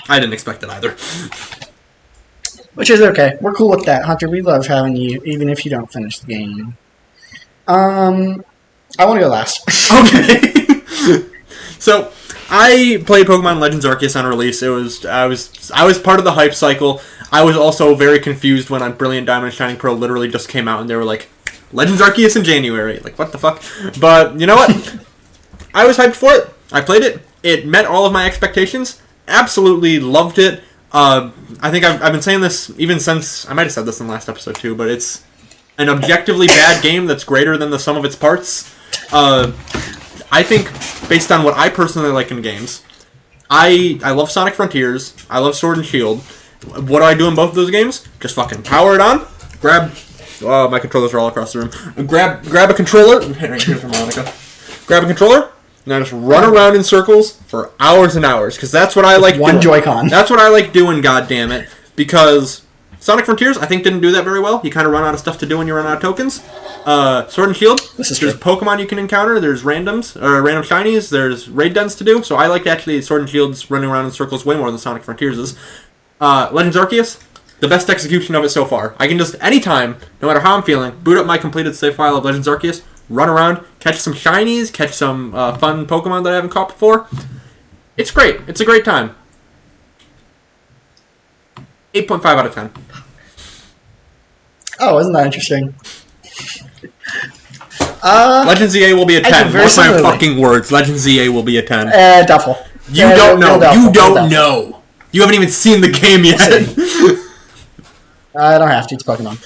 I didn't expect it either. Which is okay. We're cool with that, Hunter. We love having you, even if you don't finish the game. I want to go last. Okay. So, I played Pokemon Legends Arceus on release. I was part of the hype cycle. I was also very confused when Brilliant Diamond and Shining Pearl literally just came out and they were like, Legends Arceus in January. Like, what the fuck? But, you know what? I was hyped for it. I played it. It met all of my expectations. Absolutely loved it. I think I've been saying this even since... I might have said this in the last episode too, but it's an objectively bad game that's greater than the sum of its parts. I think, based on what I personally like in games, I love Sonic Frontiers. I love Sword and Shield. What do I do in both of those games? Just fucking power it on, grab... Oh, my controllers are all across the room. Grab a controller. Here's Monica. Grab a controller, and I just run around in circles for hours and hours, because that's what I like One doing. Joy-Con. That's what I like doing, goddammit. Because Sonic Frontiers, I think, didn't do that very well. You kind of run out of stuff to do when you run out of tokens. Sword and Shield, This is there's true. Pokemon you can encounter, there's randoms, or random shinies, there's raid duns to do, so I like actually Sword and Shield's running around in circles way more than Sonic Frontiers is. Legends Arceus, the best execution of it so far. I can just, anytime, no matter how I'm feeling, boot up my completed save file of Legends Arceus, run around, catch some shinies, catch some fun Pokemon that I haven't caught before. It's great. It's a great time. 8.5 out of 10. Oh, isn't that interesting? Legends EA will be a I 10. think very Mark my similarly. fucking words. Legends EA will be a 10. Doubtful. You don't know. Doubtful, You don't doubtful. know. You haven't even seen the game yet. I don't have to. It's Pokemon.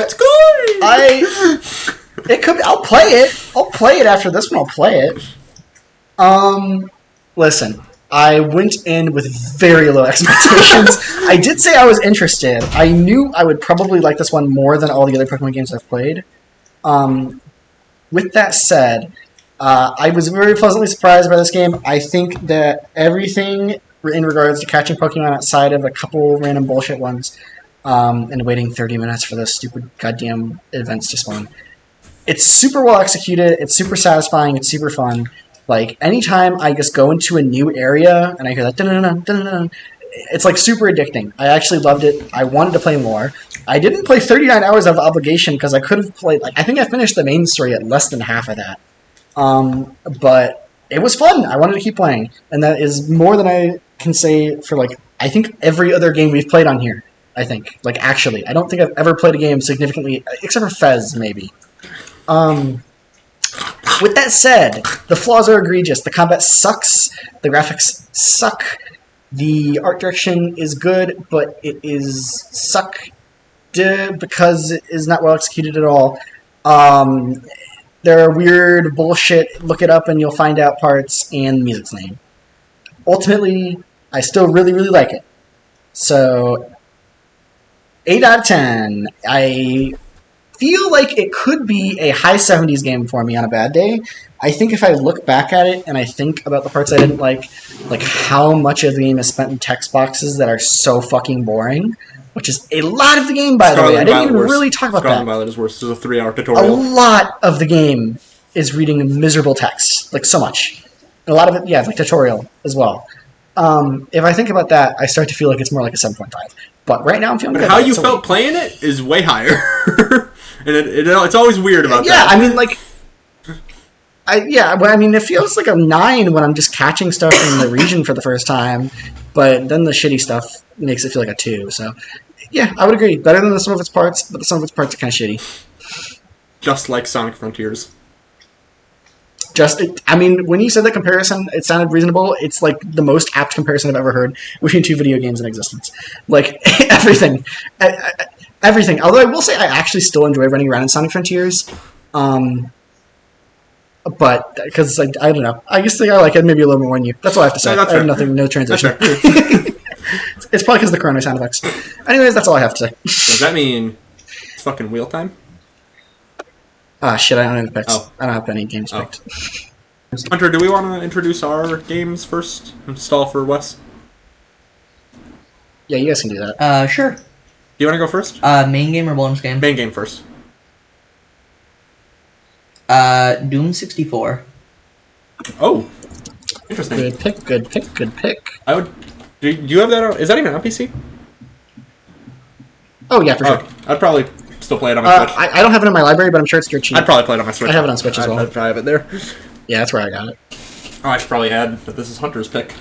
It's good. I'll play it. I'll play it after this one. I'll play it. Listen, I went in with very low expectations. I did say I was interested. I knew I would probably like this one more than all the other Pokemon games I've played. With that said, I was very pleasantly surprised by this game. I think that everything in regards to catching Pokemon outside of a couple random bullshit ones, and waiting 30 minutes for those stupid goddamn events to spawn. It's super well executed, it's super satisfying, it's super fun. Like, anytime I just go into a new area and I hear that dun-dun-dun, dun-dun-dun, it's like super addicting. I actually loved it. I wanted to play more. I didn't play 39 hours of Obligation because I could have played, like, I think I finished the main story at less than half of that. But it was fun. I wanted to keep playing. And that is more than I can say for, like, I think every other game we've played on here. I think. Like, actually. I don't think I've ever played a game significantly, except for Fez, maybe. With that said, the flaws are egregious. The combat sucks. The graphics suck. The art direction is good, but it is because it is not well executed at all. There are weird bullshit, look it up and you'll find out parts, and the music's lame. Ultimately, I still really, really like it. So, 8 out of 10. I feel like it could be a high 70s game for me on a bad day. I think if I look back at it and I think about the parts I didn't like how much of the game is spent in text boxes that are so fucking boring, which is a lot of the game, by the way. I didn't even really talk about that. Scarlet Violet is worse. It's a 3-hour tutorial. A lot of the game is reading miserable text, like so much. And a lot of it, yeah, like tutorial as well. If I think about that, I start to feel like it's more like a 7.5. But right now I'm feeling good. How you felt playing it is way higher. And it's always weird about that. Yeah, I mean, like... it feels like a 9 when I'm just catching stuff in the region for the first time, but then the shitty stuff makes it feel like a 2, so... Yeah, I would agree. Better than the sum of its parts, but the sum of its parts are kind of shitty. Just like Sonic Frontiers. When you said that comparison, it sounded reasonable. It's like the most apt comparison I've ever heard between two video games in existence. Like, everything. Everything. Although I will say I actually still enjoy running around in Sonic Frontiers. But, because, I don't know. I just think I like it maybe a little more than you. That's all I have to say. I have nothing, no transition. It's probably because of the Corona sound effects. Anyways, that's all I have to say. Does that mean it's fucking wheel time? Ah, shit, I don't have picks. Oh. I don't have any games picked. Hunter, do we want to introduce our games first? Install for Wes? Yeah, you guys can do that. Sure. Do you want to go first? Main game or bonus game? Main game first. Doom 64. Oh. Interesting. Good pick. I would... Do you have that on... Is that even on PC? Oh, yeah, for sure. I'd probably still play it on my Switch. I don't have it in my library, but I'm sure it's dirt cheap. I'd probably play it on my Switch. I have it on Switch as well. I'd probably have it there. Yeah, that's where I got it. Oh, I should probably add that this is Hunter's pick.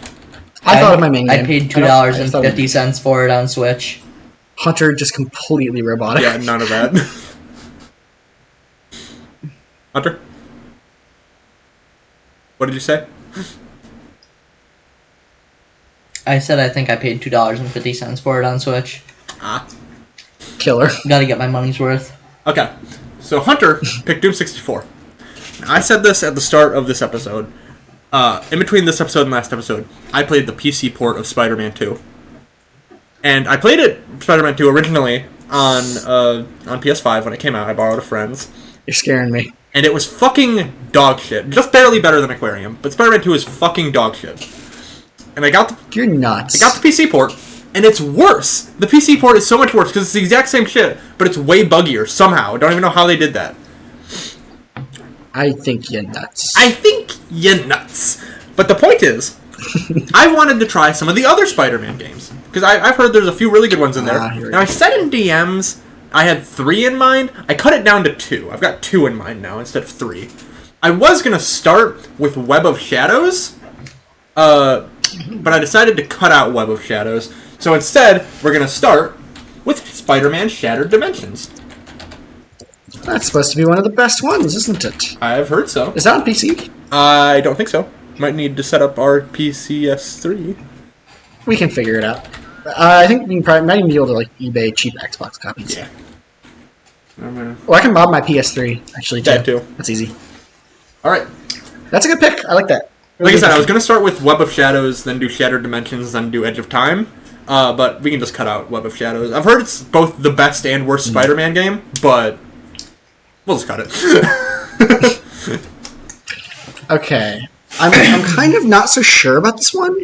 I thought of my main game. I paid $2.50 for it on Switch. Hunter just completely robotic. Yeah, none of that. Hunter? What did you say? I said I think I paid $2.50 for it on Switch. Killer. Gotta get my money's worth. Okay, so Hunter picked Doom 64. Now, I said this at the start of this episode. In between this episode and last episode, I played the PC port of Spider-Man 2. And I played Spider-Man 2 originally on PS5 when it came out. I borrowed a friend's. You're scaring me. And it was fucking dog shit. Just barely better than Aquarium, but Spider-Man 2 is fucking dog shit. And I got the... You're nuts. I got the PC port, and it's worse. The PC port is so much worse, because it's the exact same shit, but it's way buggier, somehow. I don't even know how they did that. I think you're nuts. But the point is, I wanted to try some of the other Spider-Man games, because I've heard there's a few really good ones in there. Now, I said in DMs I had 3 in mind. I cut it down to 2. I've got 2 in mind now instead of 3. I was going to start with Web of Shadows, but I decided to cut out Web of Shadows. So instead, we're going to start with Spider-Man Shattered Dimensions. That's supposed to be one of the best ones, isn't it? I've heard so. Is that on PC? I don't think so. Might need to set up our PCS3. We can figure it out. I think we might even be able to eBay cheap Xbox copies. Yeah. Or I can mob my PS3, actually, too. That too. That's easy. All right. That's a good pick. I like that. Like I said, I was going to start with Web of Shadows, then do Shattered Dimensions, then do Edge of Time. But we can just cut out Web of Shadows. I've heard it's both the best and worst Spider-Man game, but we'll just cut it. Okay. I'm kind of not so sure about this one,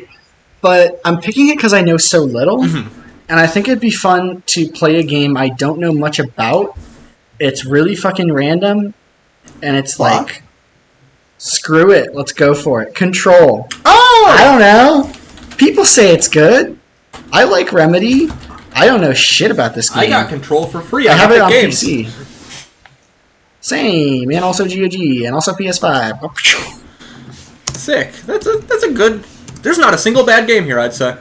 but I'm picking it because I know so little, and I think it'd be fun to play a game I don't know much about. It's really fucking random, and it's like, screw it, let's go for it. Control. Oh! I don't know. People say it's good. I like Remedy. I don't know shit about this game. I got Control for free. I have it on games. PC. Same, and also GOG, and also PS5. Sick. That's a good... There's not a single bad game here, I'd say.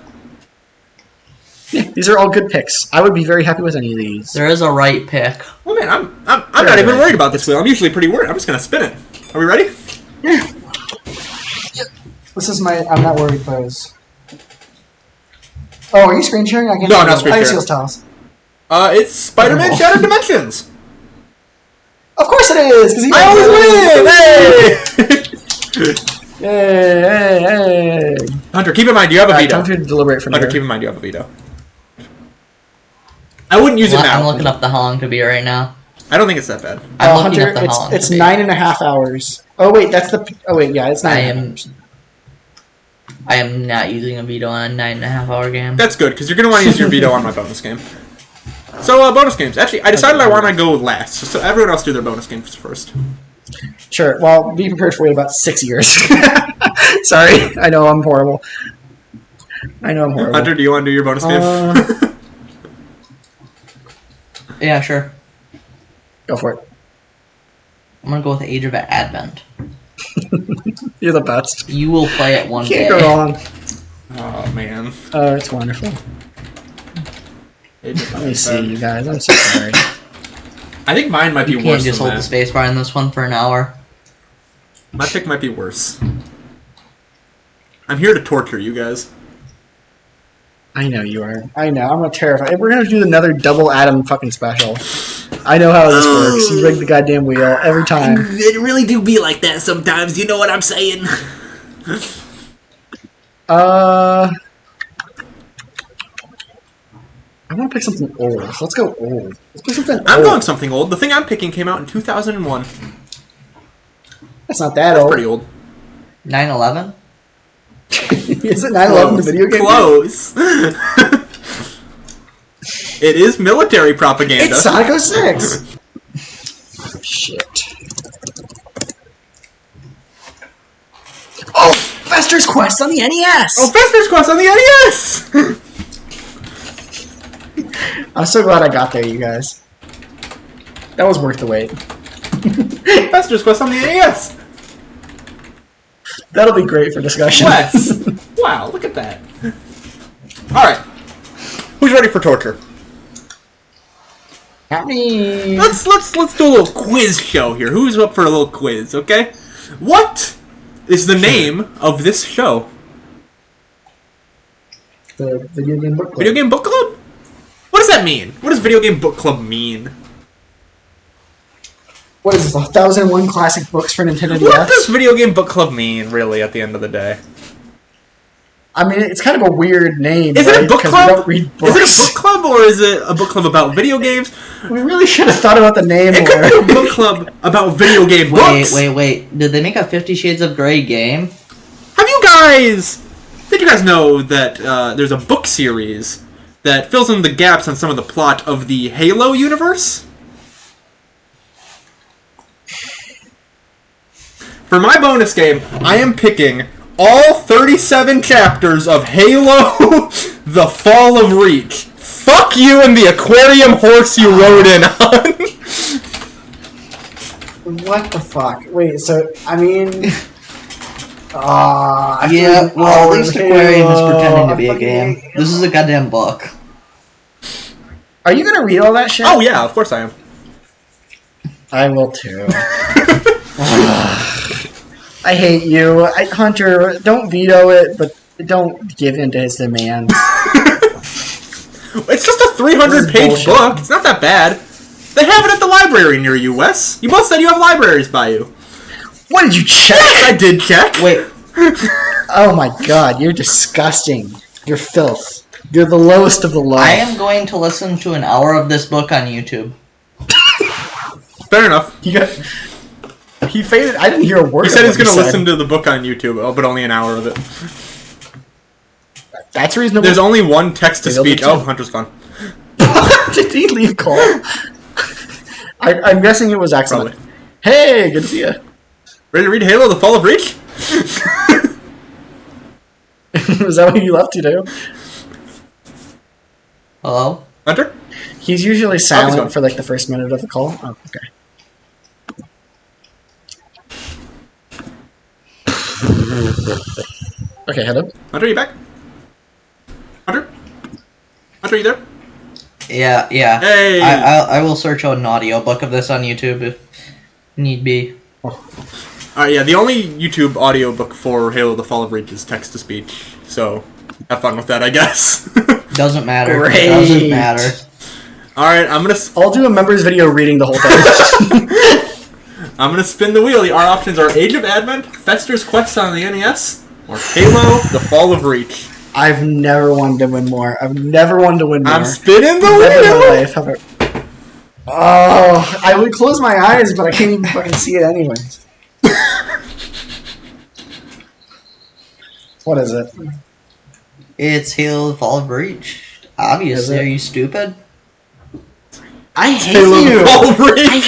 Yeah, these are all good picks. I would be very happy with any of these. There is a right pick. Well, man, I'm not even worried about this wheel. I'm usually pretty worried. I'm just gonna spin it. Are we ready? Yeah. This is my I'm not worried pose. Oh, are you screen sharing? I can't. No, I'm not screen sharing. Tiles. It's Spider-Man Shattered Dimensions. Of course it is. I always win. Hey! Hunter, keep in mind you have a veto. Time to deliberate from Hunter, here. keep in mind you have a veto. I wouldn't use it now. I'm looking up the Holland to be right now. I don't think it's that bad. I'm looking Hunter, up the Holland. it's 9.5 hours. Oh wait, that's the. Oh wait, yeah, it's 9.5 hours. I am not using a veto on a 9.5 hour game. That's good, because you're going to want to use your veto on my bonus game. So, bonus games. Actually, I decided I want to go last, so everyone else do their bonus games first. Sure. Well, be prepared for wait about 6 years. Sorry, I know I'm horrible. Hunter, do you want to do your bonus game? Yeah, sure. Go for it. I'm gonna go with Age of Advent. You're the best. You will play it one day. Can't go wrong. Oh, man. Oh, it's wonderful. Let me see, you guys. I'm so sorry. I think mine might be You worse can't just than hold the that. spacebar in this one for an hour. My pick might be worse. I'm here to torture you guys. I know you are. I know. I'm terrified. We're gonna do another double Adam fucking special. I know how this works. You rig the goddamn wheel every time. It really do be like that sometimes. You know what I'm saying? I want to pick something old. So let's go old. Let's pick something old. I'm going something old. The thing I'm picking came out in 2001. That's not that That's old. pretty old. 9/11? Is it 9/11 the video game? Close. It is military propaganda. It's Sonic 06. Shit. Oh, Fester's Quest on the NES. Oh, Fester's Quest on the NES! I'm so glad I got there, you guys. That was worth the wait. Fester's Quest on the NES! That'll be great for discussion. Wes! Wow, look at that. Alright. Who's ready for torture? Not me. Let's do a little quiz show here. Who's up for a little quiz, okay? What is the name of this show? The Video Game Book Club. Video Game Book Club? What does that mean? What does Video Game Book Club mean? What is this, 1001 classic books for Nintendo DS? What does Video Game Book Club mean, really, at the end of the day? I mean, it's kind of a weird name. Is it a book 'Cause club? We don't read books. Is it a book club, or is it a book club about video games? We really should have thought about the name It more. could be a book club about video game books. Wait. Did they make a 50 Shades of Grey game? Did you guys know that there's a book series that fills in the gaps on some of the plot of the Halo universe? For my bonus game, I am picking all 37 chapters of Halo The Fall of Reach. Fuck you and the aquarium horse you rode in on. What the fuck? Wait, so, I mean... Yeah, well, at least Aquarium is pretending to be a game. This is a goddamn book. Are you gonna read all that shit? Oh yeah, of course I am. I will too. I hate you. Hunter, don't veto it, but don't give in to his demands. It's just a 300-page book. It's not that bad. They have it at the library near you, Wes. You both said you have libraries by you. What, did you check? Yes, I did check. Wait, Oh my god, you're disgusting. You're filth. You're the lowest of the low. I am going to listen to an hour of this book on YouTube. Fair enough. He faded. I didn't hear a word. He said of he's what going to listen to the book on YouTube, but only an hour of it. That's reasonable. There's only one text-to-speech. Oh, Hunter's gone. Did he leave call? I'm guessing it was excellent. Probably. Hey, good to see you. Ready to read Halo: The Fall of Reach? Was that what you left to do? Hello? Hunter? He's usually gone. silent for like the first minute of the call. Oh, okay. Okay, hello. Hunter, you back? Hunter? Hunter, you there? Yeah. Hey! I will search out an audiobook of this on YouTube if need be. Alright, yeah, the only YouTube audiobook for Halo: The Fall of Reach is text-to-speech, so have fun with that, I guess. Doesn't matter. Great. Doesn't matter. Alright, I'll do a members video reading the whole thing. I'm gonna spin the wheel. Our options are Age of Advent, Fester's Quest on the NES, or Halo: The Fall of Reach. I've never wanted to win more. I've never wanted to win more. I'm spinning the Never in my wheel! life have I... Oh, I would close my eyes, but I can't even fucking see it anyways. What is it? It's Halo: The Fall of Reach. Obviously, Is it? are you stupid? I hate Halo: you. The Fall of Reach. I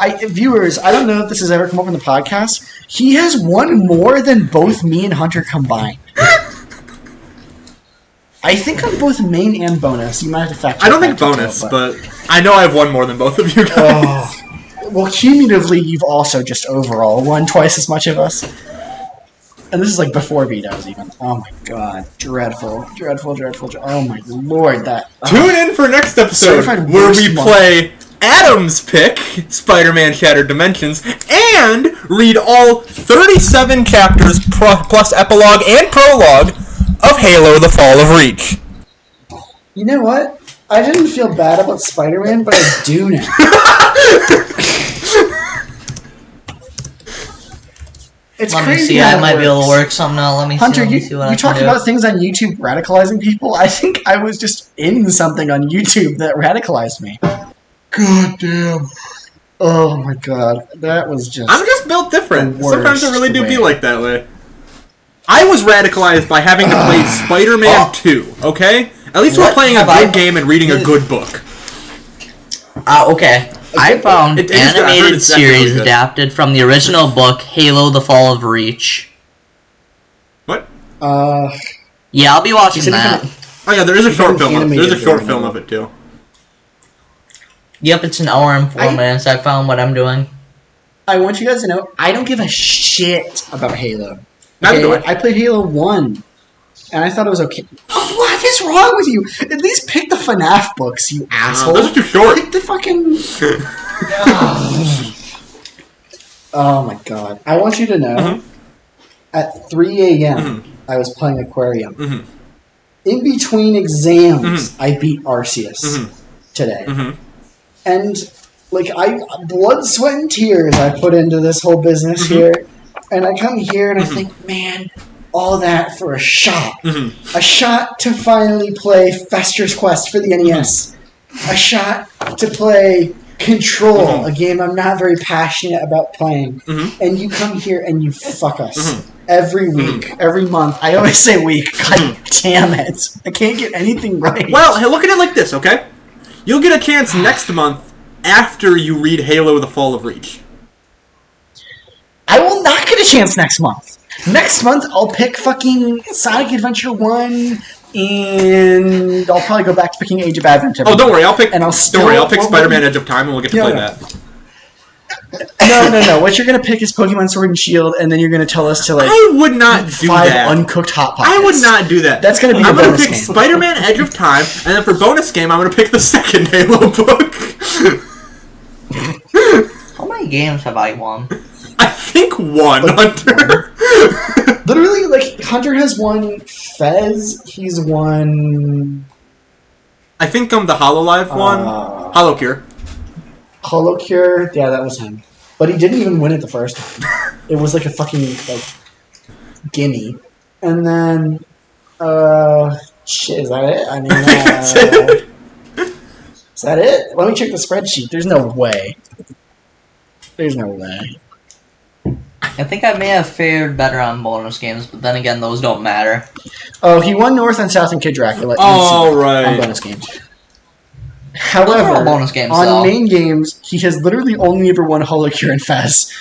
hate you. Viewers, I don't know if this has ever come up in the podcast. He has won more than both me and Hunter combined. I think on both main and bonus. You might have to fact check. I don't think that bonus, detail, but I know I've won more than both of you guys. Oh. Well, cumulatively, you've also just overall won twice as much of us. And this is like before vetoes even. Oh my god. Dreadful. Oh my lord, that... Tune in for next episode Certified where worst we one. play Adam's pick, Spider-Man Shattered Dimensions, and read all 37 chapters plus epilogue and prologue of Halo: The Fall of Reach. You know what? I didn't feel bad about Spider-Man, but I do now. It's Let me crazy see. how I it might be able to works. work something out. Let me Hunter, see what I you can talked do. about things on YouTube radicalizing people. I think I was just in something on YouTube that radicalized me. God damn. Oh my god. That was just... I'm just built different. The Sometimes I really do worst be way. like that way. I was radicalized by having to play Spider-Man 2, okay? At least we're What playing a have I- good game and reading a good book. Okay. I found It is good. I heard animated it's definitely series good. adapted from the original book, Halo: The Fall of Reach. What? Yeah, I'll be watching said you that. can- Oh yeah, there is a short an film. There's a animated short version film of of it too. Yep, it's an hour and 4 minutes. I found what I'm doing. I want you guys to know, I don't give a shit about Halo. Neither do I. I played Halo 1, and I thought it was okay. Oh, what is wrong with you? At least pick the FNAF books, you asshole. Those are too short. Pick the fucking... Oh my god. I want you to know, at 3 a.m., I was playing Aquarium. In between exams, I beat Arceus today. And, like, blood, sweat, and tears I put into this whole business here. And I come here and I think, man, all that for a shot. A shot to finally play Fester's Quest for the NES. A shot to play Control, a game I'm not very passionate about playing. And you come here and you fuck us. Every week, every month. I always say week. God damn it. I can't get anything right. Well, hey, look at it like this, okay? You'll get a chance next month after you read Halo: The Fall of Reach. I will not get a chance next month. Next month, I'll pick fucking Sonic Adventure 1, and I'll probably go back to picking Age of Advent. Oh, don't worry, I'll pick. And I'll pick Spider-Man: Edge of Time, and we'll get to play No. that. No. What you're gonna pick is Pokemon Sword and Shield, and then you're gonna tell us to like I would not do 5 that. uncooked hot pockets. I would not do that. That's gonna be I'm the gonna bonus pick game. Spider-Man: Edge of Time, and then for bonus game, I'm gonna pick the second Halo book. How many games have I won? I think one, Hunter. Literally, like Hunter has won Fez. He's won I think I'm the HoloLive one. HoloCure. Holocure. Yeah, that was him. But he didn't even win it the first time. It was like a fucking, like, gimme. And then, shit, is that it? I mean, is that it? Let me check the spreadsheet. There's no way. There's no way. I think I may have fared better on bonus games, but then again, those don't matter. Oh, he won North and South and Kid Dracula. Oh, right. On bonus games. However, all bonus games, on though. main games, he has literally only ever won Holocure and Fez.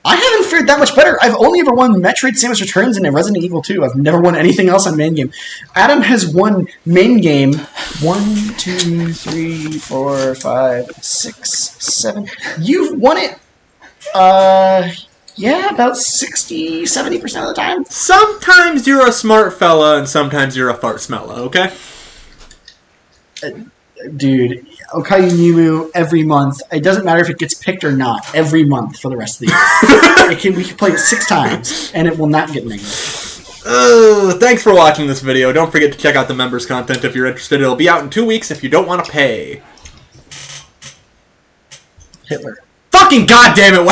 I haven't fared that much better. I've only ever won Metroid Samus Returns and Resident Evil 2. I've never won anything else on main game. Adam has won main game 1, 2, 3, 4, 5, 6, 7. You've won it, yeah, about 60, 70% of the time. Sometimes you're a smart fella, and sometimes you're a fart smella, okay? Dude, Okayu Nimu every month. It doesn't matter if it gets picked or not. Every month for the rest of the year. We can play it 6 times, and it will not get negative. Thanks for watching this video. Don't forget to check out the members' content if you're interested. It'll be out in 2 weeks if you don't want to pay. Hitler. Fucking goddamn it!